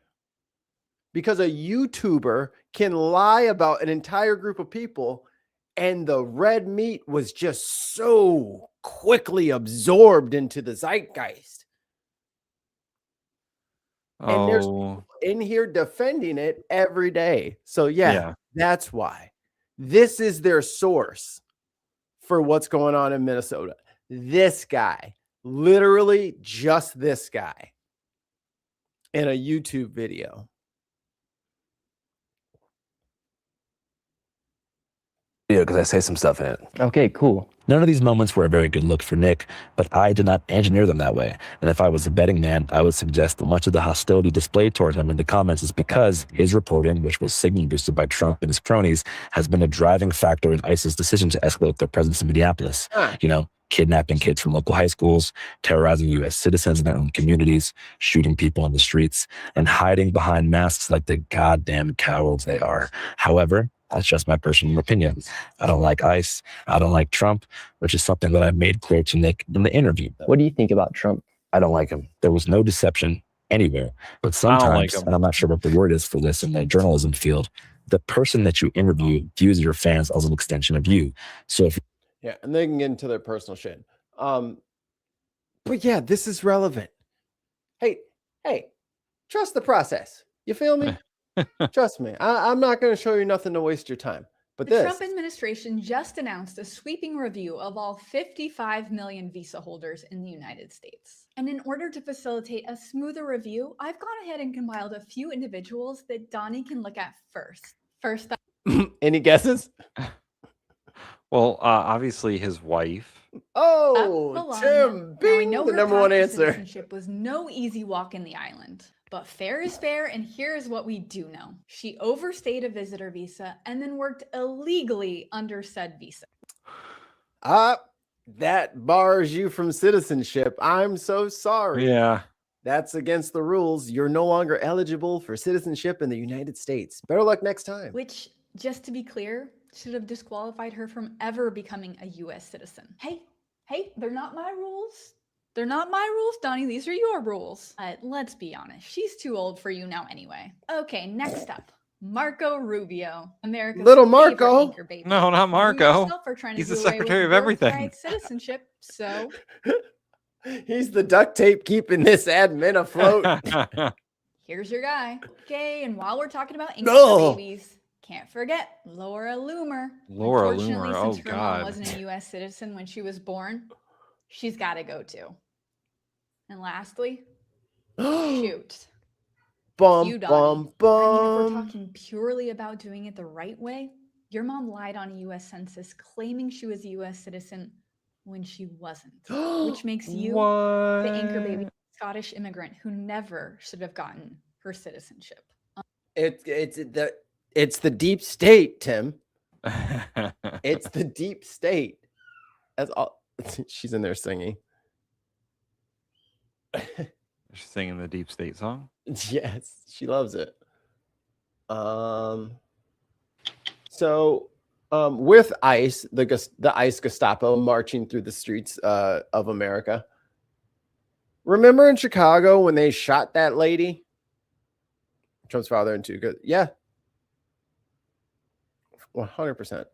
Because a YouTuber can lie about an entire group of people, and the red meat was just so quickly absorbed into the zeitgeist. And there's people in here defending it every day. So yeah, that's why. This is their source for what's going on in Minnesota. This guy, literally just this guy in a YouTube video. Because I say some stuff in it. Okay, cool. None of these moments were a very good look for Nick, but I did not engineer them that way. And if I was a betting man, I would suggest that much of the hostility displayed towards him in the comments is because his reporting, which was signal boosted by Trump and his cronies, has been a driving factor in ICE's decision to escalate their presence in Minneapolis. You know, kidnapping kids from local high schools, terrorizing U.S. citizens in their own communities, shooting people on the streets, and hiding behind masks like the goddamn cowards they are. However, that's just my personal opinion. I don't like ICE. I don't like Trump, which is something that I made clear to Nick in the interview. What do you think about Trump? I don't like him. There was no deception anywhere. But sometimes, and I'm not sure what the word is for this in the journalism field, the person that you interview views your fans as an extension of you. So if and they can get into their personal shit. But yeah, this is relevant. Hey, trust the process. You feel me? Trust me. I'm not going to show you nothing to waste your time. But the Trump administration just announced a sweeping review of all 55 million visa holders in the United States. And in order to facilitate a smoother review, I've gone ahead and compiled a few individuals that Donnie can look at first. First up. Any guesses? Well, obviously his wife. Oh, Tim, being the number one answer. Citizenship was no easy walk in the island. But fair is fair, and here's what we do know. She overstayed a visitor visa and then worked illegally under said visa. That bars you from citizenship. I'm so sorry. Yeah. That's against the rules. You're no longer eligible for citizenship in the United States. Better luck next time. Which, just to be clear, should have disqualified her from ever becoming a U.S. citizen. Hey, they're not my rules. They're not my rules, Donnie. These are your rules. Let's be honest. She's too old for you now anyway. Okay, next up. Marco Rubio. America's little Marco. Anchor baby. No, not Marco. He's the secretary of everything. Citizenship, so. He's the duct tape keeping this admin afloat. Here's your guy. Okay, and while we're talking about anchor babies, can't forget Laura Loomer. Laura Loomer, oh since her God. Mom wasn't a U.S. citizen when she was born, she's got to go too. And lastly, shoot. Bum, you, bum, bum. I mean, if we're talking purely about doing it the right way, your mom lied on a U.S. census claiming she was a U.S. citizen when she wasn't, which makes you the anchor baby Scottish immigrant who never should have gotten her citizenship. It's the deep state, Tim. It's the deep state. That's all. She's in there singing. She's singing the deep state song. Yes, she loves it. So with ICE, the ICE Gestapo marching through the streets of America. Remember in Chicago when they shot that lady? Trump's father and two. Yeah. 100%.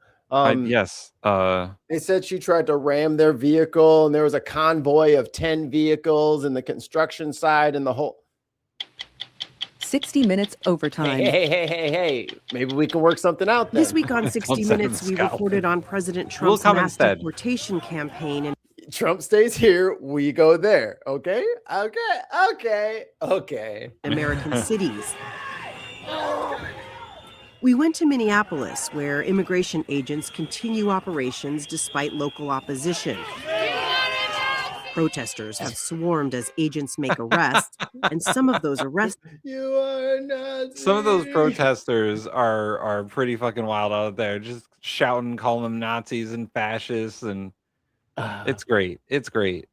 Yes. They said she tried to ram their vehicle, and there was a convoy of 10 vehicles in the construction side and the whole 60 Minutes overtime. Hey. Maybe we can work something out there. This week on 60 Minutes, we reported on President Trump's mass deportation campaign. And Trump stays here, we go there. Okay. American cities. We went to Minneapolis, where immigration agents continue operations despite local opposition. Protesters have swarmed as agents make arrests, and some of those arrests. You are not. Some of those protesters are pretty fucking wild out there, just shouting, calling them Nazis and fascists, and it's great. It's great.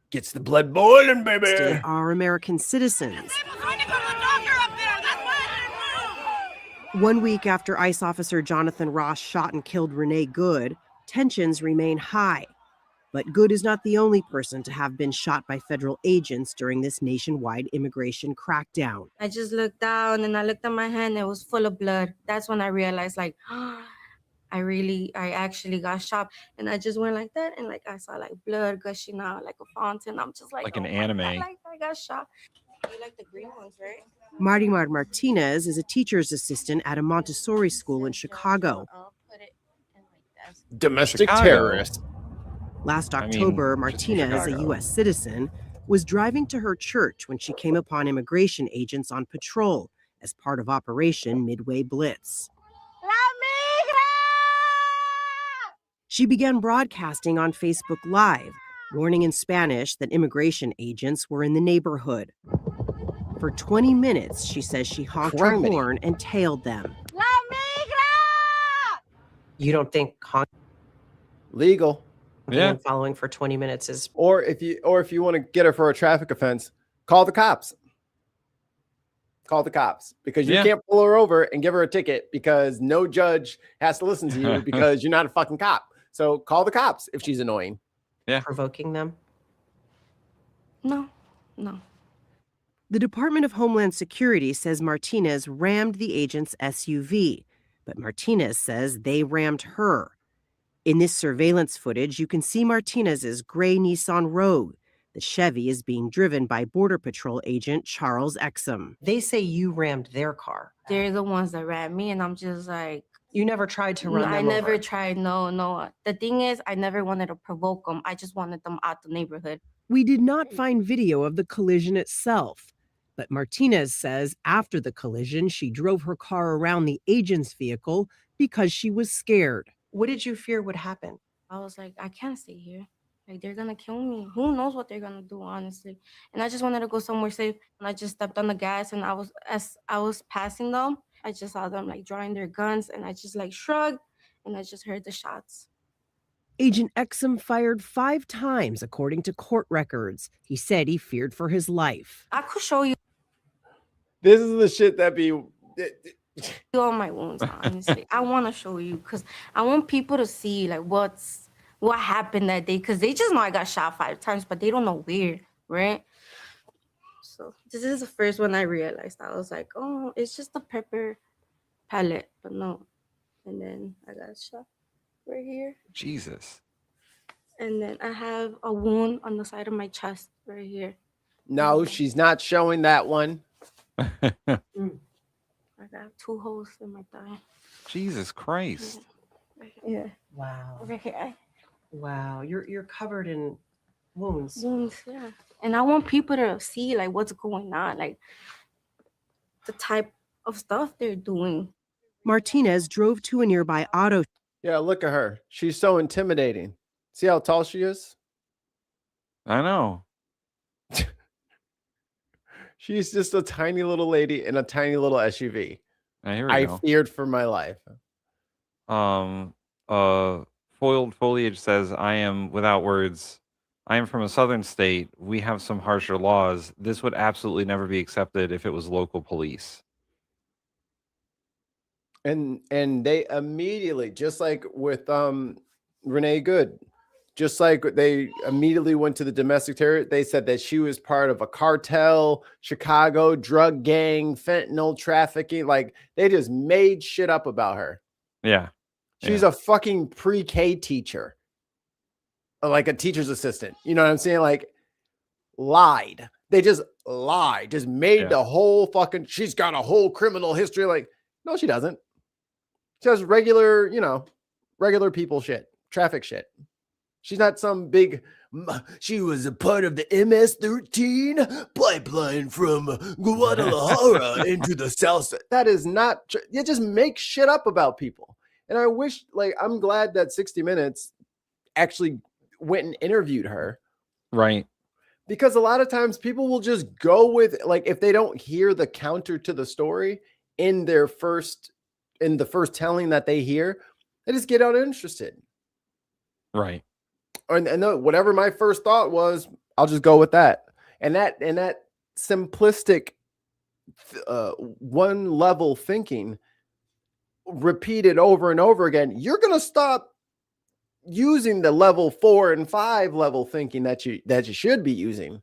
Gets the blood boiling, baby. Are American citizens. 1 week after ICE officer Jonathan Ross shot and killed Renee Good, tensions remain high. But Good is not the only person to have been shot by federal agents during this nationwide immigration crackdown. I just looked down and I looked at my hand, it was full of blood. That's when I realized, like, I actually got shot. And I just went like that, and like I saw like blood gushing out like a fountain. I'm just like an oh my anime. God, like I got shot. You like the green ones, right? Marimar Martinez is a teacher's assistant at a Montessori school in Chicago. I'll put it in my desk. Domestic Chicago. terrorist. Last October, Martinez, a Chicago. U.S. citizen, was driving to her church when she came upon immigration agents on patrol as part of Operation Midway Blitz. She began broadcasting on Facebook Live, warning in Spanish that immigration agents were in the neighborhood. For 20 minutes, she says she honked her horn and tailed them. You don't think Legal. and following for 20 minutes is Or if you want to get her for a traffic offense, call the cops. Call the cops, because you can't pull her over and give her a ticket because no judge has to listen to you because you're not a fucking cop. So call the cops if she's annoying. provoking them? No. The Department of Homeland Security says Martinez rammed the agent's SUV, but Martinez says they rammed her. In this surveillance footage, you can see Martinez's gray Nissan Rogue. The Chevy is being driven by Border Patrol agent Charles Exum. They say you rammed their car. They're the ones that ran me, and I'm just like, You never tried to run them I never over. tried. No. The thing is, I never wanted to provoke them. I just wanted them out the neighborhood. We did not find video of the collision itself, but Martinez says after the collision, she drove her car around the agent's vehicle because she was scared. What did you fear would happen? I was like, I can't stay here. Like, they're gonna kill me. Who knows what they're gonna do, honestly. And I just wanted to go somewhere safe. And I just stepped on the gas, and as I was passing them, I just saw them like drawing their guns, and I just like shrugged, and I just heard the shots. Agent Exum fired 5 times, according to court records. He said he feared for his life. I could show you This is the shit that be. all my wounds, honestly. I want to show you because I want people to see like what happened that day, because they just know I got shot 5 times, but they don't know where, right? So this is the first one I realized. I was like, oh, it's just a pepper pellet, but no. And then I got shot right here. Jesus. And then I have a wound on the side of my chest right here. No, she's not showing that one. I got 2 holes in my thigh. Jesus Christ. Yeah. Wow. Right here. Wow. You're covered in wounds. Wounds, yeah. And I want people to see like what's going on, like the type of stuff they're doing. Martinez drove to a nearby auto. Yeah, look at her. She's so intimidating. See how tall she is? I know. She's just a tiny little lady in a tiny little SUV. Here we I go. feared for my life. Foiled Foliage says, I am without words. I am from a southern state. We have some harsher laws. This would absolutely never be accepted if it was local police. And they immediately, just like with Renee Good, just like they immediately went to the domestic terror, they said that she was part of a cartel, Chicago drug gang, fentanyl trafficking. Like they just made shit up about her. Yeah. She's a fucking pre-K teacher, like a teacher's assistant. You know what I'm saying? Like lied. They just lied, just made the whole fucking, she's got a whole criminal history. Like, no, she doesn't. She has regular, regular people shit, traffic shit. She's not some big, she was a part of the MS-13 pipeline from Guadalajara into the South. That is not, you just make shit up about people. And I wish, I'm glad that 60 Minutes actually went and interviewed her. Right. Because a lot of times people will just go with, if they don't hear the counter to the story in the first telling that they hear, they just get uninterested. Right. And whatever my first thought was, I'll just go with that. And that simplistic one level thinking repeated over and over again, you're going to stop using the level 4 and 5 level thinking that you should be using.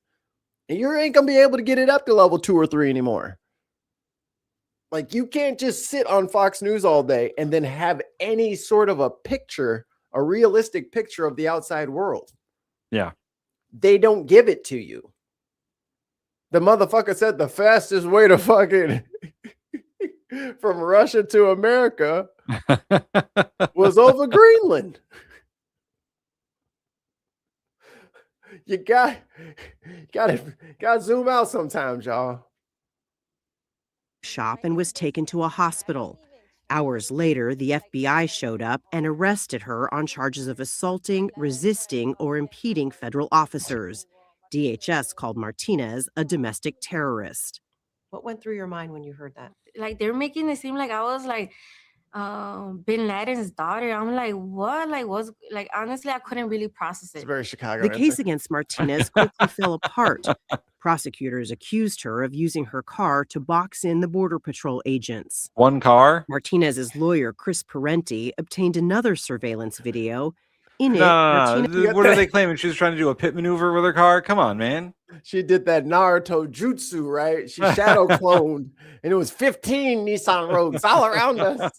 And you ain't gonna be able to get it up to level 2 or 3 anymore. Like, you can't just sit on Fox News all day and then have any sort of a picture, a realistic picture of the outside world. Yeah. They don't give it to you. The motherfucker said the fastest way to fucking from Russia to America was over Greenland. You gotta zoom out sometimes, y'all. Shop and was taken to a hospital. Hours later, the FBI showed up and arrested her on charges of assaulting, resisting, or impeding federal officers. DHS called Martinez a domestic terrorist. What went through your mind when you heard that? Like, they're making it seem like I was like Bin Laden's daughter. I'm like, what? Like, what's like? Honestly, I couldn't really process it. It's very Chicago. The case against Martinez quickly fell apart. Prosecutors accused her of using her car to box in the Border Patrol agents. One car? Martinez's lawyer, Chris Parenti, obtained another surveillance video. In it, No. Martinez... What are they claiming? She was trying to do a pit maneuver with her car? Come on, man. She did that Naruto jutsu, right? She shadow cloned, and it was 15 Nissan Rogues all around us.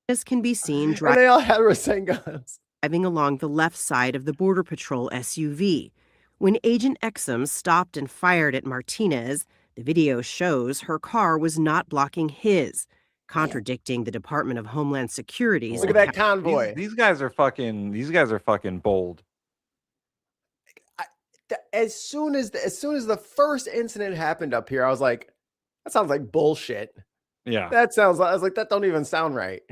As can be seen And they all had Rasengan's. driving along the left side of the Border Patrol SUV. When Agent Exum stopped and fired at Martinez, the video shows her car was not blocking his, contradicting the Department of Homeland Security's. Look at that convoy. These guys are fucking bold. As soon as the first incident happened up here, I was like, that sounds like bullshit. Yeah. I was like, that don't even sound right.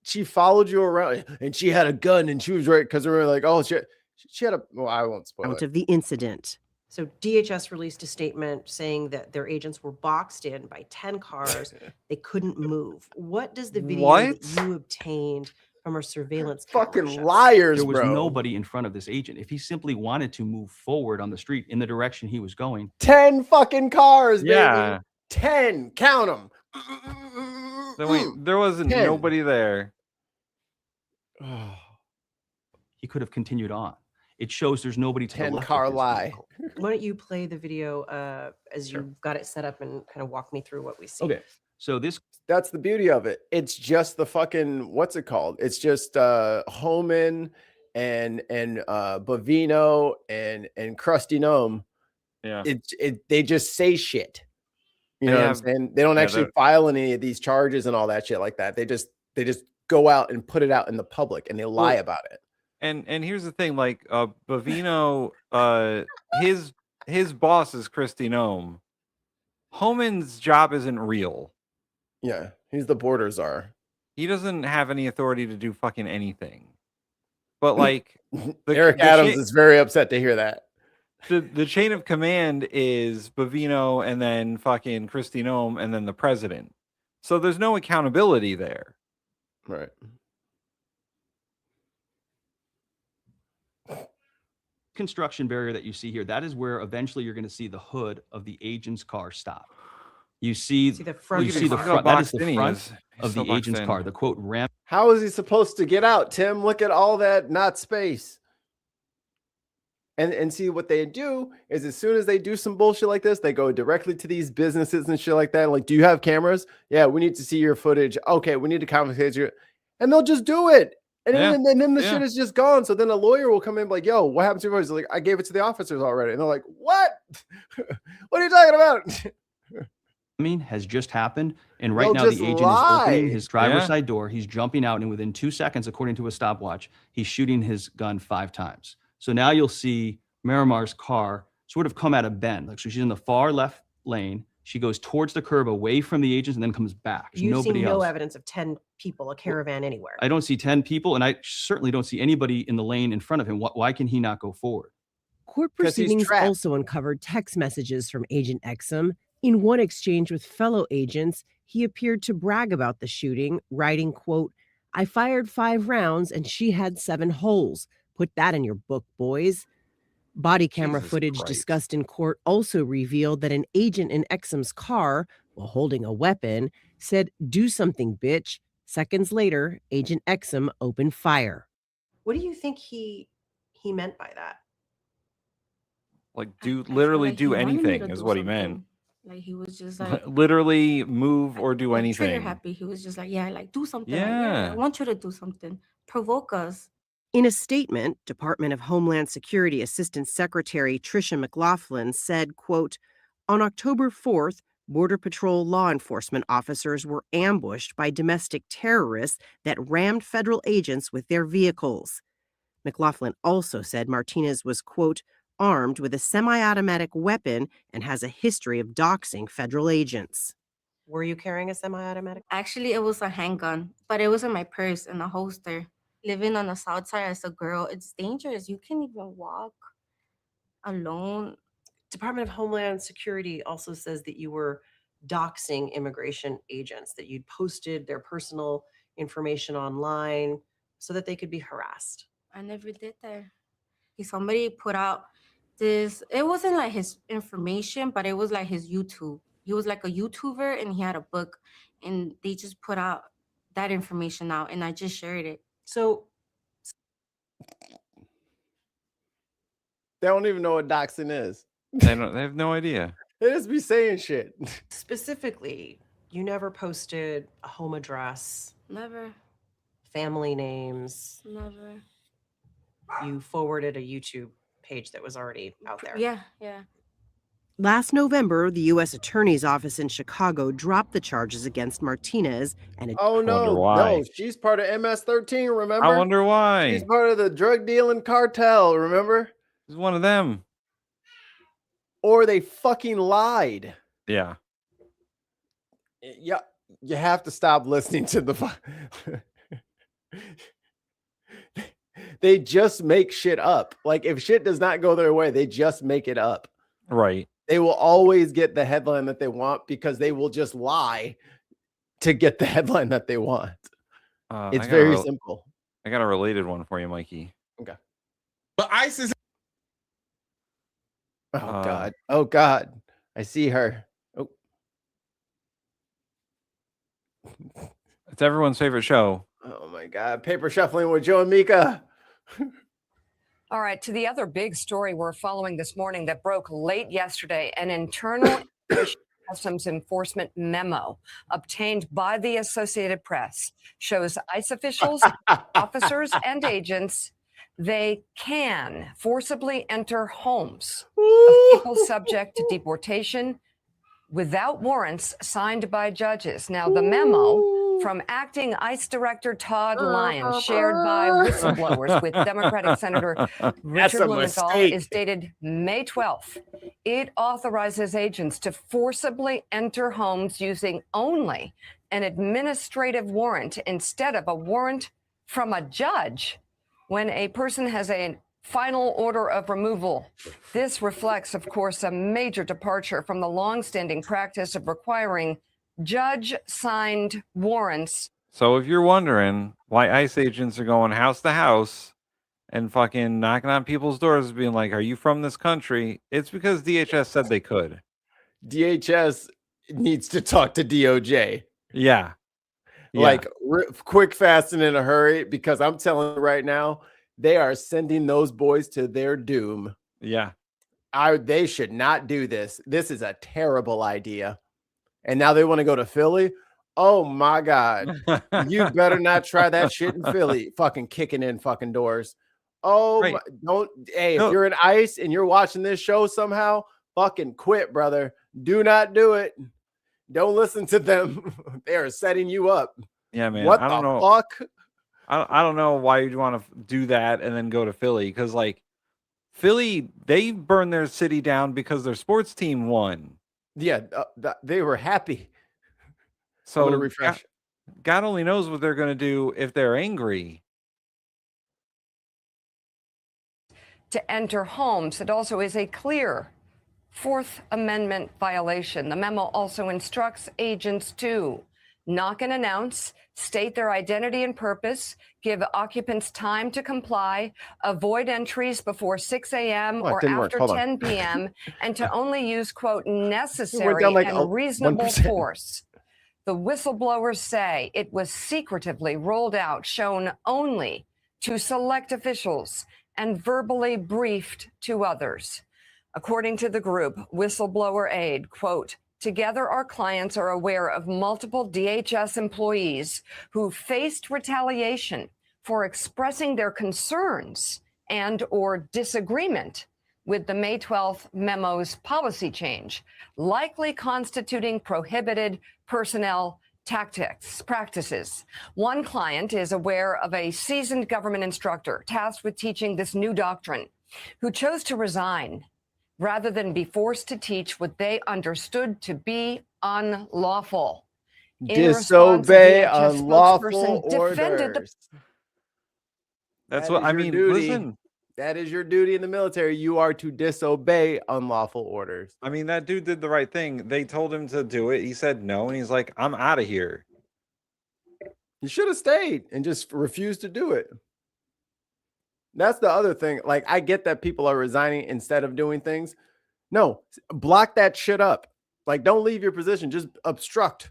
She followed you around and she had a gun and she was right because we were like, oh, she had a, well, I won't spoil Out it. of the incident. So DHS released a statement saying that their agents were boxed in by 10 cars. They couldn't move. What does the video that you obtained from our surveillance Fucking camera show? liars, There was bro. nobody in front of this agent. If he simply wanted to move forward on the street in the direction he was going, 10 fucking cars, baby. Yeah. 10. Count them. So wait, there wasn't 10. nobody there. he could have continued on. It shows there's nobody to the 10 left of car his lie. vehicle. Why don't you play the video as you got it set up and kind of walk me through what we see? Okay. So that's the beauty of it. It's just the fucking, what's it called? It's just Homan and Bovino and Krusty Gnome. Yeah. They just say shit. You know what I'm saying? They don't actually file any of these charges and all that shit like that. They just go out and put it out in the public and they lie about it. And here's the thing, like Bovino, his boss is Kristi Noem. Homan's job isn't real. Yeah, he's the border czar. He doesn't have any authority to do fucking anything. But like Eric Adams is very upset to hear that. The chain of command is Bovino and then fucking Kristi Noem and then the president. So there's no accountability there. Right. Construction barrier that you see here, that is where eventually you're going to see the hood of the agent's car stop. You see the front. You see the front. That is the front of the agent's car. The quote ramp. How is he supposed to get out, Tim? Look at all that not space. And see what they do is as soon as they do some bullshit like this, they go directly to these businesses and shit like that. Like, do you have cameras? Yeah, we need to see your footage. Okay, we need to confiscate you. And they'll just do it. And then the shit is just gone. So then a lawyer will come in like, yo, what happened to your voice? Like, I gave it to the officers already. And they're like, what? What are you talking about? Has just happened, and right They'll now the just agent lie. is opening his driver's Yeah. side door. He's jumping out, and within 2 seconds, according to a stopwatch, he's shooting his gun 5 times. So now you'll see Miramar's car sort of come at a bend. Like, so she's in the far left lane. She goes towards the curb, away from the agents, and then comes back. There's You've nobody seen no else. evidence of 10 people, a caravan anywhere. I don't see 10 people, and I certainly don't see anybody in the lane in front of him. Why can he not go forward? Court 'Cause he's proceedings trapped. also uncovered text messages from Agent Exum. In one exchange with fellow agents, he appeared to brag about the shooting, writing, quote, "I fired 5 rounds and she had 7 holes. Put that in your book, boys." Body camera Jesus footage Christ. discussed in court also revealed that an agent in Exum's car, while holding a weapon, said, "Do something, bitch." Seconds later, Agent Exum opened fire. What do you think he meant by that? Like I feel literally like he do wanted me anything to is do what he meant. something. Like he was just like Literally move or do like trigger anything. happy. He was just like, yeah, like do something. Like, yeah, I Yeah. want you to do something. Provoke us. In a statement, Department of Homeland Security Assistant Secretary Tricia McLaughlin said, quote, on October 4th, Border Patrol law enforcement officers were ambushed by domestic terrorists that rammed federal agents with their vehicles. McLaughlin also said Martinez was, quote, armed with a semi-automatic weapon and has a history of doxing federal agents. Were you carrying a semi-automatic? Actually, it was a handgun, but it was in my purse in a holster. Living on the south side as a girl, it's dangerous. You can't even walk alone. Department of Homeland Security also says that you were doxing immigration agents, that you'd posted their personal information online so that they could be harassed. I never did that. Somebody put out this, it wasn't like his information, but it was like his YouTube. He was like a YouTuber and he had a book and they just put out that information out and I just shared it. So They don't even know what doxing is. They have no idea. They just be saying shit. specifically, you never posted a home address, Never, family names. never. You forwarded a YouTube page that was already out there. Yeah, yeah. Last November, the U.S. Attorney's Office in Chicago dropped the charges against Martinez and Oh no, no, she's part of MS-13, remember? I wonder why. She's part of the drug dealing cartel, remember? He's one of them. Or they fucking lied. Yeah. Yeah, you have to stop listening to the they just make shit up. Like if shit does not go their way, they just make it up. Right. They will always get the headline that they want because they will just lie to get the headline that they want. It's very simple. I got a related one for you, Mikey. Okay. But ISIS. Oh God. Oh God. I see her. Oh. It's everyone's favorite show. Oh my God. Paper shuffling with Joe and Mika. All right, to the other big story we're following this morning that broke late yesterday, an internal Customs Enforcement memo obtained by the Associated Press shows ICE officials, officers, and agents, they can forcibly enter homes of people subject to deportation without warrants signed by judges. Now, the memo from acting ICE Director Todd Lyons, shared by whistleblowers with Democratic Senator Richard Blumenthal, is dated May 12th. It authorizes agents to forcibly enter homes using only an administrative warrant instead of a warrant from a judge when a person has a final order of removal. This reflects, of course, a major departure from the longstanding practice of requiring judge-signed warrants. So if you're wondering why ICE agents are going house to house and fucking knocking on people's doors being like, are you from this country? It's because DHS said they could. DHS needs to talk to DOJ. Yeah. Like quick, fast, and in a hurry, because I'm telling you right now, they are sending those boys to their doom. Yeah. They should not do this. This is a terrible idea. And now they want to go to Philly. Oh my God. You better not try that shit in Philly. Fucking kicking in fucking doors. Oh, Right. If you're in ICE and you're watching this show somehow, fucking quit, brother. Do not do it. Don't listen to them. They are setting you up. Yeah, man. What I don't the know. fuck? I don't know why you'd want to do that and then go to Philly, because like Philly, they burned their city down because their sports team won. Yeah, they were happy. So I'm gonna refresh. God only knows what they're going to do if they're angry. To enter homes. It also is a clear Fourth Amendment violation. The memo also instructs agents to knock and announce, state their identity and purpose, give occupants time to comply, avoid entries before 6 a.m. or after 10 p.m., and to only use, quote, necessary and reasonable 1%. force. The whistleblowers say it was secretively rolled out, shown only to select officials and verbally briefed to others. According to the group, Whistleblower Aid, quote, together our clients are aware of multiple DHS employees who faced retaliation for expressing their concerns and or disagreement with the May 12th memo's policy change, likely constituting prohibited personnel practices. One client is aware of a seasoned government instructor tasked with teaching this new doctrine who chose to resign rather than be forced to teach what they understood to be unlawful. Disobey unlawful orders. That's That what is I your mean. duty. Listen, that is your duty in the military. You are to disobey unlawful orders. I mean, that dude did the right thing. They told him to do it. He said no, and he's like, I'm out of here. You should have stayed and just refused to do it. That's the other thing. Like, I get that people are resigning instead of doing things. No, block that shit up. Like, don't leave your position. Just obstruct.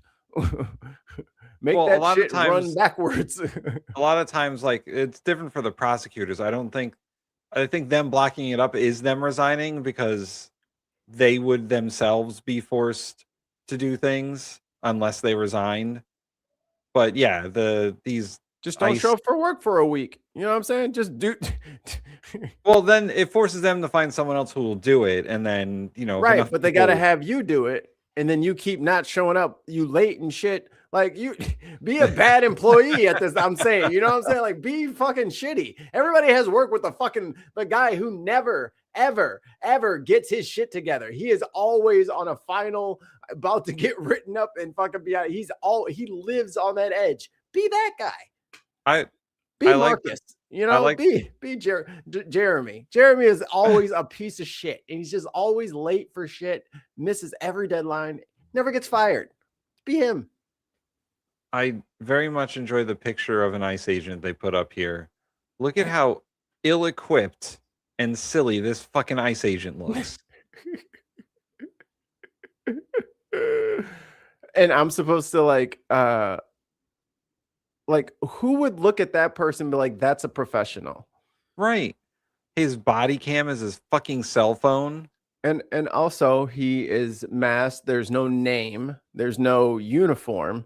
Make Well, that shit run backwards. A lot of times, like, it's different for the prosecutors. I think them blocking it up is them resigning because they would themselves be forced to do things unless they resigned. But yeah, these just don't show up for work for a week. You know what I'm saying? Just do. Well, then it forces them to find someone else who will do it, and then right. But they got to have you do it, and then you keep not showing up. You late and shit. Like, you be a bad employee at this. I'm saying, you know what I'm saying? Like, be fucking shitty. Everybody has worked with the guy who never, ever gets his shit together. He is always on a final, about to get written up and fucking be out. He lives on that edge. Be that guy. Be Marcus. Be Jeremy. Jeremy is always a piece of shit, and he's just always late for shit. Misses every deadline. Never gets fired. Be him. I very much enjoy the picture of an ICE agent they put up here. Look at how ill-equipped and silly this fucking ICE agent looks. And I'm supposed to like who would look at that person and be like, that's a professional? Right. His body cam is his fucking cell phone. And also he is masked. There's no name. There's no uniform.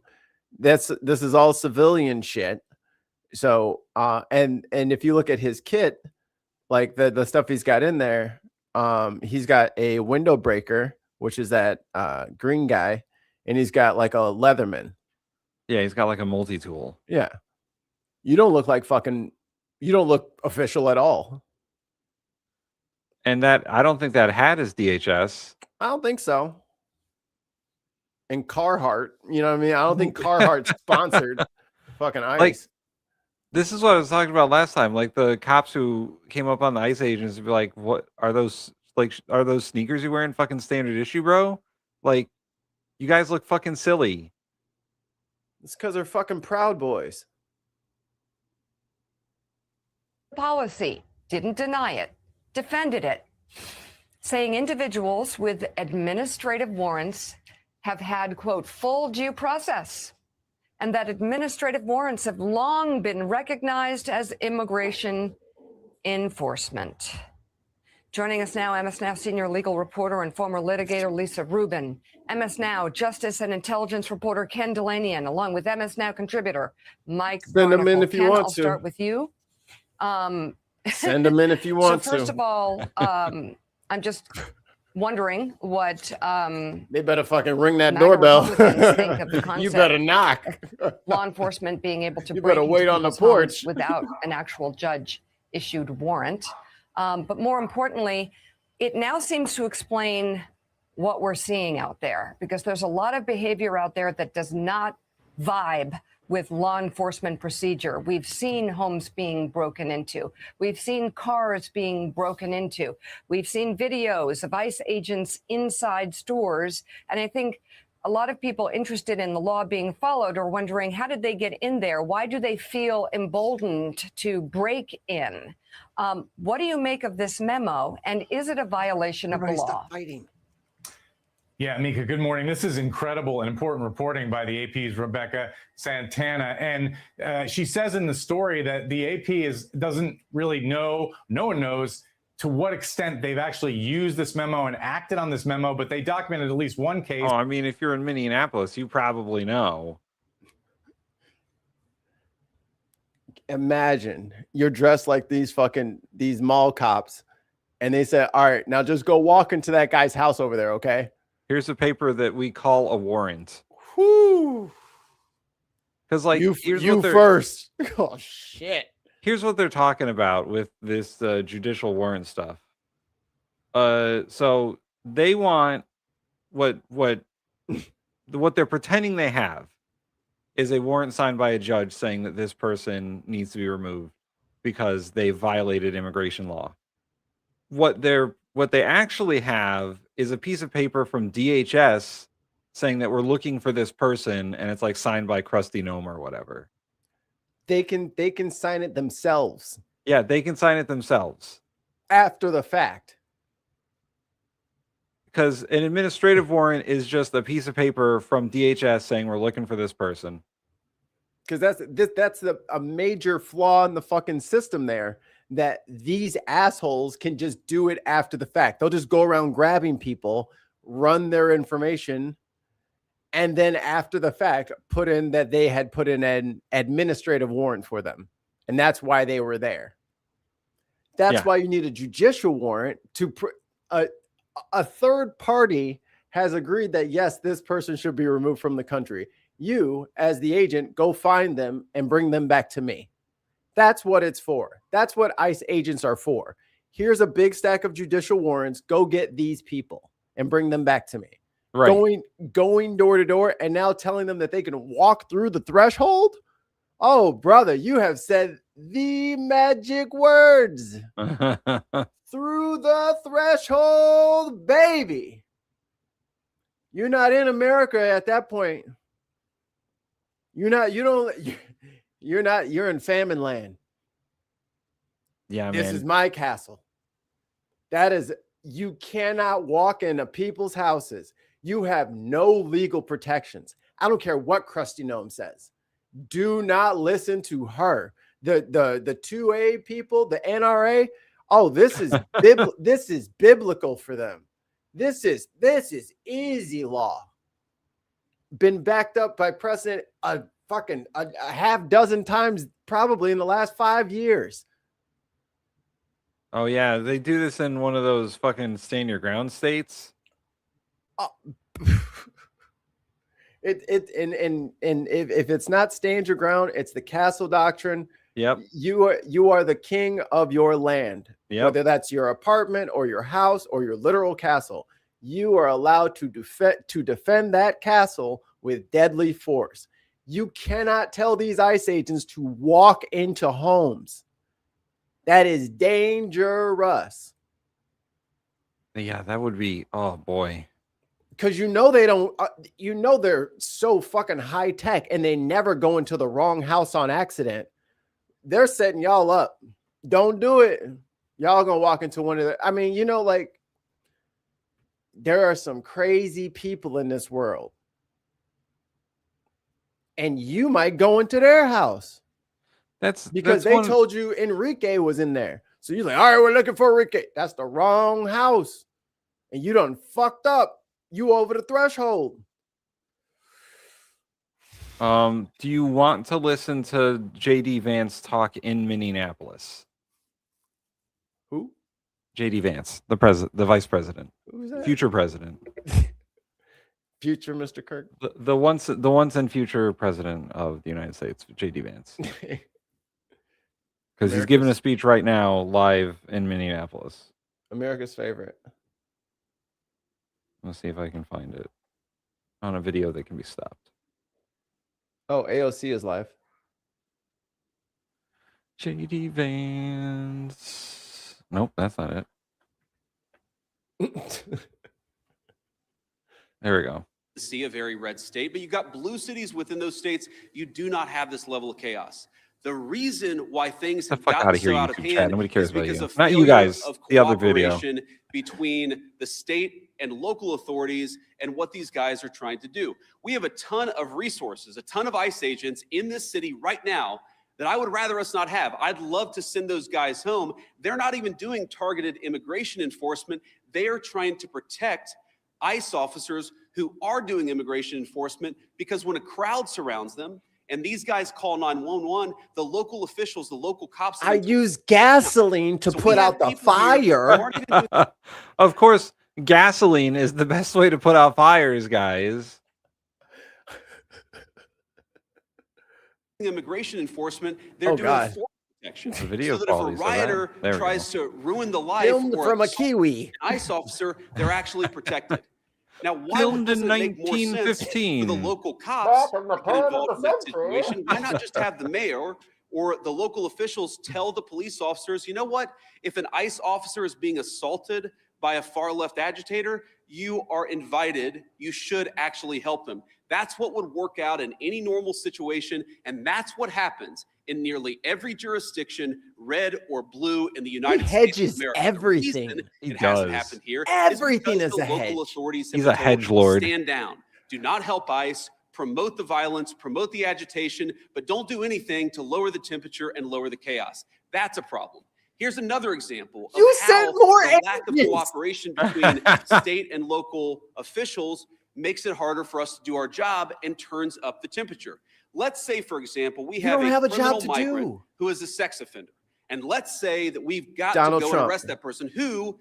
This is all civilian shit. So and if you look at his kit, like the stuff he's got in there, he's got a window breaker, which is that green guy, and he's got like a Leatherman. Yeah, he's got like a multi-tool. Yeah. You don't look official at all. And I don't think that hat is DHS. I don't think so. And Carhartt, you know what I mean? I don't think Carhartt sponsored fucking ICE. Like, this is what I was talking about last time. Like, the cops who came up on the ICE agents would be like, what are those? Like, are those sneakers you wearing fucking standard issue, bro? Like, you guys look fucking silly. It's because they're fucking Proud Boys. Policy didn't deny it, defended it, saying individuals with administrative warrants have had, quote, full due process, and that administrative warrants have long been recognized as immigration enforcement. Joining us now, MS Now senior legal reporter and former litigator Lisa Rubin, MS Now justice and intelligence reporter Ken Delanian, along with MS Now contributor Mike. Send them in if you want I'll to. start with you. Send them in if you want to. So first of all, I'm just wondering what they better fucking ring that doorbell. Think of the You better concept knock. law enforcement being able to You break better into wait on the people's homes porch. without an actual judge issued warrant. But more importantly, it now seems to explain what we're seeing out there, because there's a lot of behavior out there that does not vibe with law enforcement procedure. We've seen homes being broken into. We've seen cars being broken into. We've seen videos of ICE agents inside stores. And I think a lot of people interested in the law being followed are wondering, how did they get in there? Why do they feel emboldened to break in? What do you make of this memo? And is it a violation of the law? Fighting. Yeah, Mika, good morning. This is incredible and important reporting by the AP's Rebecca Santana. And she says in the story that the AP doesn't really know, no one knows to what extent they've actually used this memo and acted on this memo, but they documented at least one case. Oh, I mean, if you're in Minneapolis, you probably know. Imagine you're dressed like these mall cops, and they say, all right, now just go walk into that guy's house over there, okay? Here's a paper that we call a warrant. Whoo! Because, like, you here's first. Oh, shit. Here's what they're talking about with this judicial warrant stuff. So they want what they're pretending they have is a warrant signed by a judge saying that this person needs to be removed because they violated immigration law. What they actually have is a piece of paper from DHS saying that we're looking for this person, and it's like signed by Krusty Gnome or whatever. They can sign it themselves. Yeah, they can sign it themselves after the fact. Because an administrative warrant is just a piece of paper from DHS saying we're looking for this person. Because that's a major flaw in the fucking system there, that these assholes can just do it after the fact. They'll just go around grabbing people, run their information, and then after the fact put in that they had put in an administrative warrant for them. And that's why they were there. That's why you need a judicial warrant to a third party has agreed that, yes, this person should be removed from the country. You, as the agent, go find them and bring them back to me. That's what it's for. That's what ICE agents are for. Here's a big stack of judicial warrants. Go get these people and bring them back to me. Right. Going door to door and now telling them that they can walk through the threshold. Oh, brother, you have said the magic words. Through the threshold, baby. You're not in America at that point. You're in famine land. Yeah, this man. is my castle. You cannot walk into people's houses. You have no legal protections. I don't care what Krusty Gnome says. Do not listen to her. The 2A people, the NRA. Oh, this is this is biblical for them. This is easy law. Been backed up by precedent a half dozen times probably in the last 5 years. Oh yeah, they do this in one of those fucking stand your ground states. And if it's not stand your ground, it's the castle doctrine. Yep. You are the king of your land. Yep. Whether that's your apartment or your house or your literal castle, you are allowed to defend that castle with deadly force. You cannot tell these ICE agents to walk into homes. That is dangerous. Yeah, that would be, oh boy. Because they don't, they're so fucking high tech and they never go into the wrong house on accident. They're setting y'all up. Don't do it. Y'all gonna walk into one of the, I mean, like, there are some crazy people in this world. And you might go into their house. Because they told you Enrique was in there. So you're like, all right, we're looking for Enrique. That's the wrong house. And you done fucked up. You over the threshold. Do you want to listen to JD Vance talk in Minneapolis? Who? JD Vance, the vice president. Who's that? Future president. Future Mr. Kirk. The once and future president of the United States, JD Vance. Because he's giving a speech right now live in Minneapolis. America's favorite. Let's see if I can find it on a video that can be stopped. Oh, AOC is live. JD Vance. Nope, that's not it. There we go. See a very red state, but you've got blue cities within those states. You do not have this level of chaos. The reason why things have gotten so out of hand Nobody cares is because about you. of Not you failure guys. of The other video. cooperation between the state and local authorities and what these guys are trying to do. We have a ton of resources, a ton of ICE agents in this city right now that I would rather us not have. I'd love to send those guys home. They're not even doing targeted immigration enforcement. They are trying to protect ICE officers who are doing immigration enforcement, because when a crowd surrounds them and these guys call 911, the local officials, the local cops. I use gasoline to put out the fire. Of course, gasoline is the best way to put out fires, guys. Immigration enforcement, they're doing force protection. The video so that if a quality, so rioter there we tries to ruin the life Filmed or from a assault Kiwi. an ICE officer, they're actually protected. Now, why Filmed doesn't in it make more sense for 1915. the local cops to get involved in that situation? Why not just have the mayor or the local officials tell the police officers, you know what? If an ICE officer is being assaulted by a far left agitator, you are invited. You should actually help them. That's what would work out in any normal situation, and that's what happens in nearly every jurisdiction, red or blue, in the United States of America. Everything. The reason He it hasn't does. happened here Everything because is the a local hedge. authorities have He's been a told, hedge lord. stand down. Do not help ICE. Promote the violence, promote the agitation, but don't do anything to lower the temperature and lower the chaos. That's a problem. Here's another example of You how said more the lack of agents. cooperation between state and local officials makes it harder for us to do our job and turns up the temperature. Let's say, for example, we have don't a have a criminal job to migrant do. who is a sex offender. And let's say that we've got Donald to go Trump. and arrest that person who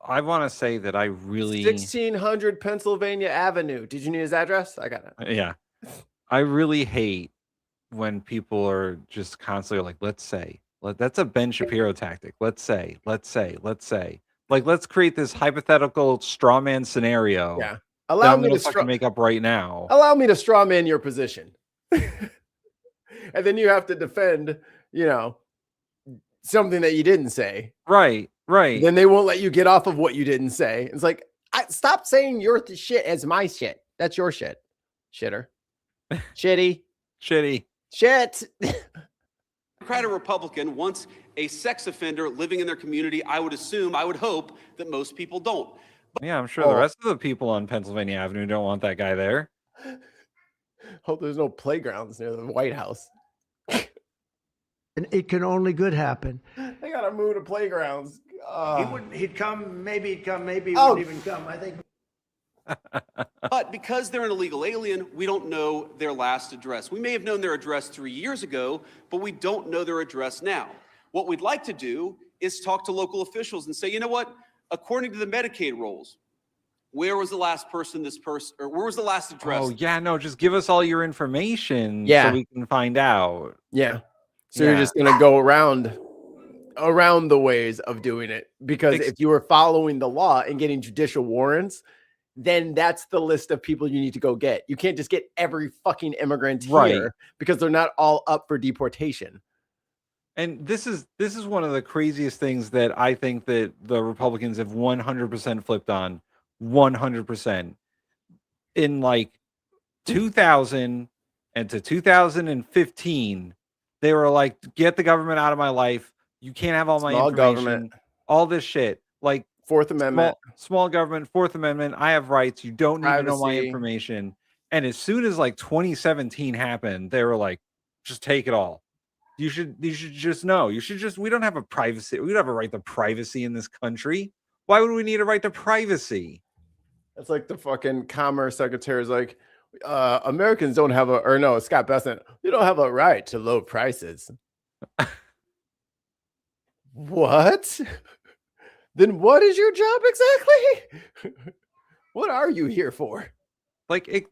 I want to say that I really 1600 Pennsylvania Avenue. Did you need his address? I got it. Yeah. I really hate when people are just constantly like, let's say. That's a Ben Shapiro tactic. Let's say. Like, let's create this hypothetical straw man scenario. Yeah. that Allow I'm me gonna to fucking make up right now. Allow me to straw man your position. And then you have to defend, something that you didn't say. Right. Then they won't let you get off of what you didn't say. It's like, stop saying your shit as my shit. That's your shit. Shitter. Shitty. Shitty. Shit. Democrat or Republican wants a sex offender living in their community, I would hope that most people don't. Yeah, I'm sure the rest of the people on Pennsylvania Avenue don't want that guy there. Hope there's no playgrounds near the White House. And it can only good happen. They gotta move to playgrounds. He'd come, maybe he wouldn't even come. I think. But because they're an illegal alien, we don't know their last address. We may have known their address 3 years ago, but we don't know their address now. What we'd like to do is talk to local officials and say, you know what? According to the Medicaid rolls, where was the last or where was the last address? Oh, yeah, no, just give us all your information Yeah. so we can find out. Yeah. So you're just gonna go around the ways of doing it, because if you were following the law and getting judicial warrants, then that's the list of people you need to go get. You can't just get every fucking immigrant here because they're not all up for deportation. And this is one of the craziest things that I think that the Republicans have 100% flipped on. 100%. In like 2000 and to 2015, they were like, get the government out of my life. You can't have all my Small information. government. All this shit. Like Fourth Amendment. Small government, Fourth Amendment. I have rights. You don't need to know my Privacy. information. And as soon as like 2017 happened, they were like, just take it all. You should just know. We don't have a privacy. We don't have a right to privacy in this country. Why would we need a right to privacy? It's like the fucking commerce secretary is like, Americans don't have Scott Bessent, they don't have a right to low prices. What? Then what is your job exactly? What are you here for? Like,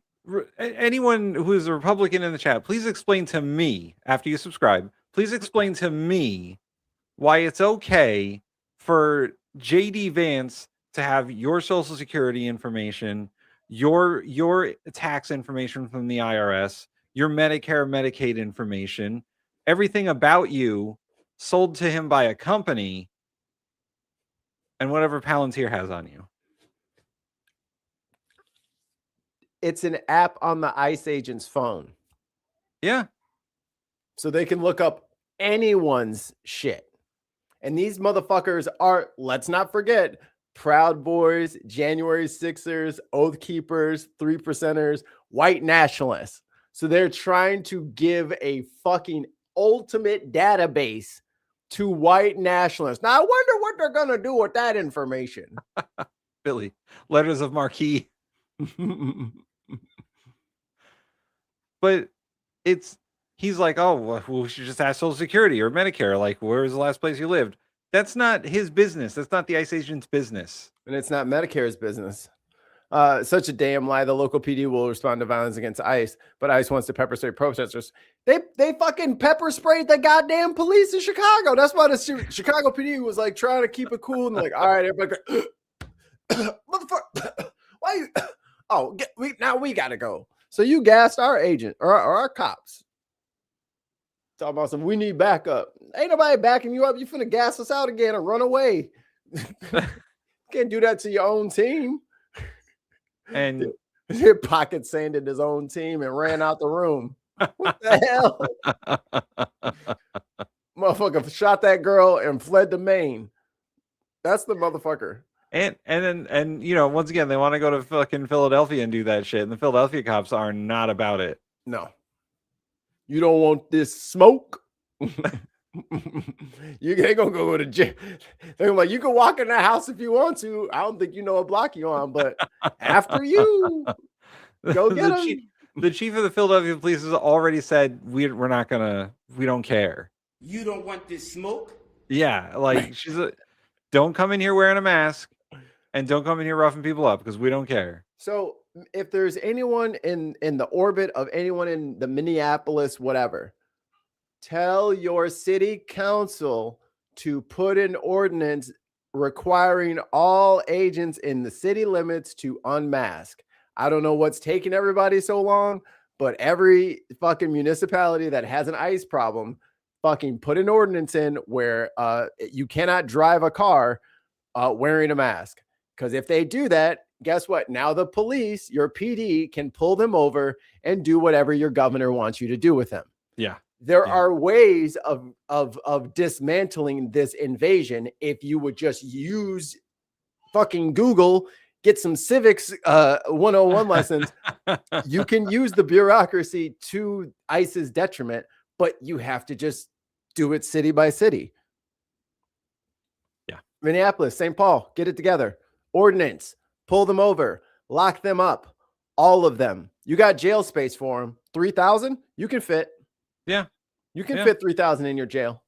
anyone who is a Republican in the chat, please explain to me, after you subscribe, please explain to me why it's okay for JD Vance to have your social security information, your tax information from the IRS, your Medicare, Medicaid information, everything about you sold to him by a company, and whatever Palantir has on you. It's an app on the ICE agent's phone. Yeah. So they can look up anyone's shit. And these motherfuckers are, let's not forget, Proud Boys, January Sixers, Oath Keepers, 3%ers, white nationalists. So they're trying to give a fucking ultimate database to white nationalists. Now I wonder what they're gonna do with that information. Billy, letters of marquee. But he's like, oh, well, we should just ask Social Security or Medicare. Like, where was the last place you lived? That's not his business. That's not the ICE agent's business. And it's not Medicare's business. Such a damn lie. The local PD will respond to violence against ICE, but ICE wants to pepper spray protesters. They fucking pepper sprayed the goddamn police in Chicago. That's why the Chicago PD was like trying to keep it cool and like, all right, everybody, motherfucker, why you? Oh, now we gotta go. So you gassed our agent or our cops. Talking about some, we need backup. Ain't nobody backing you up. You finna gas us out again and run away. Can't do that to your own team. And he pocket sanded his own team and ran out the room. What the hell? Motherfucker shot that girl and fled to Maine. That's the motherfucker. And then you know, once again, they want to go to fucking Philadelphia and do that shit. And the Philadelphia cops are not about it. No. You don't want this smoke. You ain't gonna go to jail. They're like, you can walk in the house if you want to. I don't think you know what block you're on, but after you go get him. The chief of the Philadelphia police has already said we don't care. You don't want this smoke? Yeah, like don't come in here wearing a mask and don't come in here roughing people up because we don't care. So if there's anyone in the orbit of anyone in the Minneapolis, whatever, tell your city council to put an ordinance requiring all agents in the city limits to unmask. I don't know what's taking everybody so long, but every fucking municipality that has an ICE problem fucking put an ordinance in where you cannot drive a car wearing a mask. Because if they do that, guess what? Now the police, your PD, can pull them over and do whatever your governor wants you to do with them. Yeah. There are ways of dismantling this invasion if you would just use fucking Google, get some civics 101 lessons. You can use the bureaucracy to ICE's detriment, but you have to just do it city by city. Yeah. Minneapolis, St. Paul, get it together. Ordinance, pull them over, lock them up, all of them. You got jail space for them. 3,000, you can fit. Yeah. You can fit 3,000 in your jail.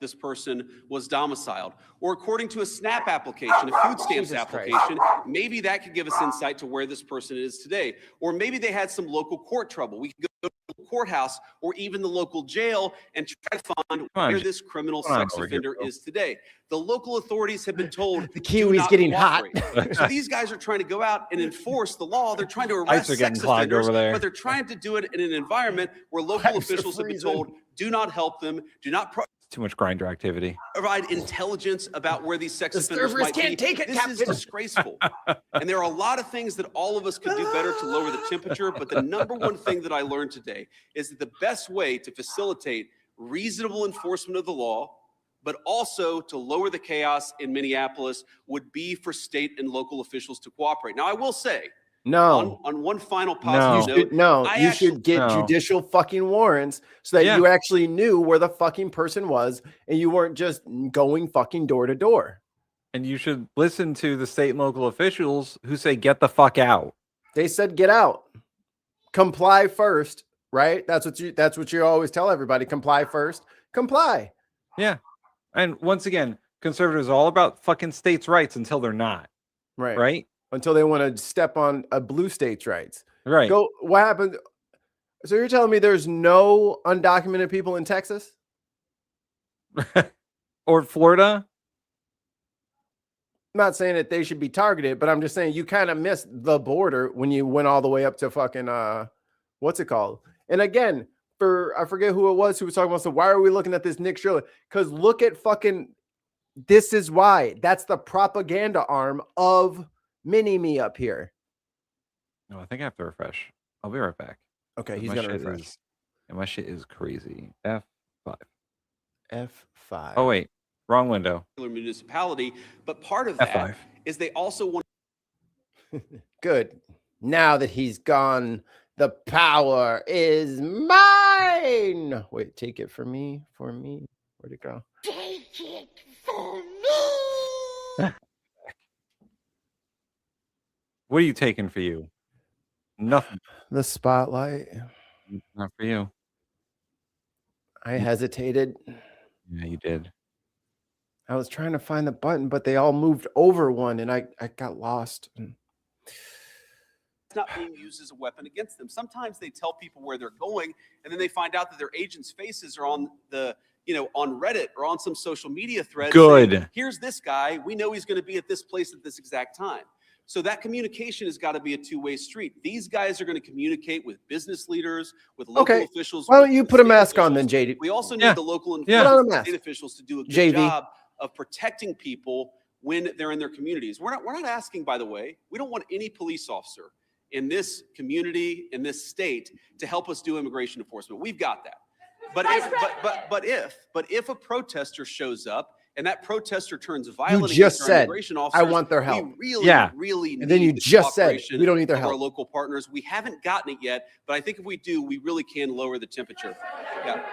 This person was domiciled, or according to a SNAP application, a food stamps application, maybe that could give us insight to where this person is today. Or maybe they had some local court trouble. We could go to the courthouse or even the local jail and try to find where this criminal sex offender is today. The local authorities have been told the Kiwi's getting hot. So these guys are trying to go out and enforce the law. They're trying to arrest sex offenders, but they're trying to do it in an environment where local officials have been told, do not help them, do not too much grinder activity. Provide intelligence about where these sex offenders might be. Take it, this Captain. is disgraceful. And there are a lot of things that all of us could do better to lower the temperature. But the number one thing that I learned today is that the best way to facilitate reasonable enforcement of the law, but also to lower the chaos in Minneapolis, would be for state and local officials to cooperate. Now, I will say, no. On one final positive note, you should get judicial fucking warrants so that you actually knew where the fucking person was and you weren't just going fucking door to door. And you should listen to the state and local officials who say, get the fuck out. They said, get out. Comply first, right? That's what you always tell everybody. Comply first. Comply. Yeah. And once again, conservatives are all about fucking states' rights until they're not. Right. Right? Until they want to step on a blue state's rights. Right. What happened? So you're telling me there's no undocumented people in Texas? Or Florida? I'm not saying that they should be targeted, but I'm just saying you kind of missed the border when you went all the way up to fucking, what's it called? And again, I forget who it was who was talking about, so why are we looking at this Nick Shirley? Because look at fucking, this is why. That's the propaganda arm of Mini-Me up here. No, I think I have to refresh. I'll be right back. Okay, he's gonna refresh. And my shit is crazy. F5. F5. Oh wait, Wrong window. Municipality, but part of that F5. is they also want. Good. Now that he's gone, the power is mine. Wait, take it from me. For me. Where'd it go? Take it for me. What are you taking for you? Nothing. The spotlight. Not for you. I hesitated. Yeah, you did. I was trying to find the button, but they all moved over one, and I got lost. It's not being used as a weapon against them. Sometimes they tell people where they're going, and then they find out that their agents' faces are on the, on Reddit or on some social media thread. Good. Saying, here's this guy. We know he's going to be at this place at this exact time. So that communication has got to be a two-way street. These guys are going to communicate with business leaders, with local officials. Why don't you put a mask on then, JD? We also need the local and Put on a mask. state officials to do a good JV. job of protecting people when they're in their communities. We're not asking, by the way, we don't want any police officer in this community, in this state, to help us do immigration enforcement. We've got that. But if a protester shows up and that protester turns violent against our immigration officers, I want their help. we really need And then you the just said cooperation we don't need their of help. our local partners. We haven't gotten it yet, but I think if we do, we really can lower the temperature. Yeah.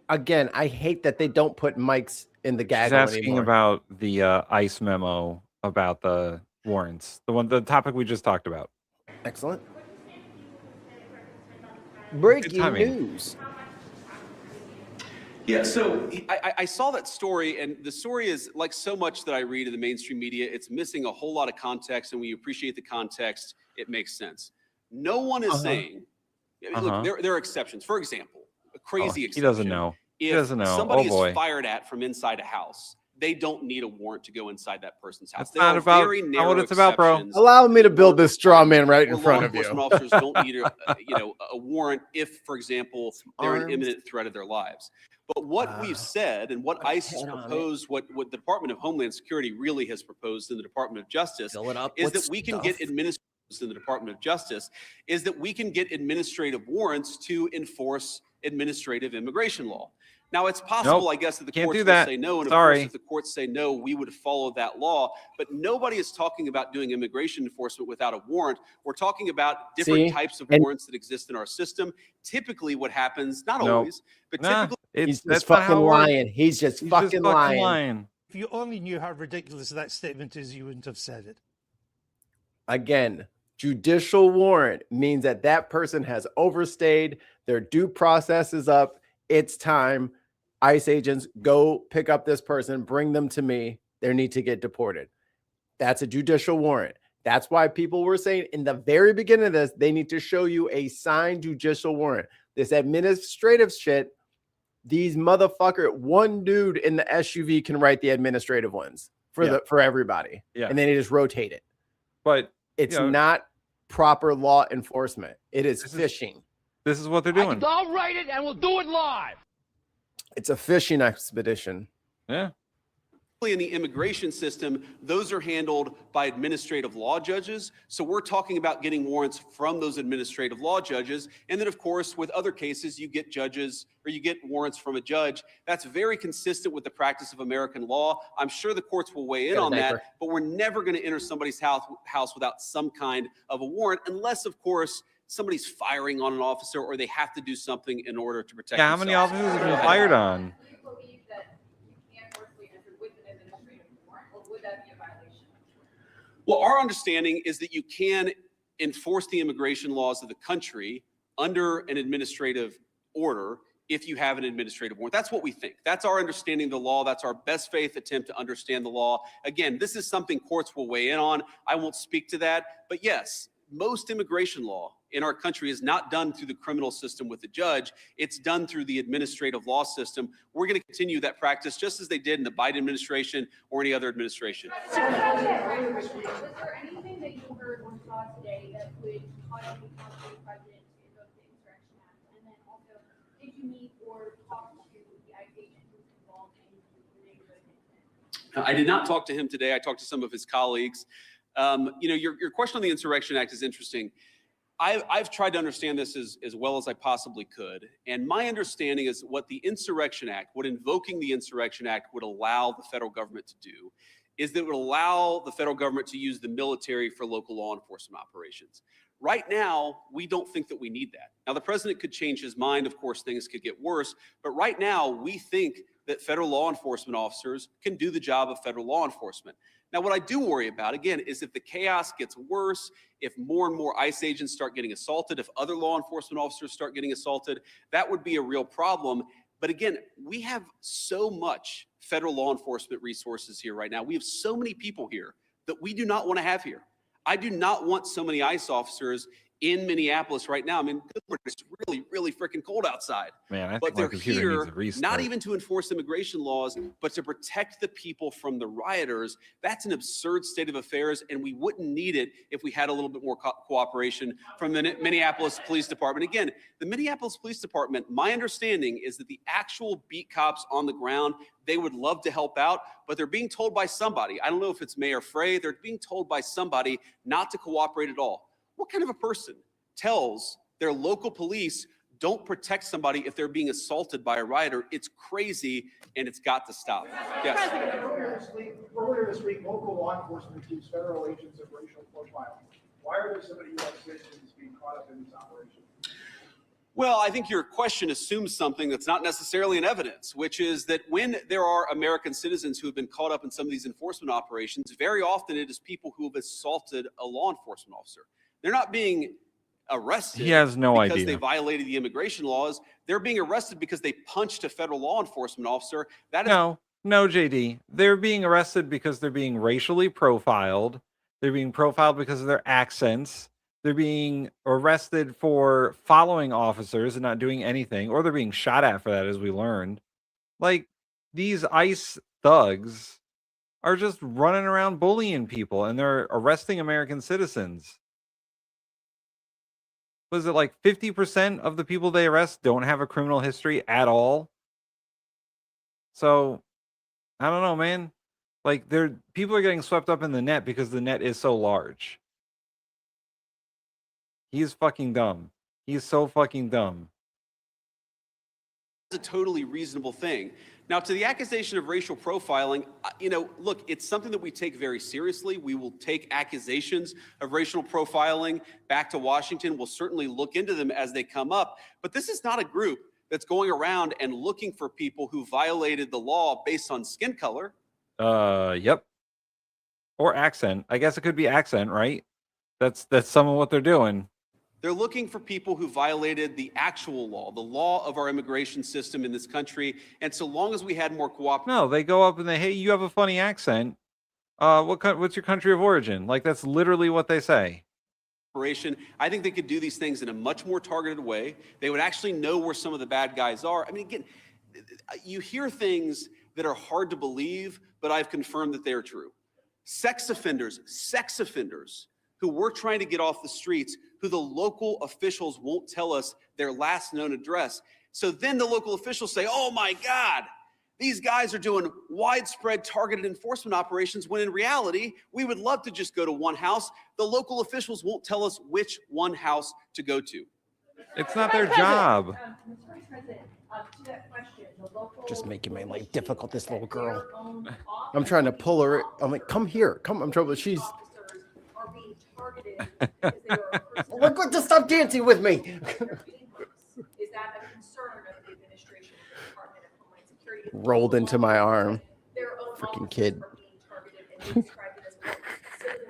Again, I hate that they don't put mics in the She's gaggle asking anymore. about the ICE memo about the warrants. The topic we just talked about. Excellent. Good Breaking timing. news. Yeah, so I saw that story, and the story is like so much that I read in the mainstream media. It's missing a whole lot of context, and when you appreciate the context, it makes sense. No one is saying, look, there are exceptions. For example, a crazy exception. He doesn't know. He doesn't know. Somebody Oh, boy. is fired at from inside a house. They don't need a warrant to go inside that person's house. That's There not are about very not narrow what it's about, bro. exceptions. Allow me to build this straw man right in Where front law of you. enforcement officers don't need a warrant if, for example, they're an arms. imminent threat of their lives. But what we've said and what ICE has proposed, what the Department of Homeland Security really has proposed in the Department of Justice, is that we can get administrative in the Department of Justice, is that we can get administrative warrants to enforce administrative immigration law. Now, it's possible, Nope. I guess, that the Can't courts do will that. say no, and of Sorry. course, if the courts say no, we would follow that law. But nobody is talking about doing immigration enforcement without a warrant. We're talking about different See? types of And- warrants that exist in our system. Typically, what happens, not Nope. always, but Nah, typically, He's that's just not how fucking it works. lying. He's just fucking lying. If you only knew how ridiculous that statement is, you wouldn't have said it. Again, judicial warrant means that that person has overstayed. Their due process is up. It's time. ICE agents, go pick up this person, bring them to me. They need to get deported. That's a judicial warrant. That's why people were saying in the very beginning of this, they need to show you a signed judicial warrant. This administrative shit, these motherfucker, one dude in the SUV can write the administrative ones for everybody. Yeah. And then they just rotate it. But It's you know, not proper law enforcement. It is fishing. This is what they're doing. I'll write it and we'll do it live. It's a fishing expedition. Yeah. in the immigration system, those are handled by administrative law judges. So we're talking about getting warrants from those administrative law judges. And then, of course, with other cases, you get judges or you get warrants from a judge. That's very consistent with the practice of American law. I'm sure the courts will weigh in on that, but we're never going to enter somebody's house without some kind of a warrant, unless, of course, somebody's firing on an officer or they have to do something in order to protect Yeah, how many themselves. officers have been fired on? Well, our understanding is that you can enforce the immigration laws of the country under an administrative order if you have an administrative warrant. That's what we think. That's our understanding of the law. That's our best faith attempt to understand the law. Again, this is something courts will weigh in on. I won't speak to that. But yes, most immigration law in our country is not done through the criminal system with the judge. It's done through the administrative law system. We're going to continue that practice just as they did in the Biden administration or any other administration. Was there anything that you heard or saw today that would possibly cause the president to invoke the Insurrection Act? And then also, did you meet or talk to the ICE agent who's involved in the neighborhood incident? I did not talk to him today. I talked to some of his colleagues. Your question on the Insurrection Act is interesting. I've tried to understand this as well as I possibly could. And my understanding is what the Insurrection Act, what invoking the Insurrection Act would allow the federal government to do is that it would allow the federal government to use the military for local law enforcement operations. Right now, we don't think that we need that. Now, the president could change his mind. Of course, things could get worse. But right now, we think that federal law enforcement officers can do the job of federal law enforcement. Now, what I do worry about, again, is if the chaos gets worse, if more and more ICE agents start getting assaulted, if other law enforcement officers start getting assaulted, that would be a real problem. But again, we have so much federal law enforcement resources here right now. We have so many people here that we do not want to have here. I do not want so many ICE officers in Minneapolis right now. I mean, it's really, really freaking cold outside. Man, I But think my they're computer needs here a restart. not even to enforce immigration laws, but to protect the people from the rioters. That's an absurd state of affairs, and we wouldn't need it if we had a little bit more cooperation from the Minneapolis Police Department. Again, the Minneapolis Police Department, my understanding is that the actual beat cops on the ground, they would love to help out, but they're being told by somebody, I don't know if it's Mayor Frey, they're being told by somebody not to cooperate at all. What kind of a person tells their local police don't protect somebody if they're being assaulted by a rioter? It's crazy, and it's got to stop. Yes. Earlier this week, local law enforcement accused federal agents of racial profiling. Why are there so many U.S. citizens being caught up in these operations? Well, I think your question assumes something that's not necessarily in evidence, which is that when there are American citizens who have been caught up in some of these enforcement operations, very often it is people who have assaulted a law enforcement officer. They're not being arrested. He has no because idea. they violated the immigration laws. They're being arrested because they punched a federal law enforcement officer. That is No, JD. They're being arrested because they're being racially profiled. They're being profiled because of their accents. They're being arrested for following officers and not doing anything, or they're being shot at for that, as we learned. Like, these ICE thugs are just running around bullying people, and they're arresting American citizens. Was it like 50% of the people they arrest don't have a criminal history at all? So, I don't know, man. Like, people are getting swept up in the net because the net is so large. He's fucking dumb. He's so fucking dumb. a totally reasonable thing. Now, to the accusation of racial profiling, look, it's something that we take very seriously. We will take accusations of racial profiling back to Washington. We'll certainly look into them as they come up. But this is not a group that's going around and looking for people who violated the law based on skin color. Yep. Or accent. I guess it could be accent, right? That's some of what they're doing. They're looking for people who violated the actual law, the law of our immigration system in this country. And so long as we had more cooperation. No, they go up and hey, you have a funny accent. What's your country of origin? Like, that's literally what they say. I think they could do these things in a much more targeted way. They would actually know where some of the bad guys are. I mean, again, you hear things that are hard to believe, but I've confirmed that they are true. Sex offenders who we're trying to get off the streets, who the local officials won't tell us their last known address. So then the local officials say, oh my God, these guys are doing widespread targeted enforcement operations, when in reality, we would love to just go to one house. The local officials won't tell us which one house to go to. It's not their job. Just making my life difficult, this little girl. I'm trying to pull her. I'm like, come here. Come, I'm trouble. She's. Look, just stop dancing with me. Is that a concern of the administration of the Department of Homeland Security? Rolled into my arm. Freaking kid. Civil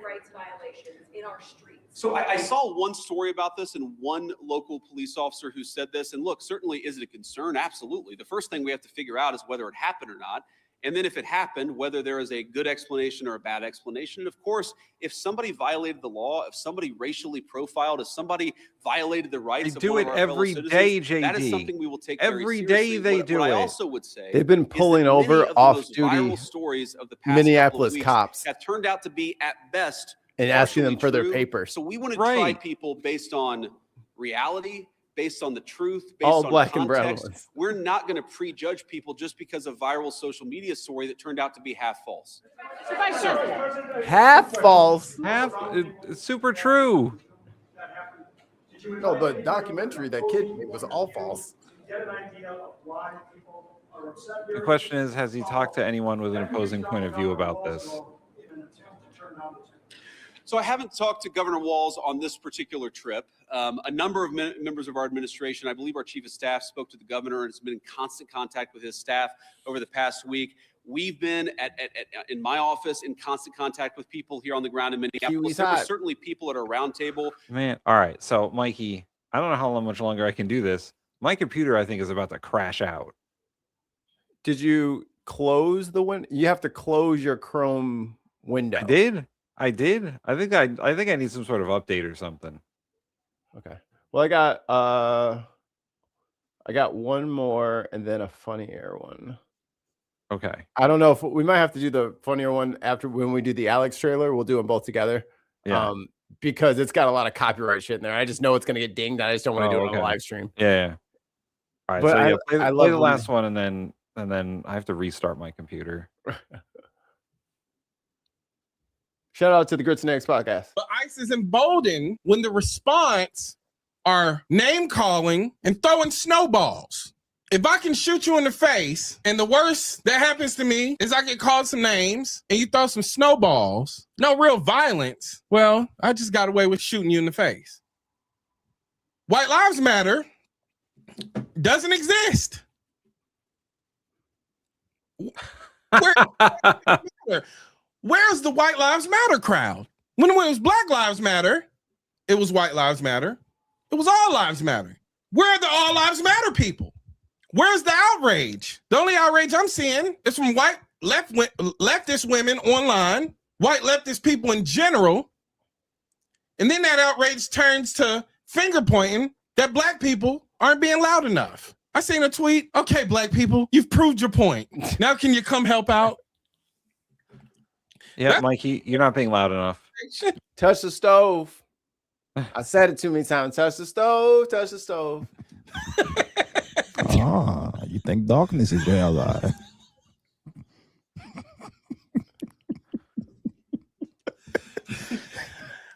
rights violations in our streets. So I saw one story about this and one local police officer who said this. And look, certainly is it a concern? Absolutely. The first thing we have to figure out is whether it happened or not. And then if it happened, whether there is a good explanation or a bad explanation. And of course, if somebody violated the law, if somebody racially profiled, if somebody violated the rights of one of our fellow citizens, that is something we will take every very day seriously. they do what it. I also would say They've been pulling over off-duty stories of the past Minneapolis couple of cops weeks have turned out to be at best and asking them for their true. papers. So we want to try people based on reality, based on the truth, based All on black context. and brown ones. We're not going to prejudge people just because of viral social media story that turned out to be half false. Half false. Half super true. No, the documentary that kid made was all false. Get an idea of why people are upset The here. question is, has he talked to anyone with an opposing point of view about this? In an attempt to turn down the temperature. So I haven't talked to Governor Walz on this particular trip. A number of members of our administration, I believe our chief of staff, spoke to the governor and has been in constant contact with his staff over the past week. We've been in my office in constant contact with people here on the ground in Minneapolis. There were certainly people at our roundtable. Man, all right. So, Mikey, I don't know how much longer I can do this. My computer, I think, is about to crash out. Did you close the window? You have to close your Chrome window. I did. I think I need some sort of update or something. Okay. Well, I got one more and then a funnier one. Okay. I don't know if we might have to do the funnier one after when we do the Alex trailer. We'll do them both together. Yeah. Because it's got a lot of copyright shit in there. I just know it's going to get dinged. I just don't want to do it on a live stream. Yeah. All right. But So yeah, I play love the last one, and then I have to restart my computer. Shout out to the Grits and Eggs podcast. But ICE is emboldened when the response are name calling and throwing snowballs. If I can shoot you in the face and the worst that happens to me is I get called some names and you throw some snowballs, no real violence, well, I just got away with shooting you in the face. White Lives Matter doesn't exist. Where's the White Lives Matter crowd? When it was Black Lives Matter, it was White Lives Matter. It was All Lives Matter. Where are the All Lives Matter people? Where's the outrage? The only outrage I'm seeing is from white leftist women online, white leftist people in general. And then that outrage turns to finger pointing that black people aren't being loud enough. I seen a tweet. Okay, black people, you've proved your point. Now can you come help out? Yeah, Mikey, you're not being loud enough. Touch the stove. I said it too many times. Touch the stove. Touch the stove. You think darkness is your ally?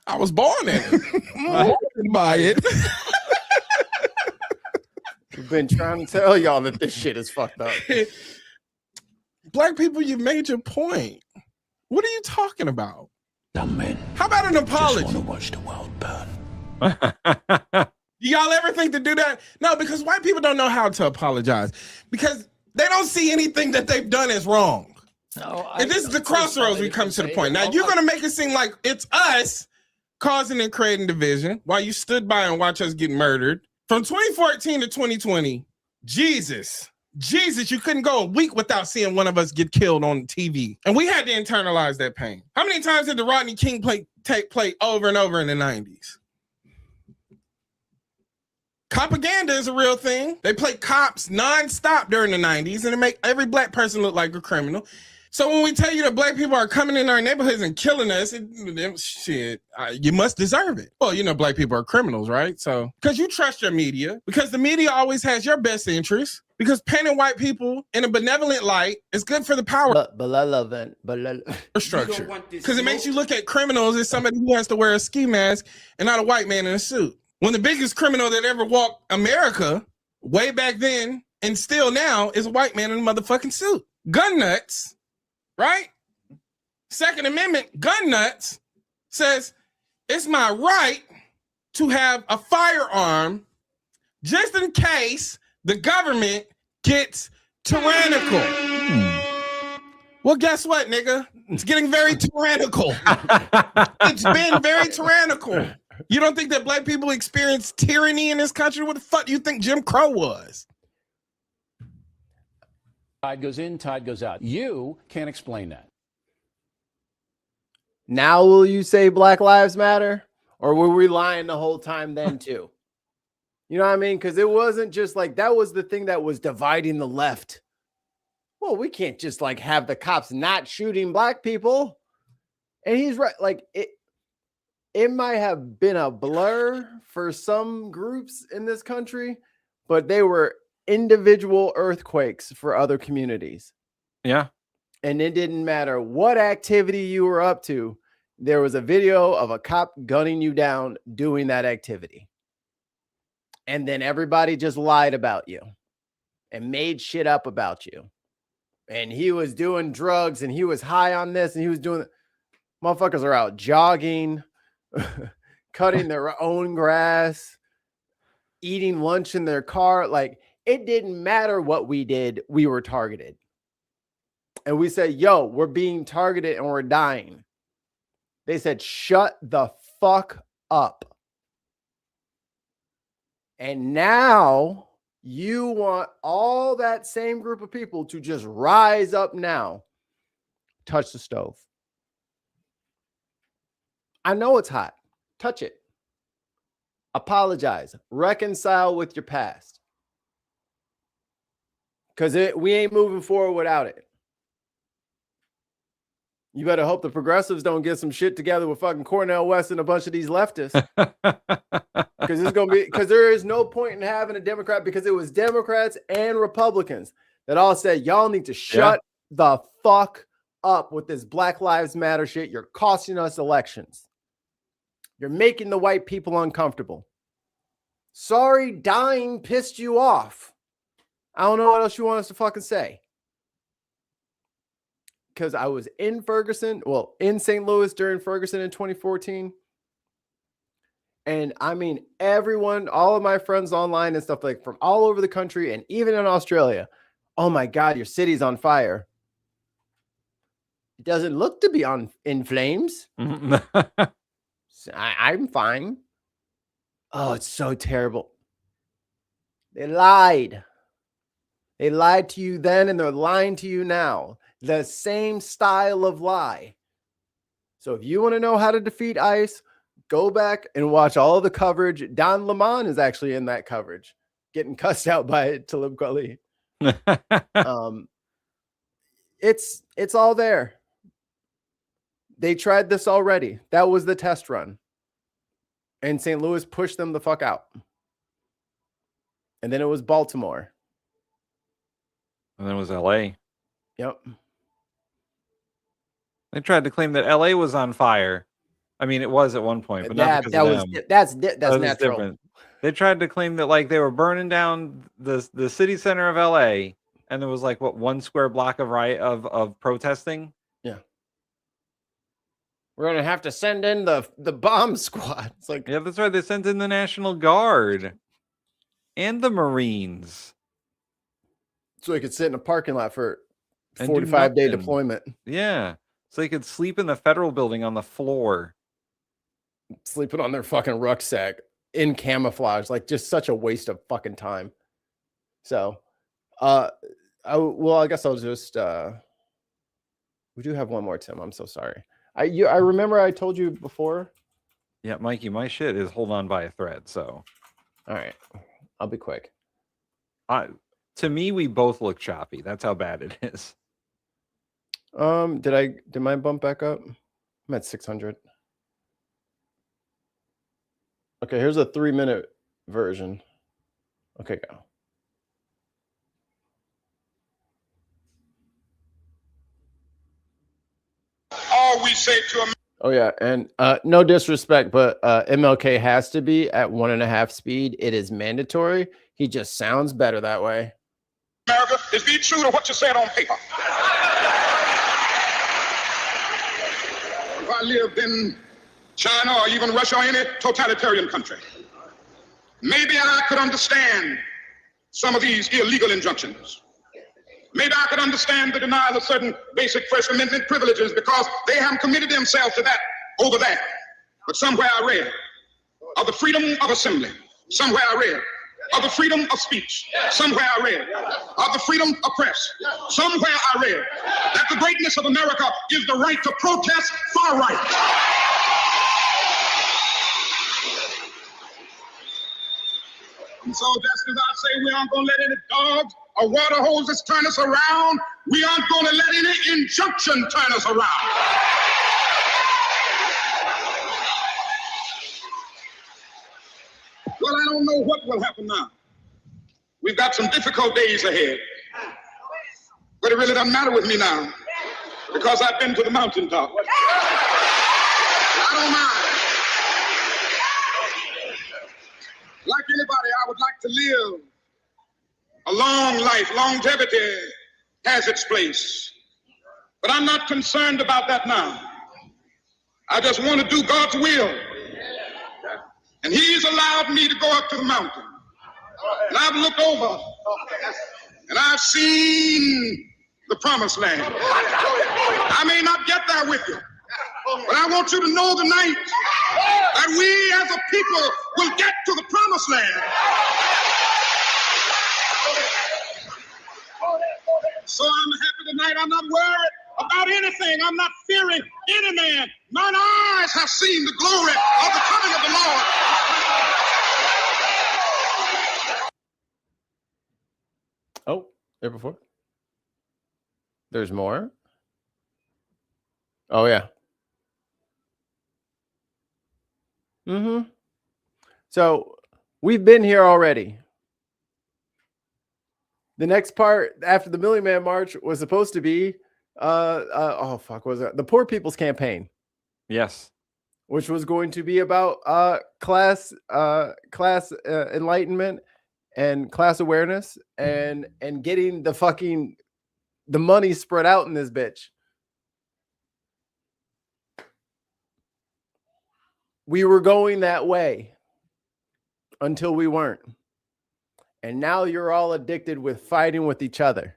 I was born in it. By it. We've been trying to tell y'all that this shit is fucked up. Black people, you made your point. What are you talking about? Dumb men. How about an apology? Just want to watch the world burn. Do y'all ever think to do that? No, because white people don't know how to apologize because they don't see anything that they've done as wrong. No, and this is the crossroads we come to the point. Now, you're going to make it seem like it's us causing and creating division while you stood by and watch us get murdered. From 2014 to 2020, Jesus, you couldn't go a week without seeing one of us get killed on TV. And we had to internalize that pain. How many times did the Rodney King take place over and over in the 90s? Propaganda is a real thing. They play cops nonstop during the 90s and it make every black person look like a criminal. So when we tell you that black people are coming in our neighborhoods and killing us, you must deserve it. Well, you know, black people are criminals, right? So, because you trust your media, because the media always has your best interest, because painting white people in a benevolent light is good for the power structure. Because it makes you look at criminals as somebody who has to wear a ski mask and not a white man in a suit. When the biggest criminal that ever walked America way back then and still now is a white man in a motherfucking suit. Gun nuts, right? Second Amendment, gun nuts says it's my right to have a firearm just in case the government gets tyrannical. Well, guess what, nigga? It's getting very tyrannical. It's been very tyrannical. You don't think that black people experience tyranny in this country? What the fuck do you think Jim Crow was? Tide goes in, tide goes out. You can't explain that. Now will you say Black Lives Matter? Or were we lying the whole time then too? You know what I mean? Because it wasn't just like that was the thing that was dividing the left. Well, we can't just like have the cops not shooting black people. And he's right. Like it might have been a blur for some groups in this country, but they were individual earthquakes for other communities. Yeah. And it didn't matter what activity you were up to. There was a video of a cop gunning you down doing that activity. And then everybody just lied about you and made shit up about you. And he was doing drugs and he was high on this and he was doing. Motherfuckers are out jogging, cutting their own grass, eating lunch in their car. Like, it didn't matter what we did. We were targeted. And we said, yo, we're being targeted and we're dying. They said, shut the fuck up. And now you want all that same group of people to just rise up now. Touch the stove. I know it's hot. Touch it. Apologize. Reconcile with your past. Because we ain't moving forward without it. You better hope the progressives don't get some shit together with fucking Cornel West and a bunch of these leftists. Because it's gonna be, because there is no point in having a Democrat, because it was Democrats and Republicans that all said, y'all need to shut the fuck up with this Black Lives Matter shit. You're costing us elections. You're making the white people uncomfortable. Sorry, dying pissed you off. I don't know what else you want us to fucking say. Because I was in Ferguson, well, in St. Louis during Ferguson in 2014. And I mean, everyone, all of my friends online and stuff, like from all over the country and even in Australia, oh my God, your city's on fire. It doesn't look to be in flames. I'm fine. Oh, it's so terrible. They lied. They lied to you then and they're lying to you now. The same style of lie. So if you want to know how to defeat ICE, go back and watch all of the coverage. Don Lemon is actually in that coverage, getting cussed out by Talib Kweli. It's all there. They tried this already. That was the test run. And St. Louis pushed them the fuck out. And then it was Baltimore. And then it was LA. Yep. They tried to claim that LA was on fire. I mean, it was at one point, but not because of them. That's natural. Different. They tried to claim that like they were burning down the city center of LA, and there was like what 1 square block of protesting. Yeah. We're gonna have to send in the bomb squad. It's like, yeah, that's right. They sent in the National Guard and the Marines, so they could sit in a parking lot for and 45-day deployment. Yeah, so they could sleep in the federal building on the floor, sleeping on their fucking rucksack in camouflage. Like, just such a waste of fucking time. So, I guess I'll just. We do have one more, Tim. I'm so sorry. I remember I told you before. Yeah, Mikey, my shit is hold on by a thread. So, all right, I'll be quick. To me, we both look choppy. That's how bad it is. Did mine bump back up? I'm at 600. Okay, here's a 3-minute version. Okay, go. All we say to America. Oh yeah, and no disrespect, but MLK has to be at 1.5 speed. It is mandatory. He just sounds better that way. America is be true to what you said on paper. If I lived in China or even Russia or any totalitarian country, maybe I could understand some of these illegal injunctions. Maybe I could understand the denial of certain basic First Amendment privileges because they haven't committed themselves to that over there. But somewhere I read of the freedom of assembly. Somewhere I read of the freedom of speech. Somewhere I read of the freedom of press. Somewhere I read that the greatness of America is the right to protest far right. And so just as I say, we aren't going to let any dogs or water hoses turn us around, we aren't going to let any injunction turn us around. Well, I don't know what will happen now. We've got some difficult days ahead. But it really doesn't matter with me now because I've been to the mountaintop. I don't mind. Like anybody, I would like to live a long life. Longevity has its place. But I'm not concerned about that now. I just want to do God's will. And He's allowed me to go up to the mountain. And I've looked over and I've seen the promised land. I may not get there with you, but I want you to know tonight that we as a people will get to the promised land. So I'm happy tonight. I'm not worried about anything. I'm not fearing any man. Mine eyes have seen the glory of the coming of the Lord. Oh, there before. There's more. Oh yeah. So we've been here already. The next part after the Million Man March was supposed to be oh fuck, what was that? The Poor People's Campaign. Yes. Which was going to be about class enlightenment and class awareness and getting the money spread out in this bitch. We were going that way until we weren't. And now you're all addicted with fighting with each other.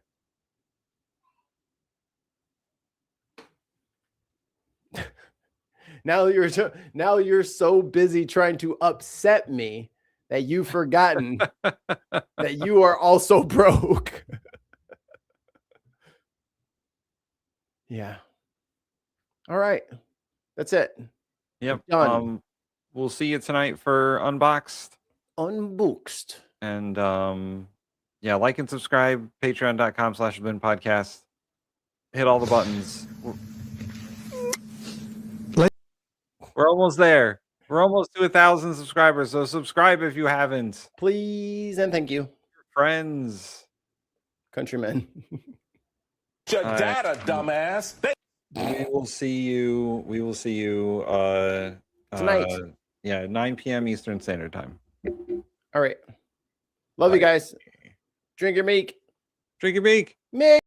Now you're so busy trying to upset me that you've forgotten that you are also broke. Yeah. All right. That's it. Yep. Done. We'll see you tonight for Unboxed. Unboxed. And yeah, like and subscribe. Patreon.com/TheBinPodcast. Hit all the buttons. We're almost there. We're almost to 1,000 subscribers. So subscribe if you haven't. Please and thank you. Your friends. Countrymen. Your data, dumbass. We will see you. Tonight. Yeah, 9 p.m. Eastern Standard Time. All right. Love you guys. Drink your meek. Drink your meek. Meek.